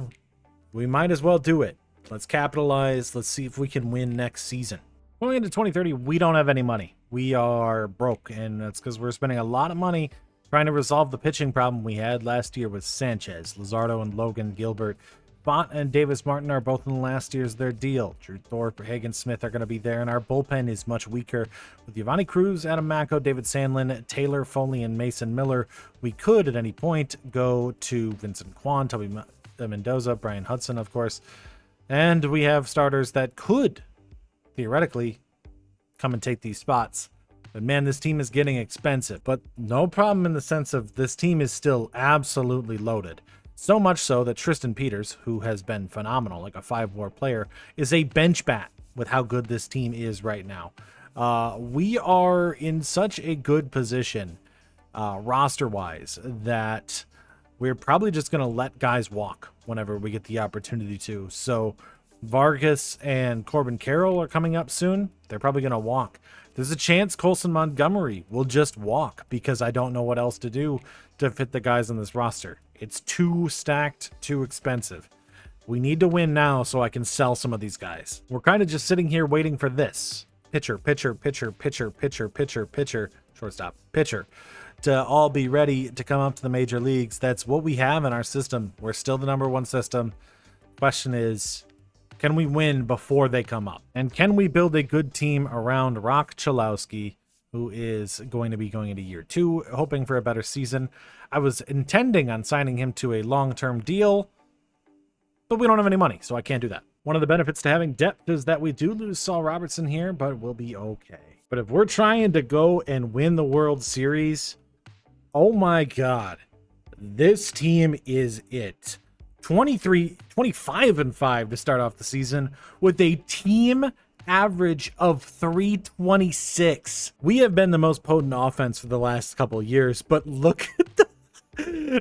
Speaker 1: we might as well do it. Let's capitalize. Let's see if we can win next season. Going into 2030, we don't have any money. We are broke, and that's because we're spending a lot of money trying to resolve the pitching problem we had last year with Sanchez, Luzardo, and Logan Gilbert. Font and Davis Martin are both in the last year's their deal. Drew Thorpe, Hagen Smith are going to be there, and our bullpen is much weaker. With Giovanni Cruz, Adam Macco, David Sandlin, Taylor Foley, and Mason Miller, we could at any point go to Vincent Kwan, Toby Mendoza, Brian Hudson, of course. And we have starters that could theoretically come and take these spots. But man, this team is getting expensive. But no problem in the sense of this team is still absolutely loaded. So much so that Tristan Peters, who has been phenomenal, like a 5-WAR player, is a bench bat with how good this team is right now. We are in such a good position roster-wise that we're probably just going to let guys walk whenever we get the opportunity to. So Vargas and Corbin Carroll are coming up soon. They're probably going to walk. There's a chance Colson Montgomery will just walk because I don't know what else to do to fit the guys on this roster. It's too stacked, too expensive. We need to win now so I can sell some of these guys. We're kind of just sitting here waiting for this. Pitcher, shortstop, pitcher, to all be ready to come up to the major leagues. That's what we have in our system. We're still the #1 system. Question is, can we win before they come up? And can we build a good team around Roch Cholowsky, who is going to be going into year 2, hoping for a better season? I was intending on signing him to a long-term deal, but we don't have any money, so I can't do that. One of the benefits to having depth is that we do lose Saul Robertson here, but we'll be okay. But if we're trying to go and win the World Series, oh my God, this team is it. 25-5 to start off the season with a team average of 326. We have been the most potent offense for the last couple of years, but look at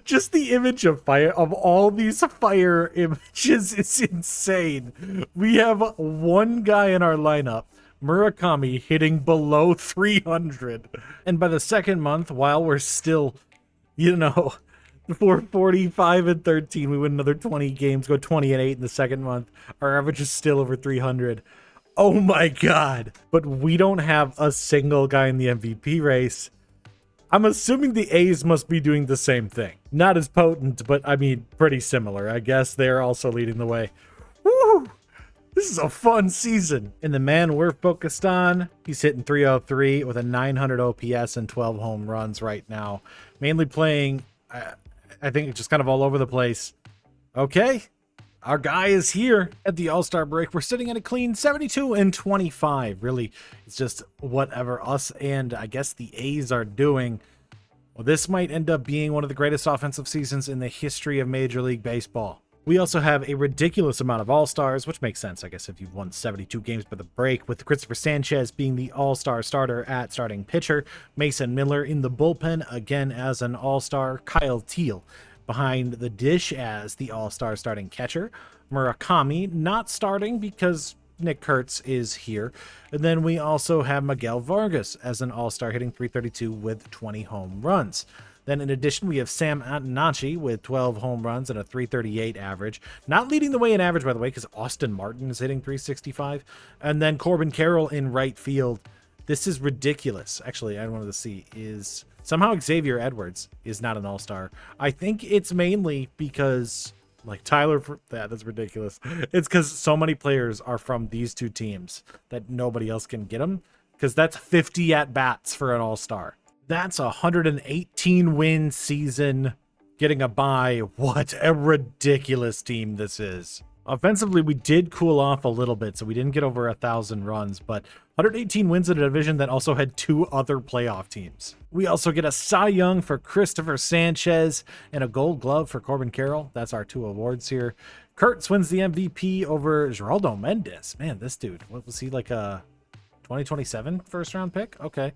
Speaker 1: just the image of fire, of all these fire images, is insane. We have one guy in our lineup, Murakami, hitting below 300. And by the second month, while we're still, for 45-13, we win another 20 games, go 20-8 in the second month. Our average is still over 300. Oh my God. But we don't have a single guy in the MVP race. I'm assuming the A's must be doing the same thing. Not as potent, but I mean, pretty similar. I guess they're also leading the way. Woo! This is a fun season. And the man we're focused on, he's hitting 303 with a 900 OPS and 12 home runs right now. Mainly playing, I think, just kind of all over the place. Okay, our guy is here at the All-Star break. We're sitting at a clean 72-25. Really, it's just whatever us and I guess the A's are doing. Well, this might end up being one of the greatest offensive seasons in the history of Major League Baseball. We also have a ridiculous amount of All-Stars, which makes sense, I guess, if you've won 72 games by the break, with Christopher Sanchez being the All-Star starter at starting pitcher, Mason Miller in the bullpen, again as an All-Star, Kyle Teal behind the dish as the All-Star starting catcher, Murakami not starting because Nick Kurtz is here, and then we also have Miguel Vargas as an All-Star hitting 332 with 20 home runs. Then in addition, we have Sam Antonacci with 12 home runs and a 338 average. Not leading the way in average, by the way, because Austin Martin is hitting 365. And then Corbin Carroll in right field. This is ridiculous. Actually, I wanted to see is somehow Xavier Edwards is not an all-star. I think it's mainly because like Tyler, that's ridiculous. It's because so many players are from these two teams that nobody else can get them, because that's 50 at-bats for an all-star. That's a 118 win season, getting a bye. What a ridiculous team this is. Offensively, we did cool off a little bit, so we didn't get over 1,000 runs, but 118 wins in a division that also had 2 other playoff teams. We also get a Cy Young for Christopher Sanchez and a Gold Glove for Corbin Carroll. That's our 2 awards here. Kurtz wins the MVP over Geraldo Mendez. Man, this dude, what was he, like a 2027 first round pick? Okay.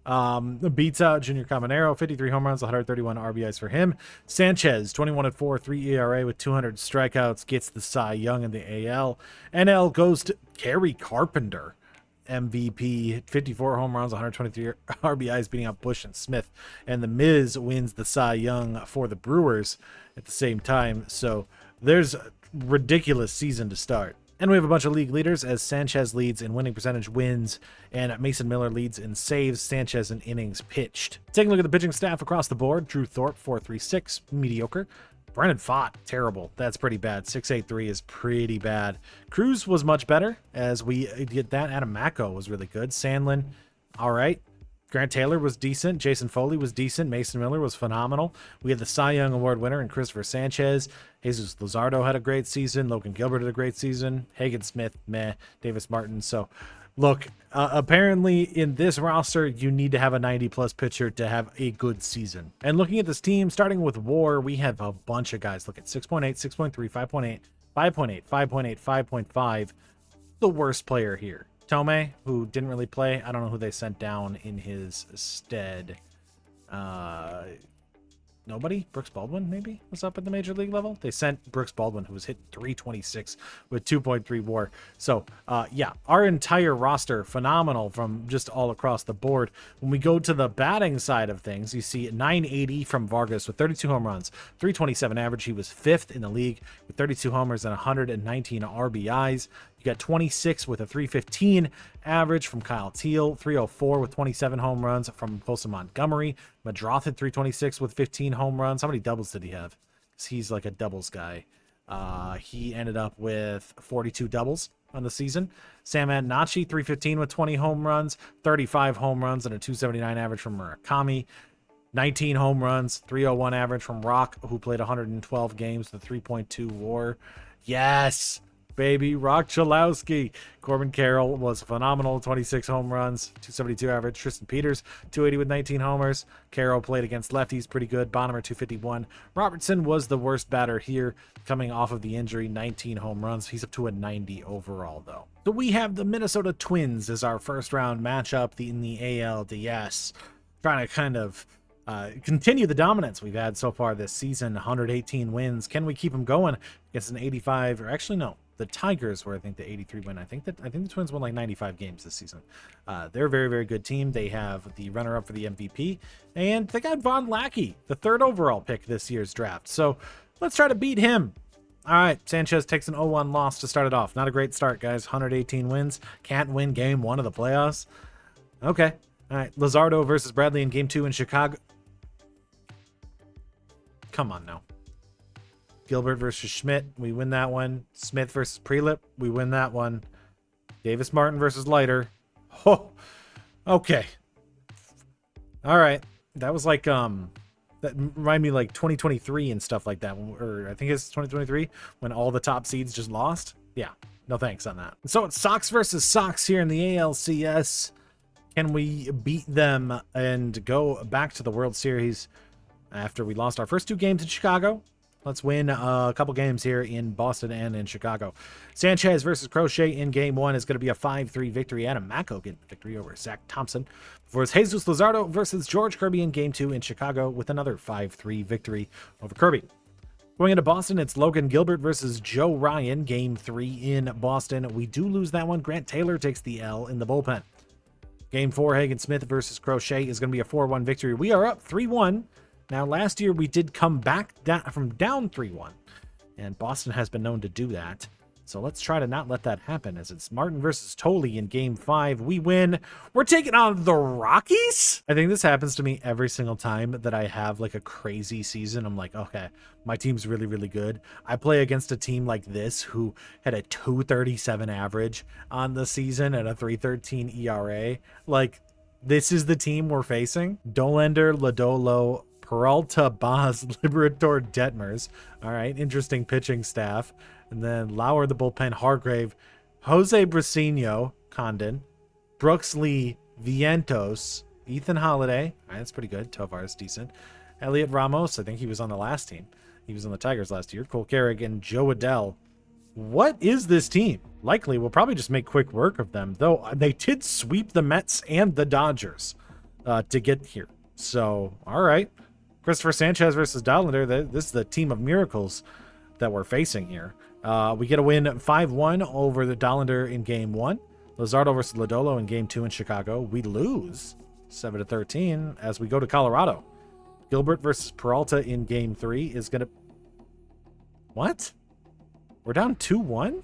Speaker 1: Beats out Junior Caminero, 53 home runs, 131 RBIs for him. Sanchez, 21-4, 3 ERA with 200 strikeouts, gets the Cy Young in the AL. NL goes to Kerry Carpenter, MVP, 54 home runs, 123 RBIs, beating out Bush and Smith. And the Miz wins the Cy Young for the Brewers at the same time. So there's a ridiculous season to start. And we have a bunch of league leaders as Sanchez leads in winning percentage wins and Mason Miller leads in saves, Sanchez in innings pitched. Taking a look at the pitching staff across the board, Drew Thorpe, 4.36, mediocre. Brennan Pfaadt, terrible. That's pretty bad. 6.83 is pretty bad. Cruz was much better as we get that. Adam Macko was really good. Sandlin, all right. Grant Taylor was decent. Jason Foley was decent. Mason Miller was phenomenal. We had the Cy Young Award winner in Christopher Sanchez. Jesus Luzardo had a great season. Logan Gilbert had a great season. Hagen Smith, meh. Davis Martin. So, look, apparently in this roster, you need to have a 90-plus pitcher to have a good season. And looking at this team, starting with WAR, we have a bunch of guys. Look at 6.8, 6.3, 5.8, 5.8, 5.8, 5.5. The worst player here. Tome, who didn't really play. I don't know who they sent down in his stead. Nobody? Brooks Baldwin, maybe, was up at the major league level? They sent Brooks Baldwin, who was hitting 326 with 2.3 WAR. So, yeah, our entire roster, phenomenal from just all across the board. When we go to the batting side of things, you see 980 from Vargas with 32 home runs, 327 average. He was 5th in the league with 32 homers and 119 RBIs. You got 26 with a 315 average from Kyle Teal, 304 with 27 home runs from Colson Montgomery. Meidroth had 326 with 15 home runs. How many doubles did he have? 'Cause he's like a doubles guy. He ended up with 42 doubles on the season. Sam Antonacci, 315 with 20 home runs, 35 home runs, and a 279 average from Murakami. 19 home runs, 301 average from Roch, who played 112 games with a 3.2 WAR. Yes! Baby, Roch Cholowsky. Corbin Carroll was phenomenal, 26 home runs, 272 average. Tristan Peters, 280 with 19 homers. Carroll played against lefties pretty good. Bonemer, 251. Robertson was the worst batter here, coming off of the injury, 19 home runs. He's up to a 90 overall, though. So we have the Minnesota Twins as our first round matchup in the ALDS. Trying to kind of continue the dominance we've had so far this season. 118 wins. Can we keep them going against an 85? Or actually, no. The Tigers were, I think, the 83 win. I think the Twins won like 95 games this season. They're a very, very good team. They have the runner-up for the MVP, and they got Von Lackey, the 3rd overall pick this year's draft. So let's try to beat him. All right, Sanchez takes an 0-1 loss to start it off. Not a great start, guys. 118 wins. Can't win game 1 of the playoffs. Okay. All right, Luzardo versus Bradley in game 2 in Chicago. Come on now. Gilbert versus Schmidt, we win that one. Smith versus Prelip, we win that one. Davis Martin versus Leiter. Oh, okay. All right. That was like, that reminded me like 2023 and stuff like that. Or I think it's 2023 when all the top seeds just lost. Yeah, no thanks on that. So it's Sox versus Sox here in the ALCS. Can we beat them and go back to the World Series after we lost our first 2 games in Chicago? Let's win a couple games here in Boston and in Chicago. Sanchez versus Crochet in game 1 is going to be a 5-3 victory. Adam Macko getting the victory over Zach Thompson. For Jesus Luzardo versus George Kirby in game 2 in Chicago with another 5-3 victory over Kirby. Going into Boston, it's Logan Gilbert versus Joe Ryan, game 3 in Boston. We do lose that one. Grant Taylor takes the L in the bullpen. Game 4, Hagen Smith versus Crochet is going to be a 4-1 victory. We are up 3-1. Now, last year we did come back from down 3-1, and Boston has been known to do that. So let's try to not let that happen, as it's Martin versus Tolley in game 5. We win. We're taking on the Rockies? I think this happens to me every single time that I have like a crazy season. I'm like, okay, my team's really, really good. I play against a team like this who had a 237 average on the season and a 313 ERA. Like, this is the team we're facing. Dolender, Lodolo, Peralta, Boz, Liberatore, Detmers. All right, interesting pitching staff. And then Lauer, the bullpen, Hargrave, Jose Brasino, Condon, Brooks Lee, Vientos, Ethan Holiday. All right, that's pretty good. Tovar's decent. Elliot Ramos, I think he was on the last team. He was on the Tigers last year. Cole Carrick and Joe Adell. What is this team? Likely, we'll probably just make quick work of them, though they did sweep the Mets and the Dodgers to get here. So, all right. Christopher Sanchez versus Dollander. This is the team of miracles that we're facing here. We get a win 5-1 over the Dollander in game 1. Luzardo versus Lodolo in game 2 in Chicago. We lose 7-13 as we go to Colorado. Gilbert versus Peralta in game 3 is going to... What? We're down 2-1?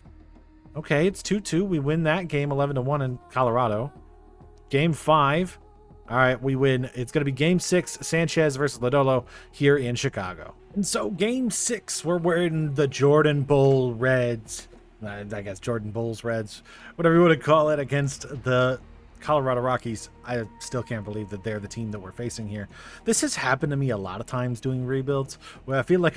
Speaker 1: Okay, it's 2-2. We win that game 11-1 in Colorado. Game 5... All right, we win. It's going to be game 6, Sanchez versus Lodolo here in Chicago. And so game 6, we're wearing the Jordan Bull Reds. I guess Jordan Bulls Reds, whatever you want to call it, against the Colorado Rockies. I still can't believe that they're the team that we're facing here. This has happened to me a lot of times doing rebuilds, where I feel like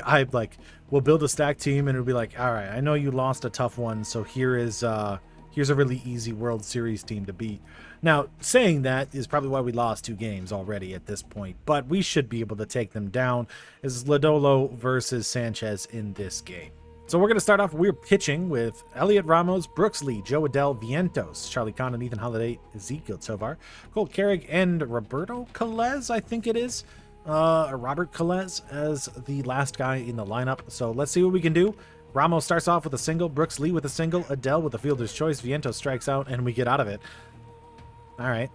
Speaker 1: we'll build a stack team and it'll be like, all right, I know you lost a tough one, so here's a really easy World Series team to beat. Now, saying that is probably why we lost 2 games already at this point, but we should be able to take them down as Lodolo versus Sanchez in this game. So we're going to start off, we're pitching with Elliot Ramos, Brooks Lee, Joe Adell, Vientos, Charlie Condon, Ethan Holiday, Ezekiel Tovar, Colt Carrick, and Roberto Calez, I think it is. Robert Calez as the last guy in the lineup. So let's see what we can do. Ramos starts off with a single, Brooks Lee with a single, Adell with a fielder's choice, Vientos strikes out, and we get out of it. All right.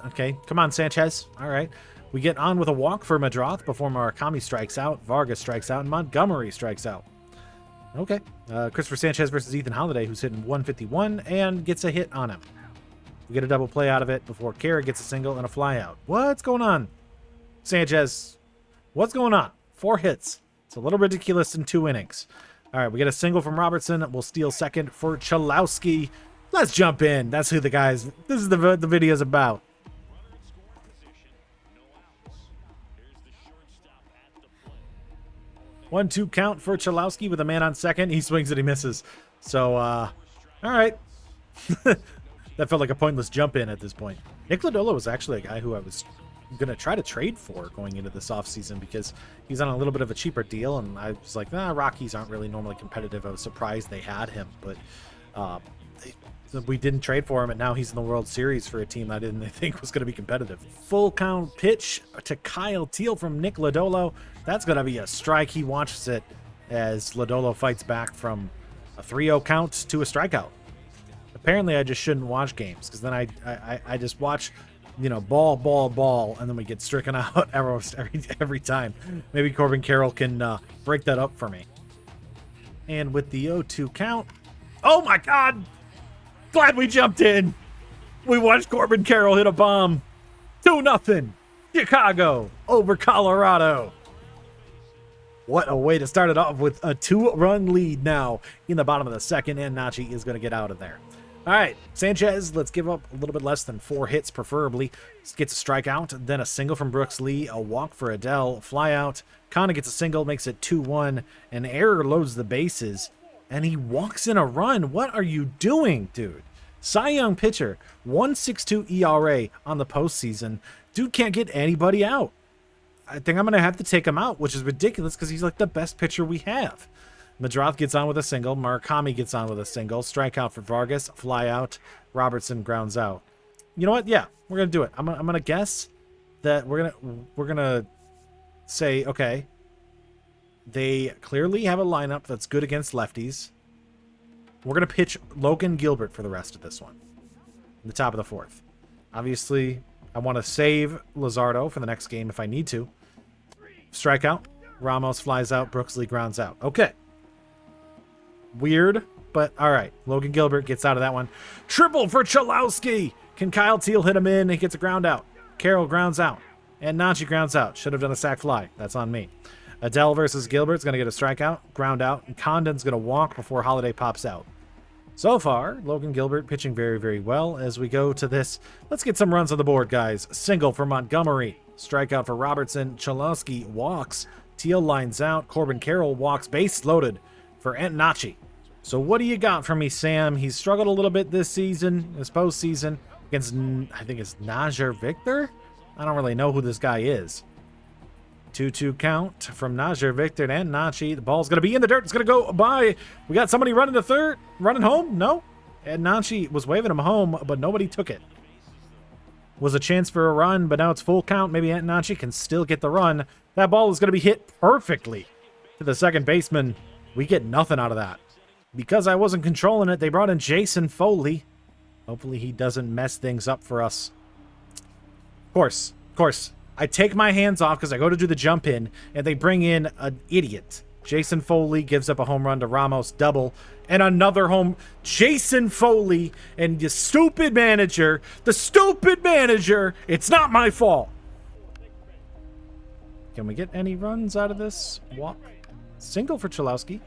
Speaker 1: Okay. Come on, Sanchez. All right. We get on with a walk for Meidroth before Murakami strikes out, Vargas strikes out, and Montgomery strikes out. Okay. Christopher Sanchez versus Ethan Holiday, who's hitting 151 and gets a hit on him. We get a double play out of it before Carrick gets a single and a fly out. What's going on, Sanchez? What's going on? 4 hits. It's a little ridiculous in 2 innings. All right, we get a single from Robertson. We'll steal second for Cholowsky. Let's jump in. That's who this is the video's about.
Speaker 2: Runner in scoring position, no outs. Here's the shortstop at the plate.
Speaker 1: 1-2 count for Cholowsky with a man on second. He swings and he misses. So, all right. That felt like a pointless jump in at this point. Nick Lodolo was actually a guy who I was going to try to trade for going into this offseason because he's on a little bit of a cheaper deal, and I was like, Rockies aren't really normally competitive. I was surprised they had him, but we didn't trade for him, and now he's in the World Series for a team I didn't think was going to be competitive. Full count pitch to Kyle Teal from Nick Lodolo. That's going to be a strike. He watches it as Lodolo fights back from a 3-0 count to a strikeout. Apparently, I just shouldn't watch games because then I just watch, ball, and then we get stricken out every time. Maybe Corbin Carroll can break that up for me. And with the 0-2 count, oh my God! Glad we jumped in. We watched Corbin Carroll hit a bomb. 2-0. Chicago over Colorado. What a way to start it off with a 2-run lead now in the bottom of the second, and Antonacci is going to get out of there. All right, Sanchez, let's give up a little bit less than 4 hits, preferably. Gets a strikeout, then a single from Brooks Lee, a walk for Adell, fly out. Condon gets a single, makes it 2-1. An error loads the bases, and he walks in a run. What are you doing, dude? Cy Young pitcher, 1.62 ERA on the postseason. Dude can't get anybody out. I think I'm going to have to take him out, which is ridiculous because he's like the best pitcher we have. Meidroth gets on with a single. Murakami gets on with a single. Strikeout for Vargas. Fly out. Robertson grounds out. You know what? Yeah, we're gonna do it. I'm gonna guess that we're gonna say, okay, they clearly have a lineup that's good against lefties. We're gonna pitch Logan Gilbert for the rest of this one, in the top of the 4th. Obviously, I want to save Luzardo for the next game if I need to. Strikeout. Ramos flies out. Brooks Lee grounds out. Okay. Weird, but all right. Logan Gilbert gets out of that one. Triple for Cholowsky. Can Kyle Teal hit him in? He gets a ground out. Carroll grounds out. And Antonacci grounds out. Should have done a sac fly. That's on me. Adell versus Gilbert's going to get a strikeout, ground out, and Condon's going to walk before Holiday pops out. So far, Logan Gilbert pitching very, very well as we go to this. Let's get some runs on the board, guys. Single for Montgomery. Strikeout for Robertson. Cholowsky walks. Teal lines out. Corbin Carroll walks. Base loaded for Antonacci. So what do you got for me, Sam? He's struggled a little bit this season, this postseason, against, I think it's Najer Victor? I don't really know who this guy is. 2-2 count from Najer Victor and Antonacci. The ball's going to be in the dirt. It's going to go by. We got somebody running to third. Running home? No. Antonacci was waving him home, but nobody took it. Was a chance for a run, but now it's full count. Maybe Antonacci can still get the run. That ball is going to be hit perfectly to the second baseman. We get nothing out of that. Because I wasn't controlling it, they brought in Jason Foley. Hopefully he doesn't mess things up for us. Of course. I take my hands off because I go to do the jump in, and they bring in an idiot. Jason Foley gives up a home run to Ramos, double, and another home. Jason Foley and the stupid manager, it's not my fault. Can we get any runs out of this? Walk. Single for Cholowsky.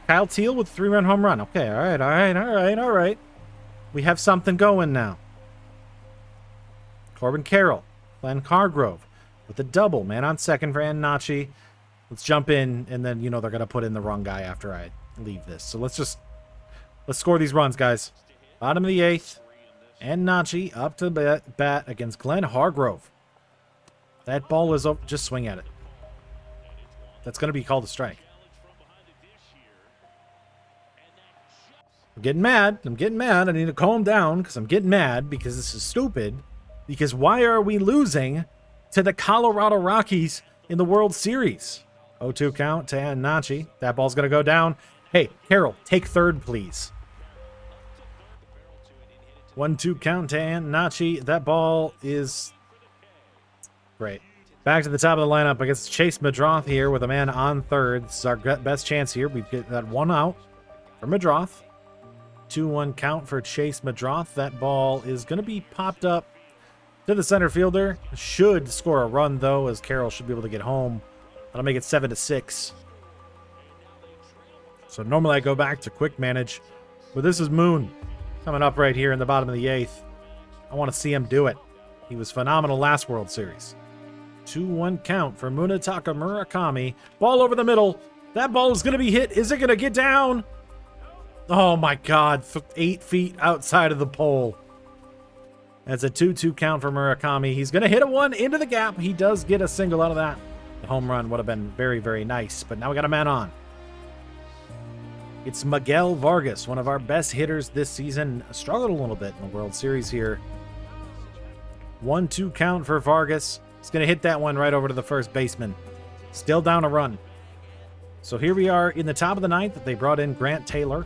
Speaker 1: Kyle Teal with 3-run home run. Okay, all right. We have something going now. Corbin Carroll, Glenn Cargrove with a double. Man on second for Antonacci. Let's jump in, and then, they're going to put in the wrong guy after I leave this. So let's score these runs, guys. Bottom of the 8th. Antonacci up to bat against Glenn Hargrove. That ball is over. Just swing at it. That's going to be called a strike. getting mad. I'm getting mad. I need to calm down because I'm getting mad because this is stupid. Because why are we losing to the Colorado Rockies in the World Series? 0-2 count to Antonacci. That ball's going to go down. Hey, Carroll, take third, please. 1-2 count to Antonacci. That ball is great. Back to the top of the lineup. I guess Chase Meidroth here with a man on third. This is our best chance here. We've got that one out for Meidroth. 2-1 count for Chase Meidroth. That ball is going to be popped up to the center fielder. Should score a run, though, as Carroll should be able to get home. That'll make it 7-6. So normally I go back to quick manage, but this is Moon coming up right here in the bottom of the 8th. I want to see him do it. He was phenomenal last World Series. 2-1 count for Munetaka Murakami. Ball over the middle. That ball is going to be hit. Is it going to get down? Oh my God, 8 feet outside of the pole. That's a 2-2 count for Murakami. He's going to hit a one into the gap. He does get a single out of that. The home run would have been very, very nice, but now we got a man on. It's Miguel Vargas, one of our best hitters this season. Struggled a little bit in the World Series here. 1-2 count for Vargas. He's going to hit that one right over to the first baseman. Still down a run. So here we are in the top of the 9th. They brought in Grant Taylor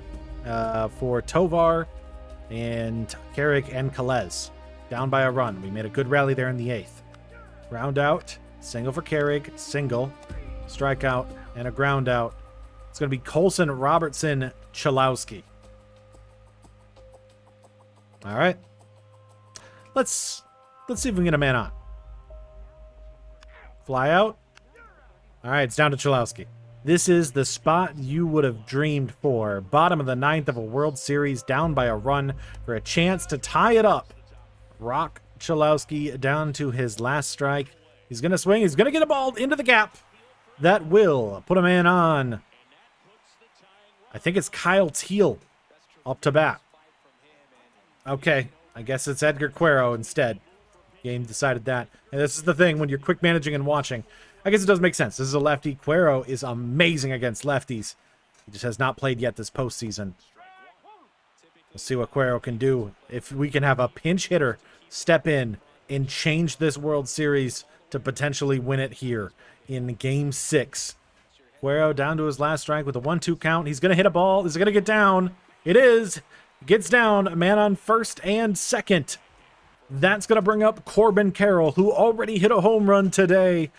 Speaker 1: for Tovar and Carrick and Calez. Down by a run. We made a good rally there in the 8th. Ground out. Single for Carrick. Single. Strikeout. And a ground out. It's going to be Colson Robertson Cholowsky. All right. Let's see if we can get a man on. Fly out. All right, it's down to Cholowsky. This is the spot you would have dreamed for. Bottom of the 9th of a World Series, down by a run for a chance to tie it up. Roch Cholowsky down to his last strike. He's going to swing. He's going to get a ball into the gap. That will put a man on. I think it's Kyle Teal up to bat. Okay, I guess it's Edgar Cuero instead. Game decided that. And this is the thing when you're quick managing and watching. I guess it does make sense. This is a lefty. Cuero is amazing against lefties. He just has not played yet this postseason. We'll see what Cuero can do. If we can have a pinch hitter step in and change this World Series to potentially win it here in Game 6. Cuero down to his last strike with a 1-2 count. He's going to hit a ball. Is it going to get down? It is. Gets down. A man on first and second. That's going to bring up Corbin Carroll, who already hit a home run today.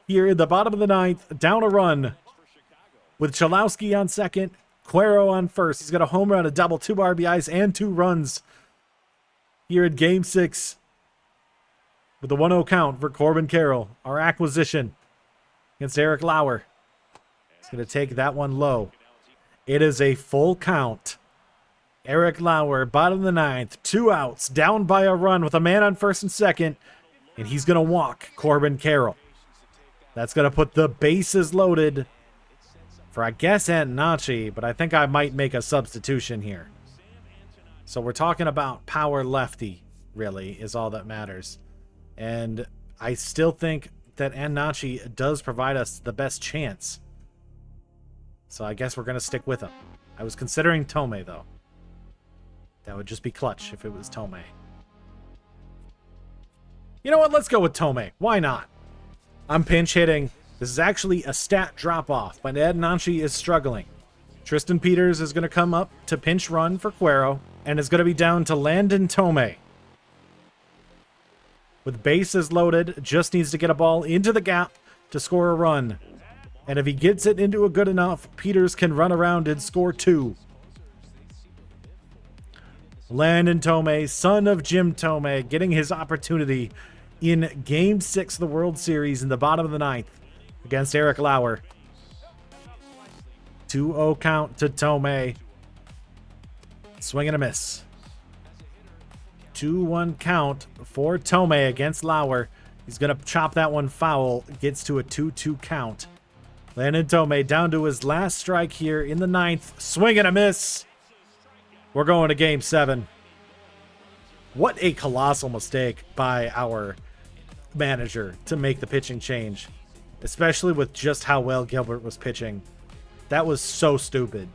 Speaker 1: Here in the bottom of the 9th, down a run. With Cholowsky on second, Cuero on first. He's got a home run, a double, 2 RBIs, and 2 runs. Here in Game 6. With the 1-0 count for Corbin Carroll, our acquisition against Eric Lauer. He's going to take that one low. It is a full count. Eric Lauer, bottom of the 9th, 2 outs, down by a run with a man on first and second, and he's going to walk Corbin Carroll. That's going to put the bases loaded for, I guess, Antonacci, but I think I might make a substitution here. So we're talking about power lefty, really, is all that matters. And I still think that Antonacci does provide us the best chance. So I guess we're going to stick with him. I was considering Tomei, though. That would just be clutch if it was Tomei. You know what? Let's go with Tomei. Why not? I'm pinch hitting. This is actually a stat drop-off, but Antonacci is struggling. Tristan Peters is going to come up to pinch run for Cuero, and it's going to be down to Landon Tomei. With bases loaded, just needs to get a ball into the gap to score a run. And if he gets it into a good enough, Peters can run around and score 2. Landon Tomei, son of Jim Tomei, getting his opportunity in Game 6 of the World Series in the bottom of the 9th against Eric Lauer. 2-0 count to Tomei. Swing and a miss. 2-1 count for Tomei against Lauer. He's going to chop that one foul. Gets to a 2-2 count. Landon Tomei down to his last strike here in the 9th. Swing and a miss. We're going to Game 7. What a colossal mistake by our manager to make the pitching change, especially with just how well Gilbert was pitching. That was so stupid.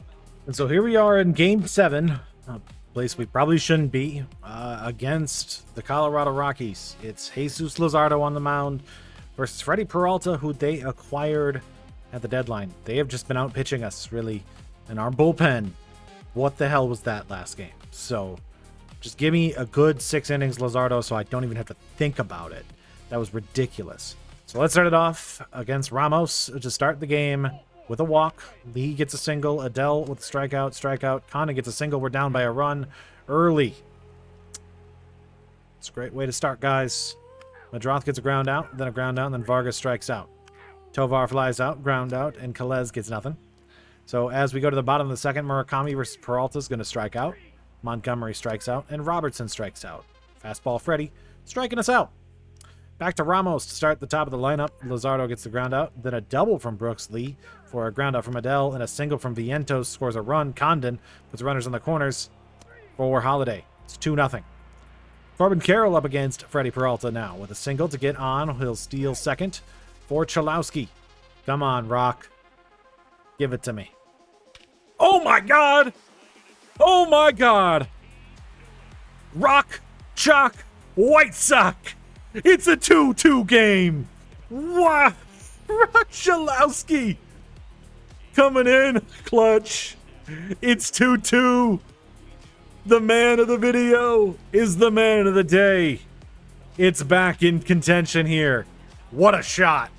Speaker 1: And so here we are in Game 7, a place we probably shouldn't be, against the Colorado Rockies. It's Jesus Luzardo on the mound versus Freddie Peralta, who they acquired at the deadline. They have just been out pitching us, really, in our bullpen. What the hell was that last game? So just give me a good 6 innings, Luzardo, so I don't even have to think about it. That was ridiculous. So let's start it off against Ramos to start the game with a walk. Lee gets a single. Adele with a strikeout. Condon gets a single. We're down by a run early. It's a great way to start, guys. Meidroth gets a ground out, then a ground out, and then Vargas strikes out. Tovar flies out, ground out, and Calez gets nothing. So as we go to the bottom of the second, Murakami versus Peralta is going to strike out. Montgomery strikes out, and Robertson strikes out. Fastball Freddie striking us out. Back to Ramos to start the top of the lineup. Luzardo gets the ground out, then a double from Brooks Lee for a ground out from Adele, and a single from Vientos scores a run. Condon puts runners on the corners for Holiday. It's 2-0. Corbin Carroll up against Freddie Peralta now with a single to get on. He'll steal second for Cholowsky. Come on, Roch. Give it to me. Oh my God! Oh my God! Roch White Sox! It's a 2-2 game! Wow! Roch Cholowsky coming in clutch. It's 2-2. The man of the video is the man of the day. It's back in contention here. What a shot.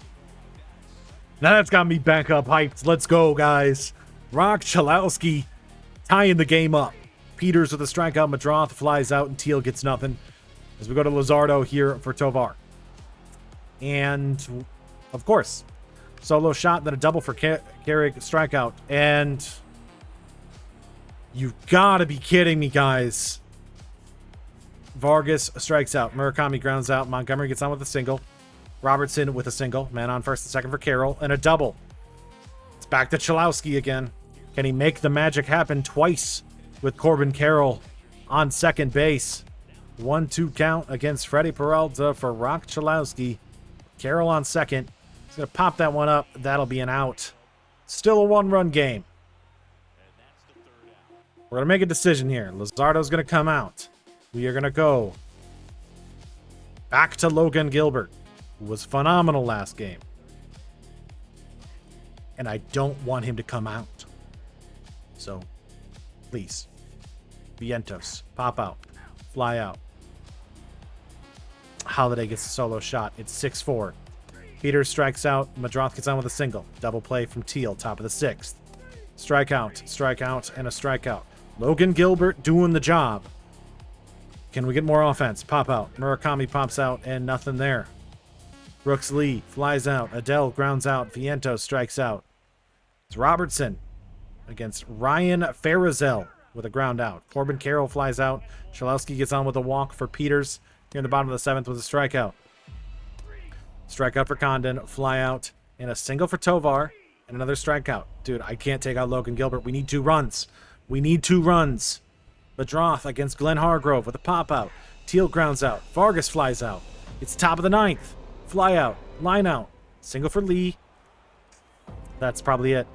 Speaker 1: Now that's got me back up hyped. Let's go, guys. Roch Cholowsky tying the game up. Peters with a strikeout. Meidroth flies out and Teal gets nothing. As we go to Luzardo here for Tovar. And, of course, solo shot, then a double for Carrick, strikeout. And you gotta be kidding me, guys. Vargas strikes out. Murakami grounds out. Montgomery gets on with a single. Robertson with a single. Man on first and second for Carroll. And a double. It's back to Cholowsky again. Can he make the magic happen twice with Corbin Carroll on second base? 1-2 count against Freddie Peralta for Roch Cholowsky. Carroll on second. He's going to pop that one up. That'll be an out. Still a 1-run game. We're going to make a decision here. Luzardo's going to come out. We are going to go back to Logan Gilbert, who was phenomenal last game. And I don't want him to come out. So, please. Vientos, pop out. Fly out. Holiday gets a solo shot. It's 6-4. Peters strikes out. Meidroth gets on with a single. Double play from Teal, top of the 6th. Strikeout, and a strikeout. Logan Gilbert doing the job. Can we get more offense? Pop out. Murakami pops out, and nothing there. Brooks Lee flies out. Adele grounds out. Vientos strikes out. It's Robertson against Ryan Farizel with a ground out. Corbin Carroll flies out. Cholowsky gets on with a walk for Peters here in the bottom of the 7th with a strikeout. Strikeout for Condon. Fly out. And a single for Tovar. And another strikeout. Dude, I can't take out Logan Gilbert. We need 2 runs. We need 2 runs. Meidroth against Glenn Hargrove with a pop-out. Teal grounds out. Vargas flies out. It's top of the 9th. Fly out. Line out. Single for Lee. That's probably it.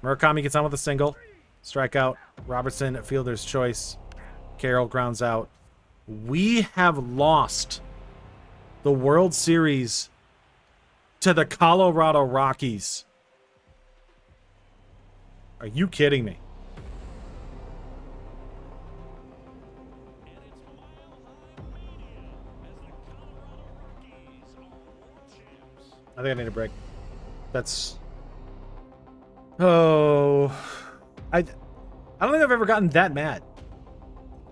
Speaker 1: Murakami gets on with a single. Strikeout. Robertson, fielder's choice. Carroll grounds out. We have lost the World Series to the Colorado Rockies. Are you kidding me? I think I need a break. That's... Oh... I don't think I've ever gotten that mad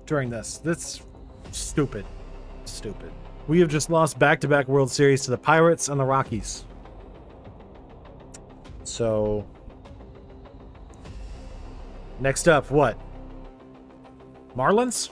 Speaker 1: during this. That's stupid. Stupid. We have just lost back-to-back World Series to the Pirates and the Rockies. So... Next up, what? Marlins?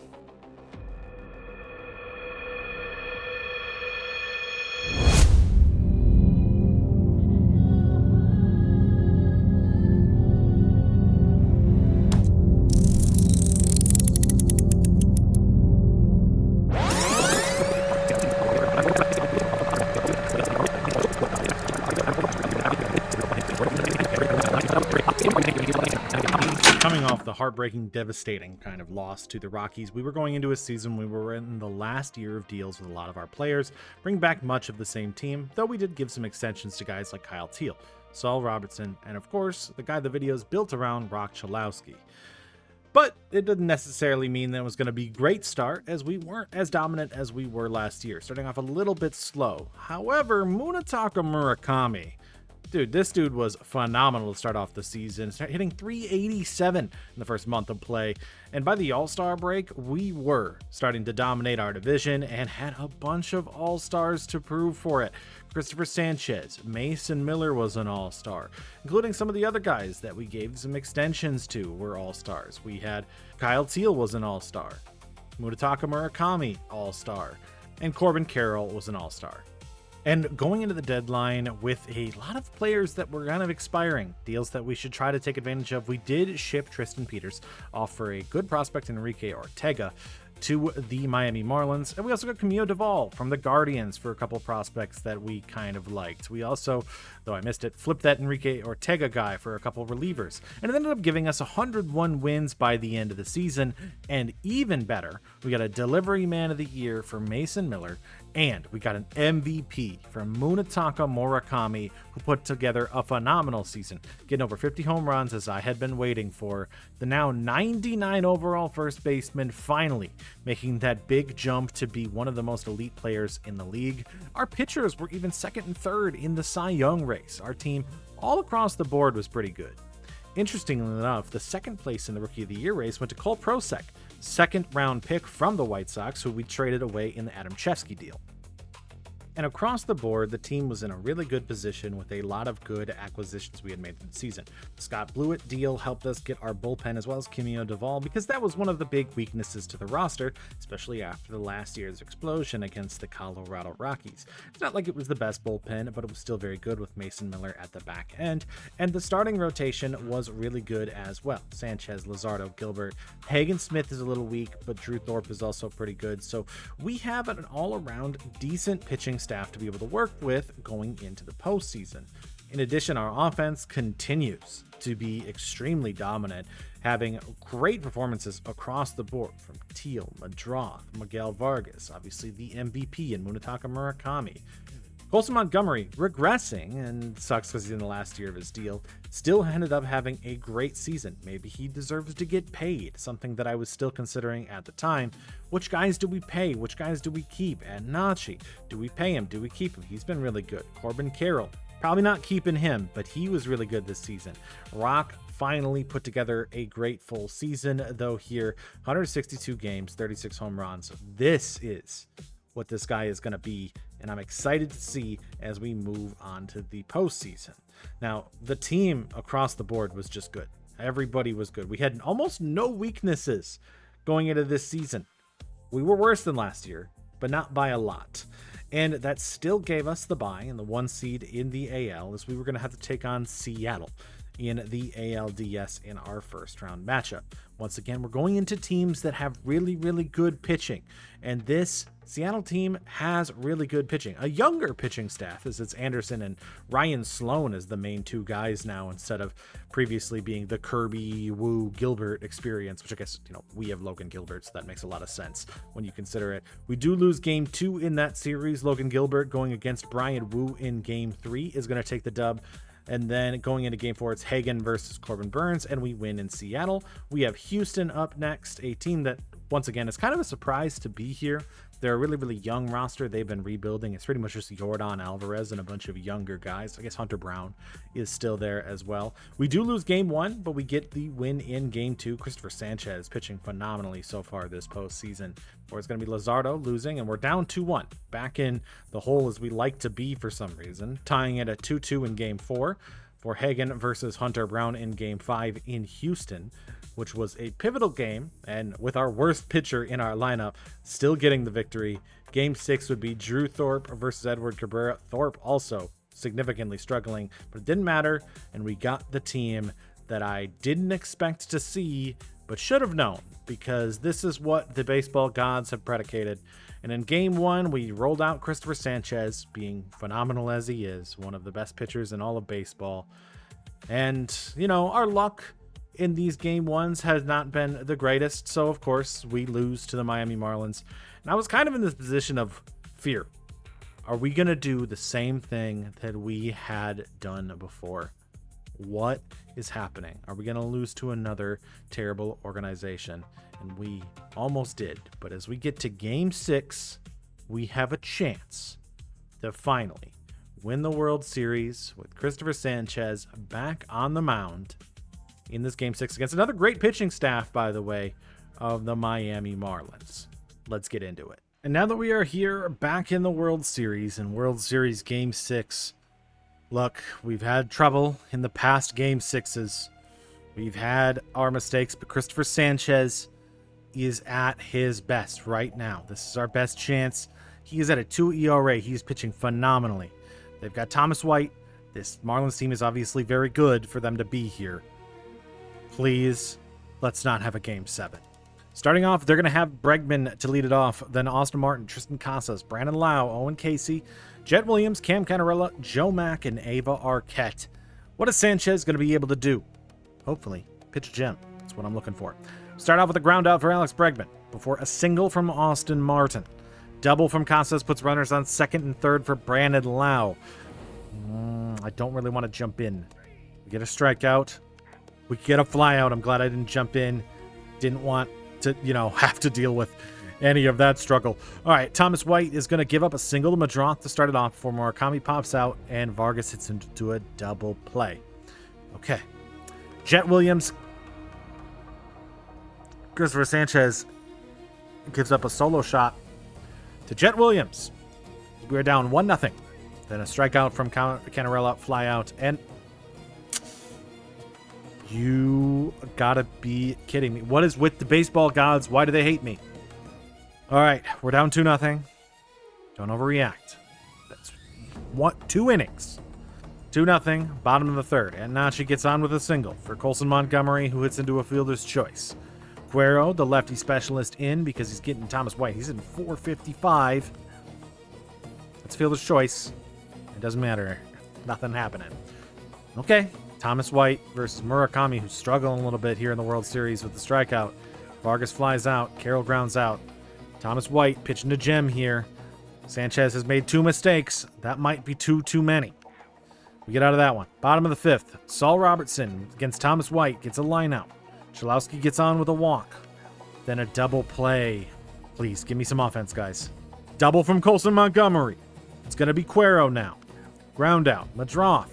Speaker 1: off the heartbreaking, devastating kind of loss to the Rockies, we were going into a season we were in the last year of deals with a lot of our players, bring back much of the same team, though we did give some extensions to guys like Kyle Teal, Saul Robertson, and of course, the guy the video's built around, Roch Cholowsky. But it didn't necessarily mean that it was going to be a great start, as we weren't as dominant as we were last year, starting off a little bit slow. However, Munetaka Murakami, dude, this dude was phenomenal to start off the season, hitting 387 in the first month of play. And by the All-Star break, we were starting to dominate our division and had a bunch of All-Stars to prove for it. Christopher Sanchez, Mason Miller was an All-Star, including some of the other guys that we gave some extensions to were All-Stars. We had Kyle Teal was an All-Star, Munetaka Murakami, All-Star, and Corbin Carroll was an All-Star. And going into the deadline with a lot of players that were kind of expiring, deals that we should try to take advantage of, we did ship Tristan Peters off for a good prospect Enrique Ortega to the Miami Marlins. And we also got Camilo Duvall from the Guardians for a couple prospects that we kind of liked. We also, though I missed it, flipped that Enrique Ortega guy for a couple relievers. And it ended up giving us 101 wins by the end of the season. And even better, we got a delivery man of the year for Mason Miller. And we got an MVP from Munetaka Murakami, who put together a phenomenal season, getting over 50 home runs as I had been waiting for. The now 99 overall first baseman finally making that big jump to be one of the most elite players in the league. Our pitchers were even second and third in the Cy Young race. Our team all across the board was pretty good. Interestingly enough, the second place in the Rookie of the Year race went to Cole Prosek, second round pick from the White Sox, who we traded away in the Adam Chesky deal. And across the board, the team was in a really good position with a lot of good acquisitions we had made for the season. The Scott Blewett deal helped us get our bullpen as well as Camilo Duvall, because that was one of the big weaknesses to the roster, especially after the last year's explosion against the Colorado Rockies. It's not like it was the best bullpen, but it was still very good with Mason Miller at the back end, and the starting rotation was really good as well. Sanchez, Luzardo, Gilbert, Hagen Smith is a little weak, but Drew Thorpe is also pretty good, so we have an all-around decent pitching staff to be able to work with going into the postseason. In addition, our offense continues to be extremely dominant, having great performances across the board from Teal, Meidroth, Miguel Vargas, obviously the MVP, and Munetaka Murakami. Colson Montgomery regressing, and sucks because he's in the last year of his deal, still ended up having a great season. Maybe he deserves to get paid, something that I was still considering at the time. Which guys do we pay? Which guys do we keep? Antonacci, do we pay him? Do we keep him? He's been really good. Corbin Carroll, probably not keeping him, but he was really good this season. Roch finally put together a great full season, though here, 162 games, 36 home runs. This is what this guy is going to be, and I'm excited to see as we move on to the postseason. Now, the team across the board was just good. Everybody was good. We had almost no weaknesses going into this season. We were worse than last year, but not by a lot. And that still gave us the bye and the 1 seed in the AL, as we were going to have to take on Seattle in the ALDS in our first round matchup. Once again, we're going into teams that have really, really good pitching, and this Seattle team has really good pitching. A younger pitching staff, as it's Anderson and Ryan Sloan as the main two guys now, instead of previously being the Kirby, Wu, Gilbert experience, which I guess, we have Logan Gilbert, so that makes a lot of sense when you consider it. We do lose game 2 in that series. Logan Gilbert going against Brian Wu in game 3 is going to take the dub. And then going into game 4, it's Hagen versus Corbin Burns, and we win in Seattle. We have Houston up next, a team that, once again, is kind of a surprise to be here. They're a really, really young roster. They've been rebuilding. It's pretty much just Jordan Alvarez and a bunch of younger guys. I guess Hunter Brown is still there as well. We do lose game 1, but we get the win in game 2. Christopher Sanchez pitching phenomenally so far this postseason. Or it's going to be Luzardo losing, and we're down 2-1. Back in the hole as we like to be for some reason. Tying it at 2-2 in game 4 for Hagen versus Hunter Brown in game 5 in Houston, which was a pivotal game, and with our worst pitcher in our lineup still getting the victory. Game 6 would be Drew Thorpe versus Edward Cabrera. Thorpe also significantly struggling, but it didn't matter, and we got the team that I didn't expect to see, but should have known, because this is what the baseball gods have predicated. And in game 1, we rolled out Christopher Sanchez, being phenomenal as he is, one of the best pitchers in all of baseball. And, our luck in these game ones has not been the greatest. So, of course, we lose to the Miami Marlins. And I was kind of in this position of fear. Are we going to do the same thing that we had done before? What is happening? Are we going to lose to another terrible organization? And we almost did. But as we get to game 6, we have a chance to finally win the World Series with Christopher Sanchez back on the mound in this game 6 against another great pitching staff, by the way, of the Miami Marlins. Let's get into it. And now that we are here back in the World Series and World Series game 6, look, we've had trouble in the past game 6s. We've had our mistakes, but Christopher Sanchez is at his best right now. This is our best chance. He is at a 2 ERA. He's pitching phenomenally. They've got Thomas White. This Marlins team is obviously very good for them to be here. Please, let's not have a game 7. Starting off, they're going to have Bregman to lead it off. Then Austin Martin, Tristan Casas, Brandon Lau, Owen Casey, Jet Williams, Cam Canarella, Joe Mack, and Ava Arquette. What is Sanchez going to be able to do? Hopefully, pitch a gem. That's what I'm looking for. Start off with a ground out for Alex Bregman before a single from Austin Martin. Double from Casas puts runners on second and third for Brandon Lau. I don't really want to jump in. We get a strikeout. We get a fly out. I'm glad I didn't jump in. Didn't want to, have to deal with any of that struggle. All right, Thomas White is going to give up a single to Meidroth to start it off before Murakami pops out and Vargas hits into a double play. Okay. Jet Williams. Christopher Sanchez gives up a solo shot to Jet Williams. We're down 1-0. Then a strikeout from Canarella, fly out, and you gotta be kidding me. What is with the baseball gods? Why do they hate me? All right, we're down 2-0. Don't overreact. That's 2 innings. 2-0, bottom of the third. Antonacci gets on with a single for Colson Montgomery, who hits into a fielder's choice. Cuero, the lefty specialist, in because he's getting Thomas White. He's in 455. That's fielder's choice. It doesn't matter. Nothing happening. Okay. Thomas White versus Murakami, who's struggling a little bit here in the World Series with the strikeout. Vargas flies out. Carroll grounds out. Thomas White pitching to Gem here. Sanchez has made 2 mistakes. That might be too many. We get out of that one. Bottom of the 5th. Saul Robertson against Thomas White gets a line out. Cholowsky gets on with a walk. Then a double play. Please, give me some offense, guys. Double from Colson Montgomery. It's going to be Cuero now. Ground out. Meidroth.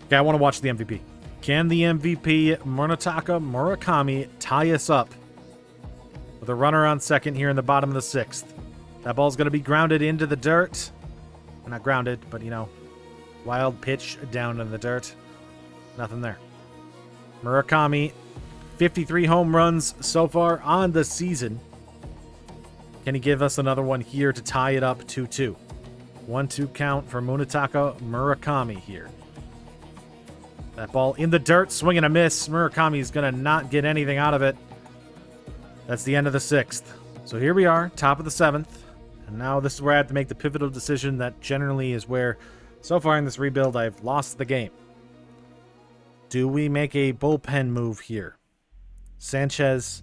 Speaker 1: Okay, I want to watch the MVP. Can the MVP, Munetaka Murakami, tie us up with a runner on second here in the bottom of the 6th? That ball's going to be grounded into the dirt. Not grounded, but, wild pitch down in the dirt. Nothing there. Murakami, 53 home runs so far on the season. Can he give us another one here to tie it up 2-2? 1-2 count for Munetaka Murakami here. That ball in the dirt, swing and a miss. Murakami's going to not get anything out of it. That's the end of the 6th. So here we are, top of the 7th. And now this is where I have to make the pivotal decision that generally is where, so far in this rebuild, I've lost the game. Do we make a bullpen move here? Sanchez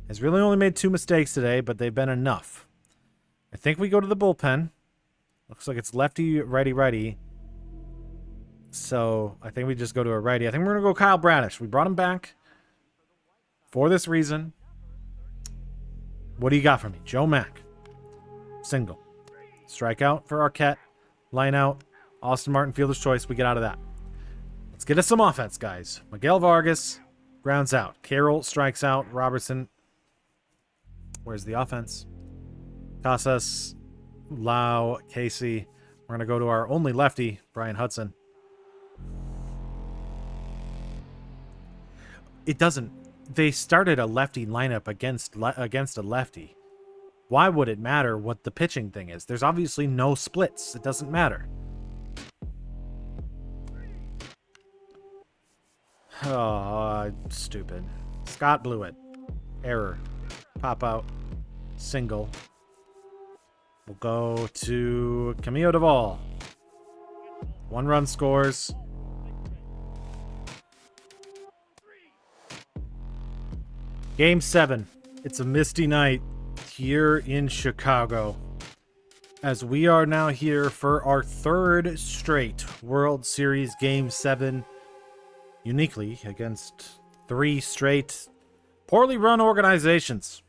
Speaker 1: has really only made 2 mistakes today, but they've been enough. I think we go to the bullpen. Looks like it's lefty, righty. So I think we just go to a righty. I think we're going to go Kyle Bradish. We brought him back for this reason. What do you got for me? Joe Mack. Single. Strikeout for Arquette. Line out. Austin Martin, fielder's choice. We get out of that. Let's get us some offense, guys. Miguel Vargas grounds out. Carroll strikes out. Robertson. Where's the offense? Casas, Lau, Casey. We're going to go to our only lefty, Brian Hudson. It doesn't. They started a lefty lineup against a lefty. Why would it matter what the pitching thing is? There's obviously no splits. It doesn't matter. Oh, stupid. Scott blew it. Error. Pop out. Single. We'll go to Camilo Duvall. 1 run scores. Game 7. It's a misty night here in Chicago, as we are now here for our third straight World Series Game 7, uniquely against 3 straight poorly run organizations,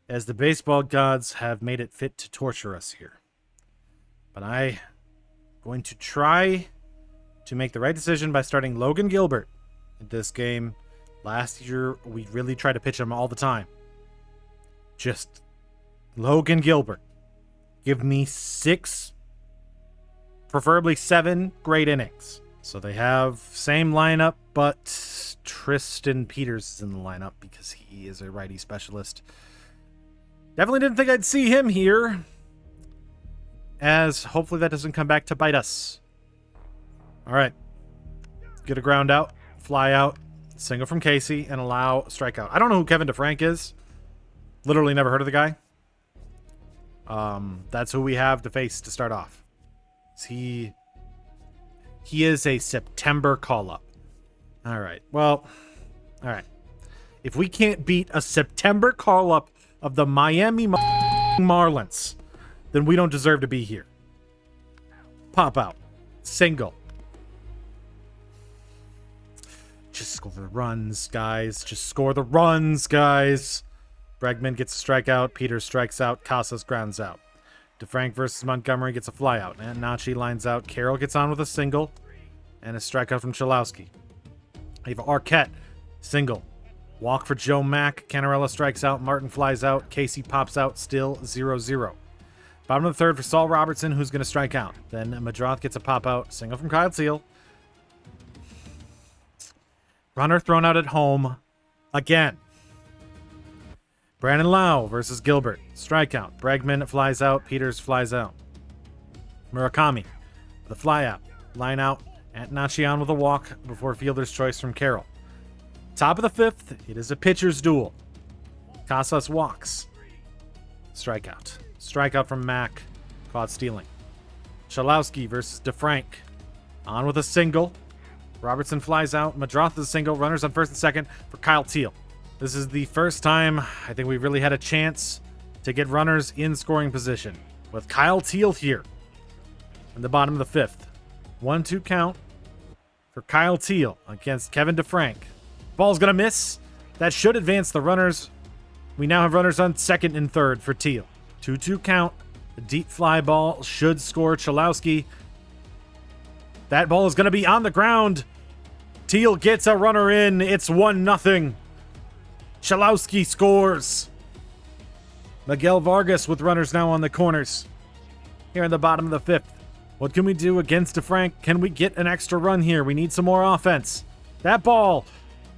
Speaker 1: as the baseball gods have made it fit to torture us here. But I'm going to try to make the right decision by starting Logan Gilbert in this game. Last year, we really tried to pitch him all the time. Just Logan Gilbert. Give me 6, preferably 7 great innings. So they have same lineup, but Tristan Peters is in the lineup because he is a righty specialist. Definitely didn't think I'd see him here, as hopefully that doesn't come back to bite us. All right. Get a ground out, fly out, single from Casey, and allow strikeout. I don't know who Kevin DeFrank is. Literally never heard of the guy. That's who we have to face to start off. He is a September call-up. All right. Well, all right. If we can't beat a September call-up of the Miami Marlins, then we don't deserve to be here. Pop out. Single. Just score the runs, guys. Just score the runs, guys. Bregman gets a strikeout. Peters strikes out. Casas grounds out. DeFrank versus Montgomery gets a flyout. Antonacci lines out. Carroll gets on with a single. And a strikeout from Cholowsky. You have Arquette. Single. Walk for Joe Mack. Canarella strikes out. Martin flies out. Casey pops out. Still 0-0. Bottom of the third for Saul Robertson, who's going to strike out. Then Meidroth gets a pop out. Single from Kyle Teal. Runner thrown out at home again. Brandon Lau versus Gilbert. Strikeout. Bregman flies out. Peters flies out. Murakami with a flyout. Line out. Antonacci on with a walk before fielder's choice from Carroll. Top of the 5th. It is a pitcher's duel. Casas walks. Strikeout. Strikeout from Mack. Caught stealing. Cholowsky versus DeFrank. On with a single. Robertson flies out. Meidroth is a single. Runners on first and second for Kyle Teal. This is the first time I think we've really had a chance to get runners in scoring position with Kyle Teal here in the bottom of the 5th. 1-2 count for Kyle Teal against Kevin DeFrank. Ball's going to miss. That should advance the runners. We now have runners on second and third for Teal. 2-2 count. The deep fly ball should score Cholowsky. That ball is going to be on the ground. Teal gets a runner in. It's 1-0. Cholowsky scores. Miguel Vargas with runners now on the corners. Here in the bottom of the 5th. What can we do against DeFrank? Can we get an extra run here? We need some more offense. That ball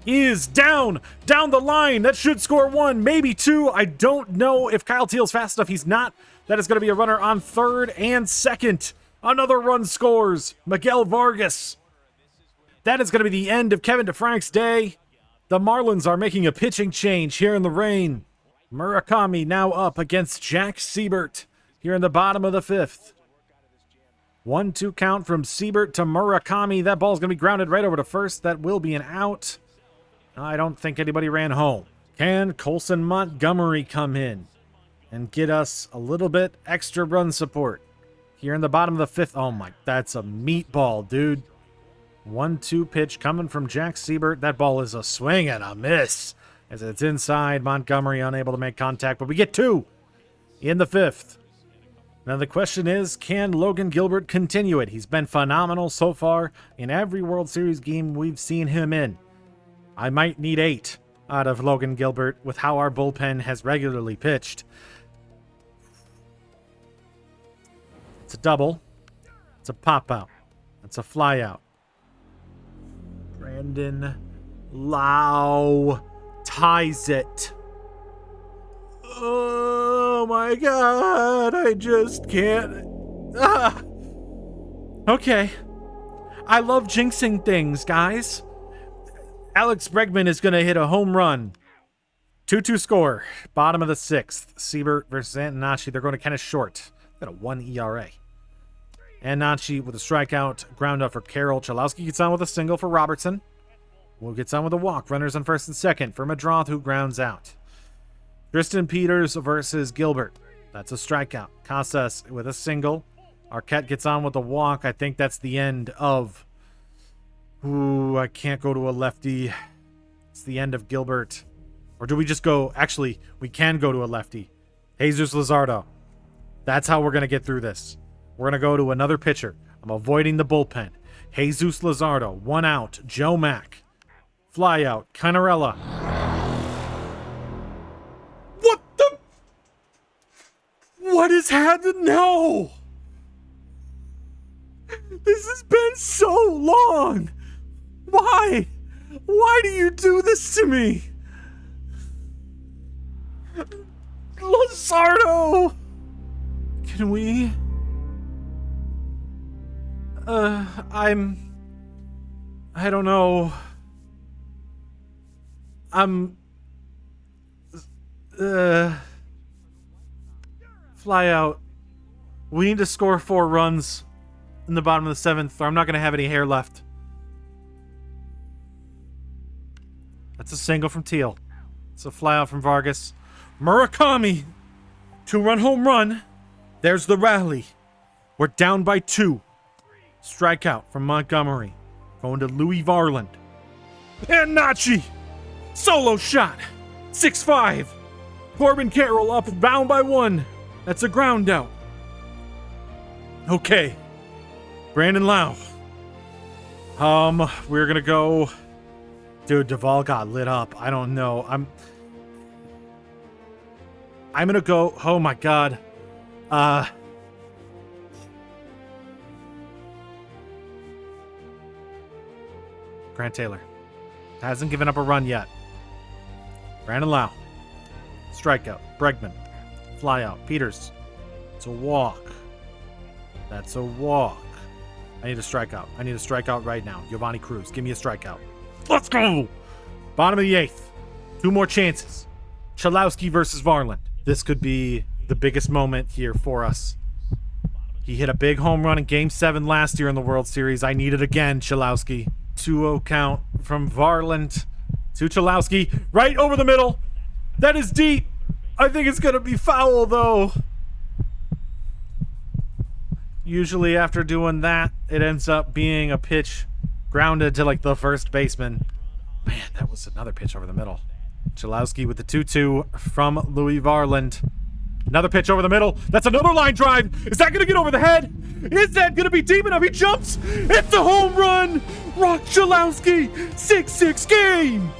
Speaker 1: is down the line. That should score 1, maybe 2. I don't know if Kyle Teal's fast enough. He's not. That is going to be a runner on third and second. Another run scores. Miguel Vargas. That is going to be the end of Kevin DeFrank's day. The Marlins are making a pitching change here in the rain. Murakami now up against Jack Siebert here in the bottom of the 5th. 1-2 count from Siebert to Murakami. That ball's going to be grounded right over to first. That will be an out. I don't think anybody ran home. Can Colson Montgomery come in and get us a little bit extra run support here in the bottom of the 5th? Oh my, that's a meatball, dude. 1-2 pitch coming from Jack Siebert. That ball is a swing and a miss as it's inside. Montgomery unable to make contact, but we get 2 in the 5th. Now the question is, can Logan Gilbert continue it? He's been phenomenal so far in every World Series game we've seen him in. I might need 8 out of Logan Gilbert with how our bullpen has regularly pitched. It's a double. It's a pop-out. It's a fly-out. Brandon Lau ties it. Oh my God, I just can't. Okay. I love jinxing things, guys. Alex Bregman is going to hit a home run. 2-2 score. Bottom of the 6th. Siebert versus Antonacci. They're going to kind of short. Got a 1 ERA. Antonacci with a strikeout. Ground up for Carroll. Cholowsky gets on with a single for Robertson. Will gets on with a walk. Runners on first and second for Meidroth, who grounds out. Tristan Peters versus Gilbert. That's a strikeout. Casas with a single. Arquette gets on with a walk. I think that's the end of... Ooh, I can't go to a lefty. It's the end of Gilbert. Or do we just go... Actually, we can go to a lefty. Jesus Luzardo. That's how we're going to get through this. We're going to go to another pitcher. I'm avoiding the bullpen. Jesus Luzardo. 1 out. Joe Mack. Fly out. Canarella. What the... What has happened? No! This has been so long! Why? Why do you do this to me? Luzardo! Can we... I don't know. Fly out. We need to score 4 runs in the bottom of the 7th, or I'm not going to have any hair left. That's a single from Teal. It's a fly out from Vargas. Murakami. 2-run home run. There's the rally. We're down by 2. Strikeout from Montgomery. Going to Louis Varland. Antonacci. Solo shot. 6-5. Corbin Carroll up, bound by 1. That's a ground out. Okay. Brandon Lau. We're gonna go... Dude, Duvall got lit up. I don't know. I'm gonna go... Oh my god. Grant Taylor. Hasn't given up a run yet. Brandon Lau. Strikeout. Bregman. Fly out. Peters. It's a walk. That's a walk. I need a strikeout. I need a strikeout right now. Giovanni Cruz. Give me a strikeout. Let's go! Bottom of the 8th. 2 more chances. Cholowsky versus Varland. This could be the biggest moment here for us. He hit a big home run in Game 7 last year in the World Series. I need it again, Cholowsky. 2-0 count from Varland to Cholowsky. Right over the middle. That is deep. I think it's going to be foul, though. Usually after doing that, it ends up being a pitch grounded to like the first baseman. Man, that was another pitch over the middle. Cholowsky with the 2-2 from Louis Varland. Another pitch over the middle. That's another line drive. Is that going to get over the head? Is that going to be deep enough? He jumps. It's a home run. Roch Cholowsky. 6-6 game.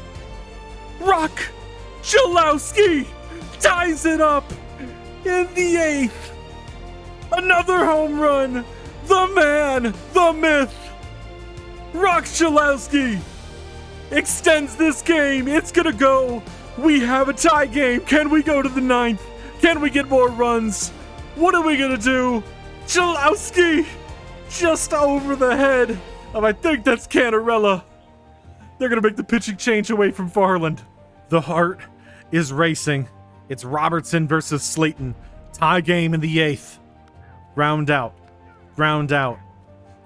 Speaker 1: Roch Cholowsky ties it up in the 8th. Another home run. The man, the myth. Roch Cholowsky extends this game. It's going to go. We have a tie game. Can we go to the 9th? Can we get more runs? What are we going to do? Cholowsky just over the head of, I think that's Canarella. They're going to make the pitching change away from Varland. The heart is racing. It's Robertson versus Slayton. Tie game in the 8th. Ground out. Ground out.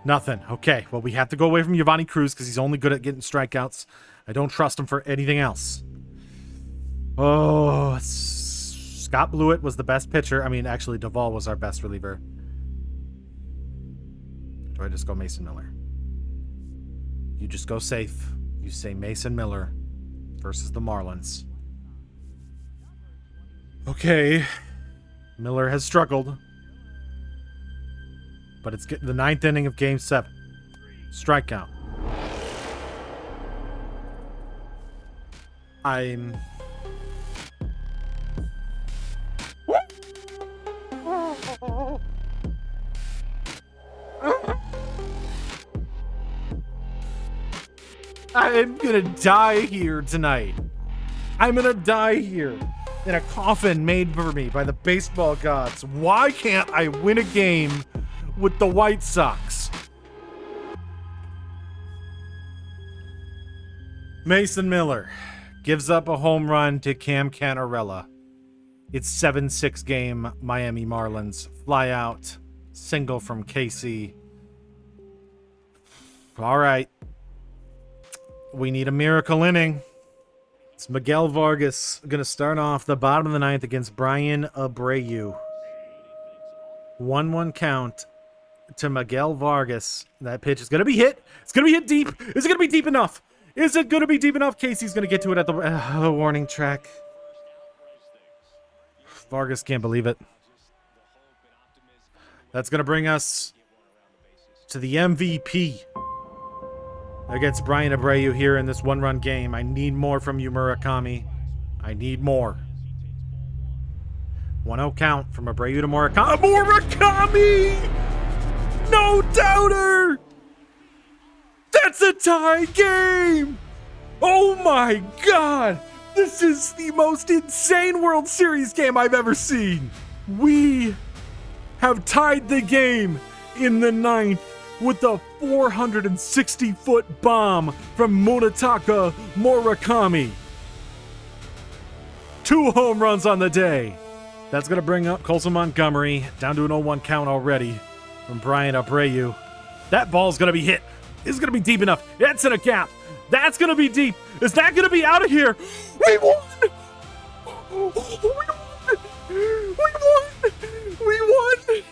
Speaker 1: Nothing. Okay, well, we have to go away from Giovanni Cruz because he's only good at getting strikeouts. I don't trust him for anything else. Oh, Scott Blewett was the best pitcher. I mean, actually, Duvall was our best reliever. Do I just go Mason Miller? You just go safe. You say Mason Miller versus the Marlins. Okay. Miller has struggled. But it's getting the 9th inning of Game 7. Strikeout. I am gonna die here tonight. I'm gonna die here in a coffin made for me by the baseball gods. Why can't I win a game with the White Sox? Mason Miller gives up a home run to Cam Canarella. It's 7-6 game, Miami Marlins. Fly out, single from KC. All right. We need a miracle inning. It's Miguel Vargas going to start off the bottom of the ninth against Brian Abreu. 1-1 count to Miguel Vargas. That pitch is going to be hit. It's going to be hit deep. Is it going to be deep enough? Is it going to be deep enough? Casey's going to get to it at the warning track. Vargas can't believe it. That's going to bring us to the MVP against Brian Abreu here in this one-run game. I need more from you, Murakami. I need more. 1-0 count from Abreu to Murakami. Murakami! No doubter! That's a tie game! Oh my God! This is the most insane World Series game I've ever seen. We have tied the game in the ninth with a 460-foot bomb from Munetaka Murakami. 2 home runs on the day. That's going to bring up Colson Montgomery down to an 0-1 count already from Brian Abreu. That ball's going to be hit. It's going to be deep enough. That's in a gap. That's going to be deep. Is that going to be out of here? We won! We won! We won!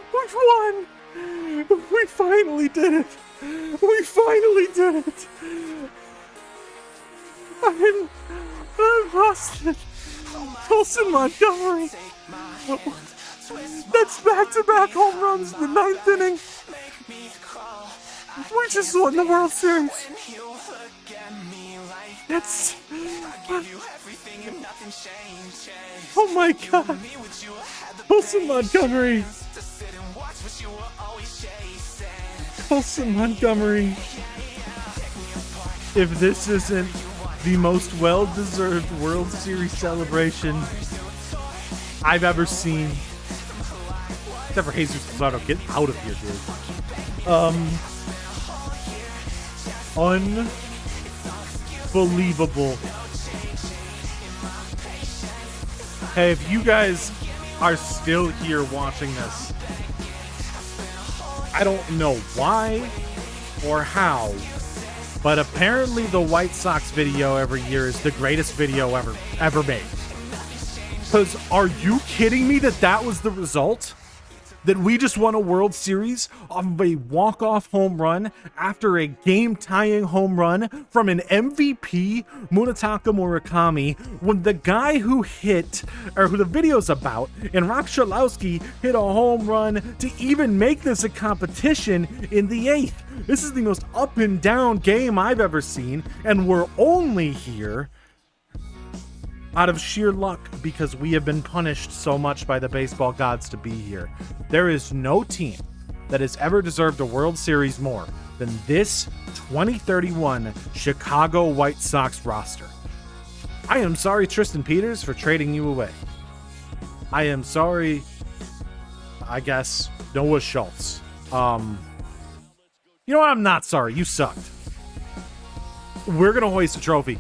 Speaker 1: We've won! We finally did it! We finally did it! I've lost it! Colson Montgomery! That's back-to-back home runs in the ninth inning! We just won the World Series! That's... Oh my God! Colson Montgomery! Colson Montgomery! If this isn't the most well-deserved World Series celebration I've ever seen, except for Jesus Luzardo, get out of here, dude. Unbelievable. Hey, if you guys are still here watching this, I don't know why or how, but apparently the White Sox video every year is the greatest video ever made. Because are you kidding me that was the result? That we just won a World Series off of a walk-off home run after a game-tying home run from an MVP, Munetaka Murakami, when the guy who hit, or who the video's about, and Roch Cholowsky hit a home run to even make this a competition in the 8th. This is the most up-and-down game I've ever seen, and we're only here out of sheer luck because we have been punished so much by the baseball gods to be here. There is no team that has ever deserved a World Series more than this 2031 Chicago White Sox roster. I am sorry, Tristan Peters, for trading you away. I am sorry, I guess, Noah Schultz. You know what? I'm not sorry. You sucked. We're going to hoist a trophy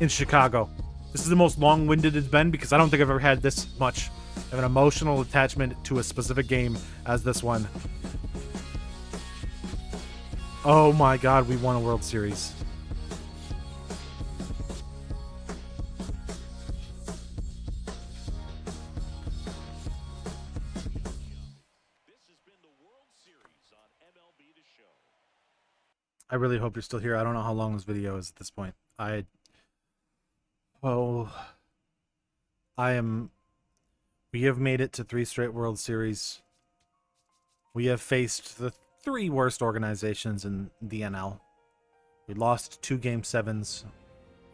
Speaker 1: in Chicago. This is the most long-winded it's been because I don't think I've ever had this much of an emotional attachment to a specific game as this one. Oh my God, we won a World Series.
Speaker 2: This has been the World Series on MLB The Show.
Speaker 1: I really hope you're still here. I don't know how long this video is at this point. We have made it to 3 straight World Series. We have faced the 3 worst organizations in the NL. We lost 2 Game 7s,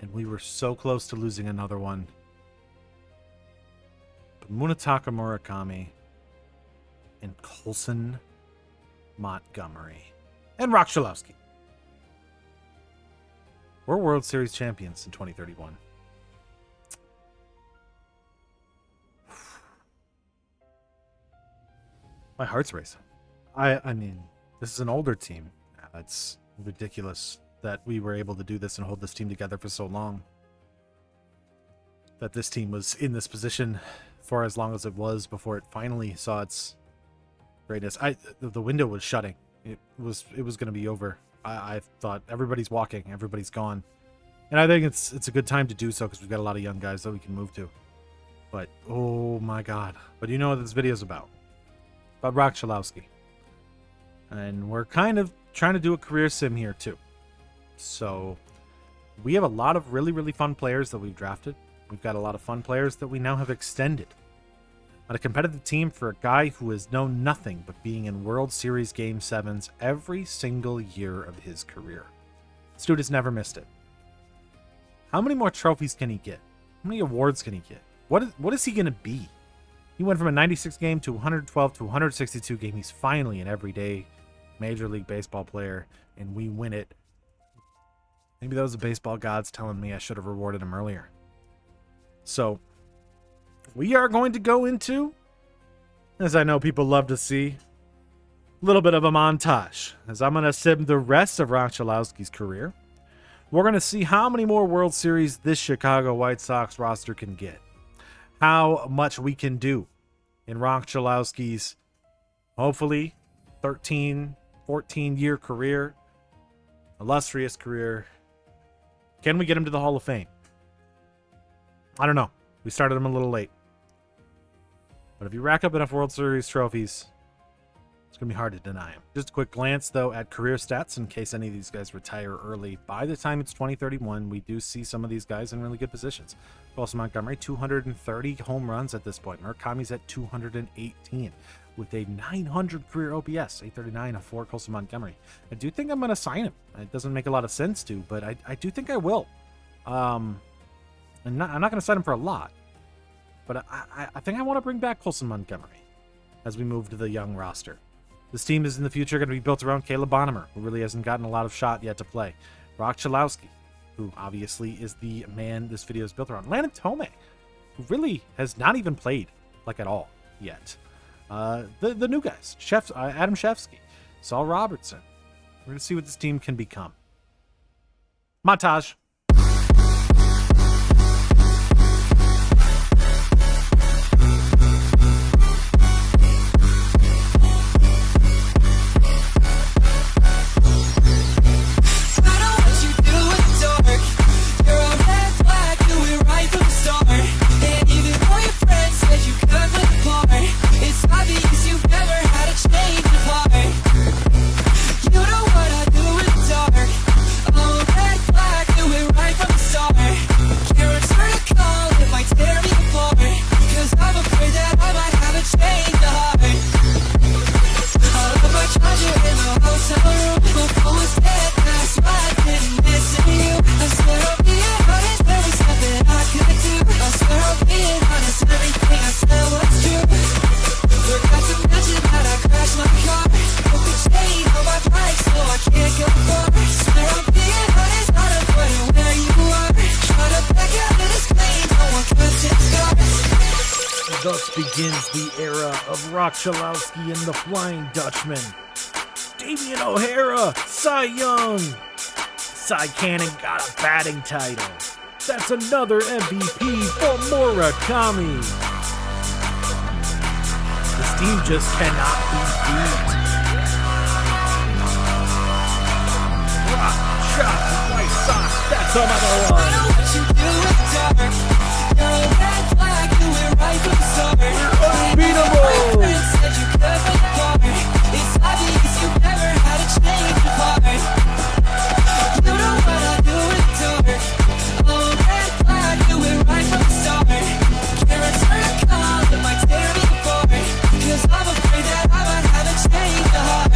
Speaker 1: and we were so close to losing another one. But Munetaka Murakami and Colson Montgomery and Roch Cholowsky. We're World Series champions in 2031. My heart's racing. I mean, this is an older team. It's ridiculous that we were able to do this and hold this team together for so long. That this team was in this position for as long as it was before it finally saw its greatness. The window was shutting it was going to be over. I thought everybody's walking, everybody's gone. And I think it's a good time to do so because we've got a lot of young guys that we can move to. But, oh my God. But you know what this video is about. About Roch Cholowsky. And we're kind of trying to do a career sim here too. So we have a lot of really, really fun players that we've drafted. We've got a lot of fun players that we now have extended. On a competitive team for a guy who has known nothing but being in World Series Game 7s every single year of his career. This dude has never missed it. How many more trophies can he get? How many awards can he get? What is he going to be? He went from a 96 game to 112 to 162 game. He's finally an everyday Major League Baseball player, and we win it. Maybe that was the baseball gods telling me I should have rewarded him earlier. So, we are going to go into, as I know people love to see, a little bit of a montage. As I'm going to sim the rest of Roch Cholowsky's career. We're going to see how many more World Series this Chicago White Sox roster can get. How much we can do in Roch Cholowsky's, hopefully, 13, 14-year career. Illustrious career. Can we get him to the Hall of Fame? I don't know. We started him a little late. But if you rack up enough World Series trophies, it's going to be hard to deny him. Just a quick glance, though, at career stats in case any of these guys retire early. By the time it's 2031, we do see some of these guys in really good positions. Colson Montgomery, 230 home runs at this point. Murakami's at 218 with a 900 career OPS, 839 for Colson Montgomery. I do think I'm going to sign him. It doesn't make a lot of sense to, but I do think I will. I'm not going to sign him for a lot. But I think I want to bring back Colson Montgomery as we move to the young roster. This team is in the future going to be built around Caleb Bonemer, who really hasn't gotten a lot of shot yet to play. Roch Cholowsky, who obviously is the man this video is built around. Landon Tome, who really has not even played like at all yet. The new guys, Adam Shefsky, Saul Robertson. We're going to see what this team can become. Montage. Thus begins the era of Roch Cholowsky and the Flying Dutchman. Damian O'Hara, Cy Young. Cy Cannon got a batting title. That's another MVP for Murakami. This team just cannot be beat. Roch Cholowsky, White Sox, that's another one. I know what you do with dark. You're a red flag, you went right from the start. Unbeatable. Said you could play the part. It's obvious you never had a change of heart. You know what I do in the dark. Oh, red flag, you went right from the start. Can't return a call that might tear me apart. 'Cause I'm afraid that I might have a change of heart.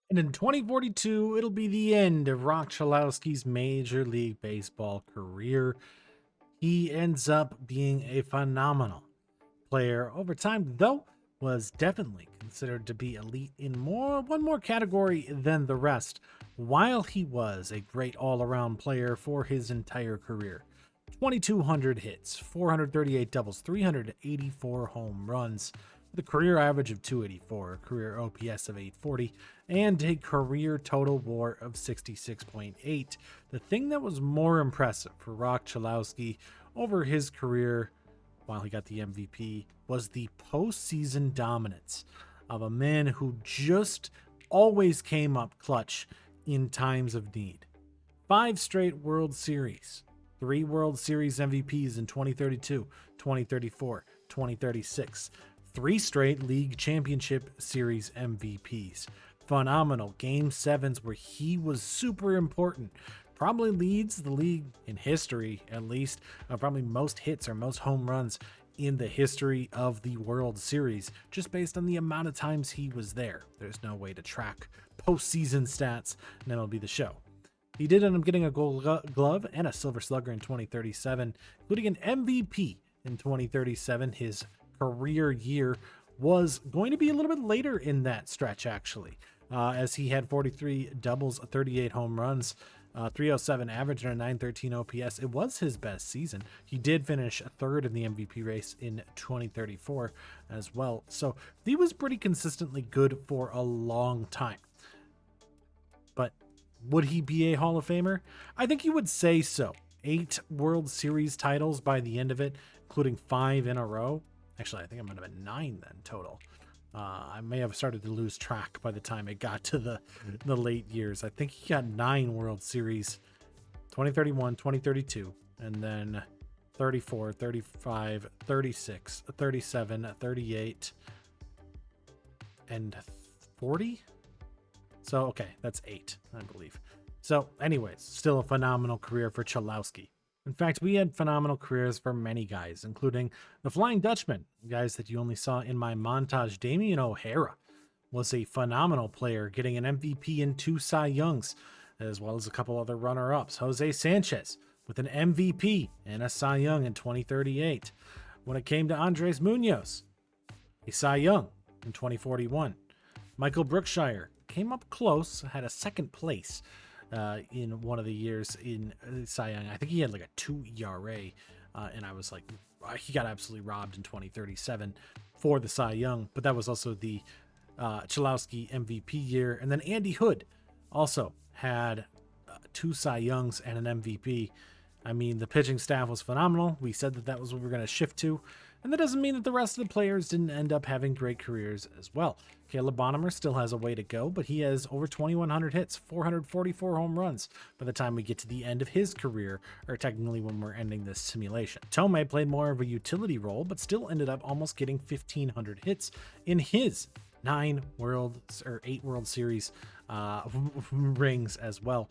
Speaker 1: And in 2042, it'll be the end of Roch Cholowsky's Major League Baseball career. He ends up being a phenomenal player over time, though was definitely considered to be elite in one more category than the rest, while he was a great all-around player for his entire career. 2,200 hits, 438 doubles, 384 home runs, with a career average of 284, a career OPS of 840, and a career total WAR of 66.8. The thing that was more impressive for Roch Cholowsky over his career, while he got the MVP, was the postseason dominance of a man who just always came up clutch in times of need. 5 straight World Series, 3 World Series MVPs in 2032, 2034, 2036, 3 straight League Championship Series MVPs. Phenomenal Game 7s where he was super important. Probably leads the league in history, at least, probably most hits or most home runs in the history of the World Series, just based on the amount of times he was there. There's no way to track postseason stats in MLB The Show. He did end up getting a Gold Glove and a Silver Slugger in 2037, including an MVP in 2037. His career year was going to be a little bit later in that stretch, actually, as he had 43 doubles, 38 home runs, 307 average, and a 913 OPS. It was his best season. He did finish 3rd in the MVP race in 2034 as well. So he was pretty consistently good for a long time. But would he be a Hall of Famer? I think you would say so. 8 World Series titles by the end of it, including 5 in a row. Actually, I think I might have been 9 then total. I may have started to lose track by the time it got to the late years. I think he got 9 World Series, 2031, 2032, and then 34, 35, 36, 37, 38, and 40. So, okay, that's 8, I believe. So, anyways, still a phenomenal career for Cholowsky. In fact, we had phenomenal careers for many guys, including the Flying Dutchman, guys that you only saw in my montage. Damian O'Hara was a phenomenal player, getting an MVP and 2 Cy Youngs, as well as a couple other runner-ups. Jose Sanchez with an MVP and a Cy Young in 2038. When it came to Andres Munoz, a Cy Young in 2041. Michael Brookshire came up close, had a 2nd place in one of the years in Cy Young. I think he had like a 2 ERA, and I was like, he got absolutely robbed in 2037 for the Cy Young, but that was also the Cholowsky MVP year. And then Andy Hood also had 2 Cy Youngs and an MVP. I mean, the pitching staff was phenomenal. We said that was what we were going to shift to. And that doesn't mean that the rest of the players didn't end up having great careers as well. Caleb Bonemer still has a way to go, but he has over 2,100 hits, 444 home runs by the time we get to the end of his career, or technically when we're ending this simulation. Tomei played more of a utility role, but still ended up almost getting 1,500 hits in his 8 World Series rings as well.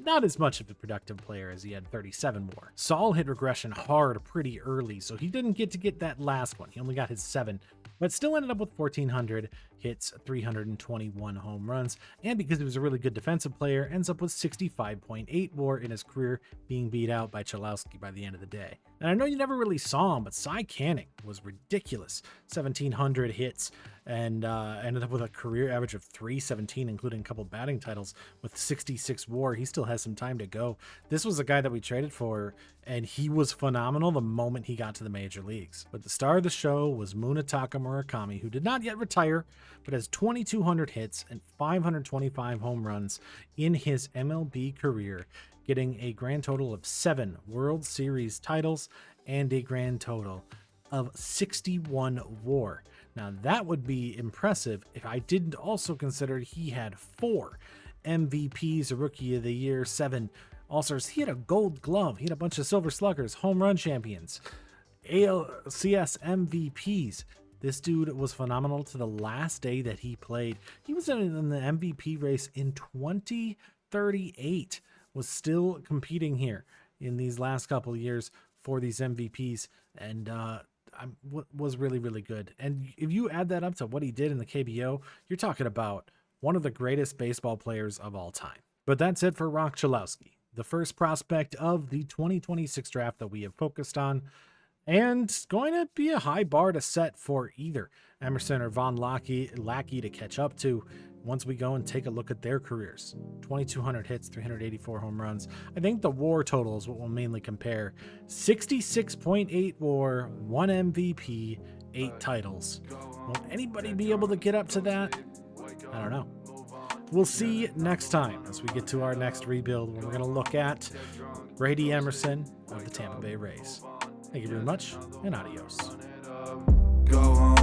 Speaker 1: Not as much of a productive player as he had 37 more. Saul hit regression hard pretty early, so he didn't get that last one. He only got his 7, but still ended up with 1,400 hits, 321 home runs, and because he was a really good defensive player, ends up with 65.8 WAR in his career, being beat out by Cholowsky by the end of the day. And I know you never really saw him, but Cy Canning was ridiculous. 1,700 hits, and ended up with a career average of 317, including a couple batting titles with 66 WAR. He still has some time to go. This was a guy that we traded for, and he was phenomenal the moment he got to the major leagues. But the star of the show was Munetaka Murakami, who did not yet retire, but has 2,200 hits and 525 home runs in his MLB career, getting a grand total of 7 World Series titles and a grand total of 61 WAR. Now that would be impressive if I didn't also consider he had 4 MVPs, a Rookie of the Year, 7 All-Stars. He had a Gold Glove. He had a bunch of Silver Sluggers, home run champions, ALCS MVPs. This dude was phenomenal to the last day that he played. He was in the MVP race in 2038, was still competing here in these last couple of years for these MVPs, and was really, really good. And if you add that up to what he did in the KBO, you're talking about one of the greatest baseball players of all time. But that's it for Roch Cholowsky, the first prospect of the 2026 draft that we have focused on. And going to be a high bar to set for either Emerson or Von Lackey to catch up to once we go and take a look at their careers. 2,200 hits, 384 home runs. I think the WAR total is what we'll mainly compare. 66.8 WAR, 1 MVP, 8 titles. Will anybody be able to get up to that? I don't know. We'll see next time as we get to our next rebuild, where we're going to look at Brady Emerson of the Tampa Bay Rays. Thank you very much, and adios.
Speaker 4: Go home.